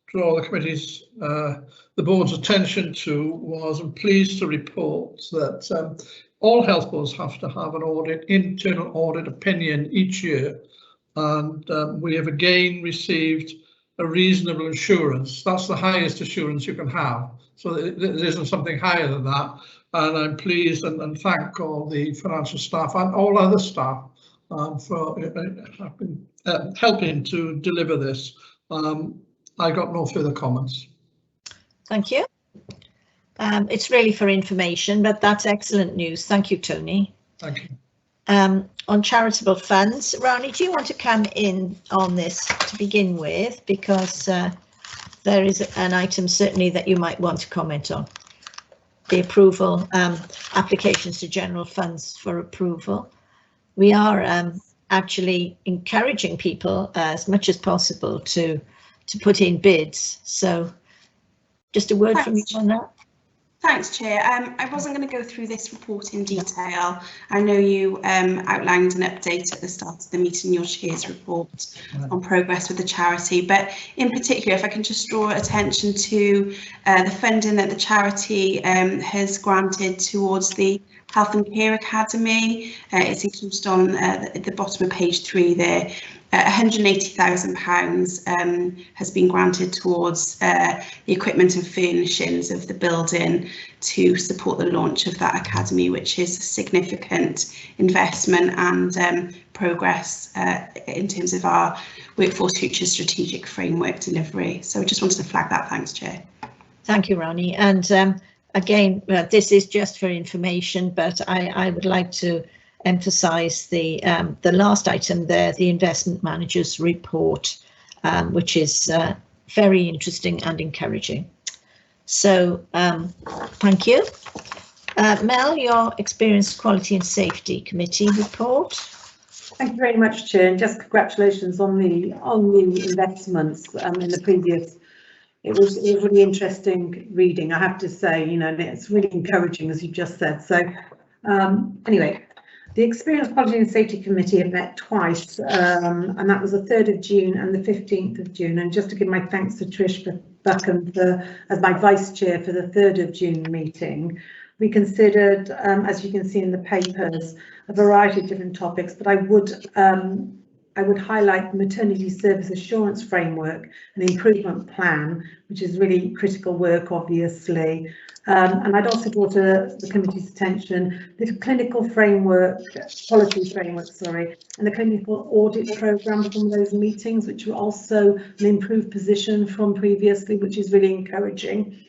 draw the committee's, the board's attention to was, I'm pleased to report that all health boards have to have an audit, internal audit opinion each year. And we have again received a reasonable assurance. That's the highest assurance you can have. So there isn't something higher than that. And I'm pleased and thank all the financial staff and all other staff for helping to deliver this. I got no further comments. Thank you. It's really for information, but that's excellent news. Thank you, Tony. Thank you. On charitable funds, Rani, do you want to come in on this to begin with? Because there is an item certainly that you might want to comment on. The approval, applications to general funds for approval. We are actually encouraging people as much as possible to put in bids. So just a word from you on that. Thanks, Chair. I wasn't going to go through this report in detail. I know you outlined an update at the start of the meeting, your Chair's report on progress with the charity, but in particular, if I can just draw attention to the funding that the charity has granted towards the Health and Care Academy. It's included on at the bottom of page 3 there. £180,000 has been granted towards the equipment and furnishings of the building to support the launch of that academy, which is a significant investment and progress in terms of our Workforce Future strategic framework delivery. So I just wanted to flag that. Thanks, Chair. Thank you, Ronnie. And again, this is just for information, but I would like to emphasize the last item there, the investment manager's report, which is very interesting and encouraging. So thank you. Mel, your Experience, Quality and Safety Committee report. Thank you very much, Chair, and just congratulations on the investments in the previous. It was really interesting reading, I have to say, you know, and it's really encouraging, as you just said. So anyway, the Experience, Quality and Safety Committee have met twice, and that was the 3rd of June and the 15th of June. And just to give my thanks to Trish Buckham as my Vice Chair for the 3rd of June meeting. We considered, as you can see in the papers, a variety of different topics, but I would highlight the Maternity Service Assurance Framework and Improvement Plan, which is really critical work, obviously. And I'd also brought to the committee's attention the clinical framework, policy framework, and the clinical audit programme from those meetings, which were also an improved position from previously, which is really encouraging.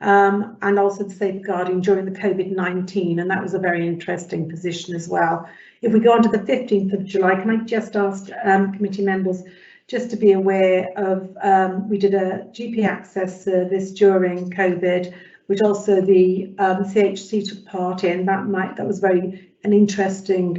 And also the safeguarding during the COVID-19, and that was a very interesting position as well. If we go on to the 15th of July, can I just ask committee members just to be aware of, we did a GP access service during COVID, which also the CHC took part in. That was very an interesting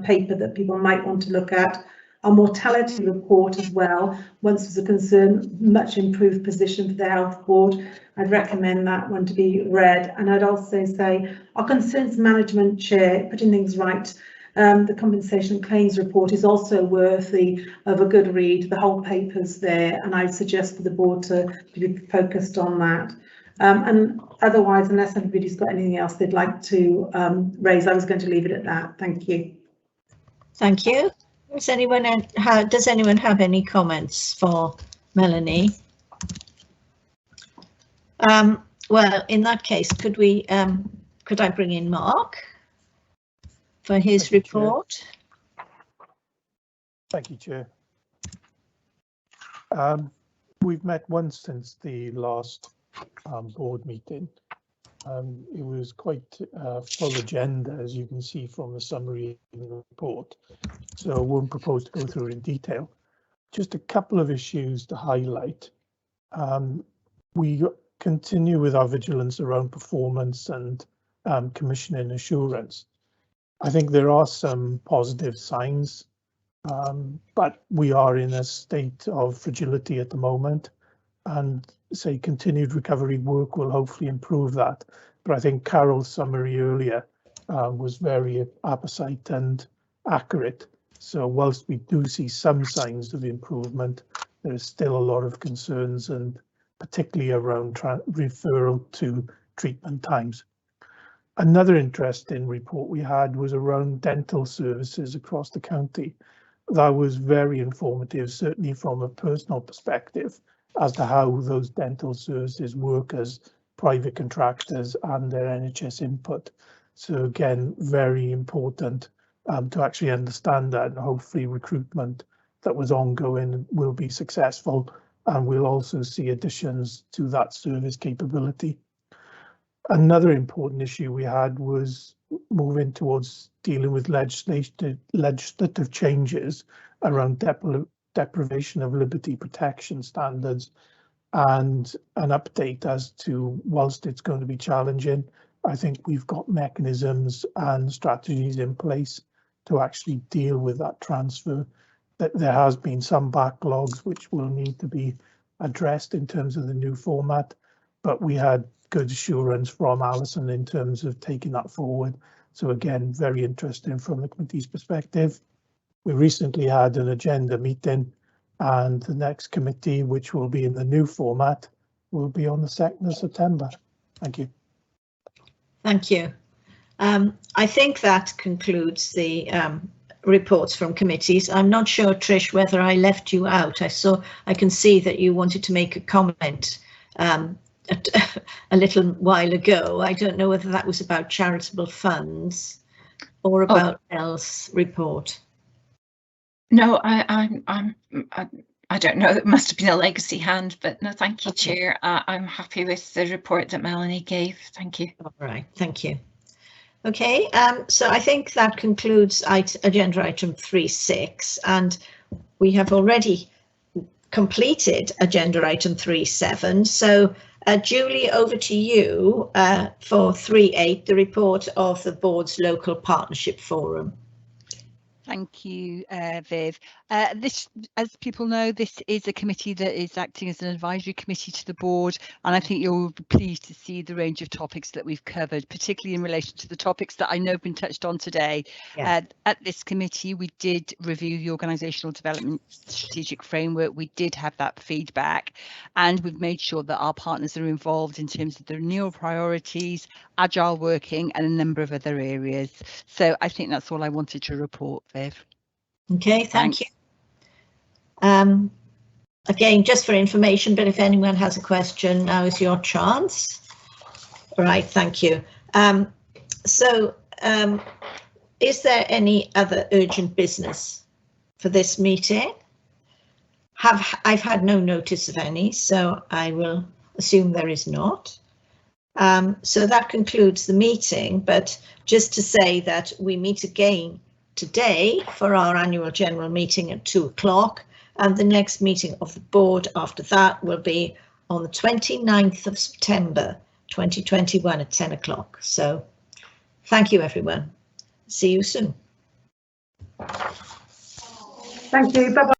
paper that people might want to look at. Our mortality report as well, once was a concern, much improved position for the health board. I'd recommend that one to be read. And I'd also say our concerns management chair, putting things right. The compensation claims report is also worthy of a good read. The whole paper's there, and I'd suggest for the board to be focused on that. And otherwise, unless anybody's got anything else they'd like to raise, I was going to leave it at that. Thank you. Thank you. Does anyone have any comments for Melanie? Well, in that case, could I bring in Mark for his report? Thank you, Chair. We've met once since the last board meeting. It was quite a full agenda, as you can see from the summary in the report, so I won't propose to go through it in detail. Just a couple of issues to highlight. We continue with our vigilance around performance and commissioning assurance. I think there are some positive signs, but we are in a state of fragility at the moment, and say continued recovery work will hopefully improve that. But I think Carol's summary earlier was very apposite and accurate. So whilst we do see some signs of improvement, there is still a lot of concerns, and particularly around referral to treatment times. Another interesting report we had was around dental services across the county. That was very informative, certainly from a personal perspective, as to how those dental services work as private contractors and their NHS input. So again, very important to actually understand that, and hopefully recruitment that was ongoing will be successful, and we'll also see additions to that service capability. Another important issue we had was moving towards dealing with legislative changes around deprivation of liberty protection standards, and an update as to, whilst it's going to be challenging, I think we've got mechanisms and strategies in place to actually deal with that transfer. That there has been some backlogs which will need to be addressed in terms of the new format, but we had good assurance from Alison in terms of taking that forward. So again, very interesting from the committee's perspective. We recently had an agenda meeting, and the next committee, which will be in the new format, will be on the 2nd of September. Thank you. Thank you. I think that concludes the reports from committees. I'm not sure, Trish, whether I left you out. I can see that you wanted to make a comment a little while ago. I don't know whether that was about charitable funds or about Mel's report. No, I don't know. It must have been a legacy hand, but no, thank you, Chair. I'm happy with the report that Melanie gave. Thank you. All right, thank you. Okay, so I think that concludes agenda item 3.6, and we have already completed agenda item 3.7. So Julie, over to you for 3.8, the report of the board's local partnership forum. Thank you, Viv. This, as people know, this is a committee that is acting as an advisory committee to the board, and I think you'll be pleased to see the range of topics that we've covered, particularly in relation to the topics that I know have been touched on today. Yeah. At this committee, we did review the organisational development strategic framework. We did have that feedback, and we've made sure that our partners are involved in terms of the renewal priorities, agile working, and a number of other areas. So I think that's all I wanted to report, Viv. Okay, thank you. Again, just for information, but if anyone has a question, now is your chance. All right, thank you. Is there any other urgent business for this meeting? I've had no notice of any, so I will assume there is not. So that concludes the meeting, but just to say that we meet again today for our annual general meeting at 2 o'clock, and the next meeting of the board after that will be on the 29th of September 2021 at 10 o'clock. So thank you, everyone. See you soon. Thank you. Bye-bye.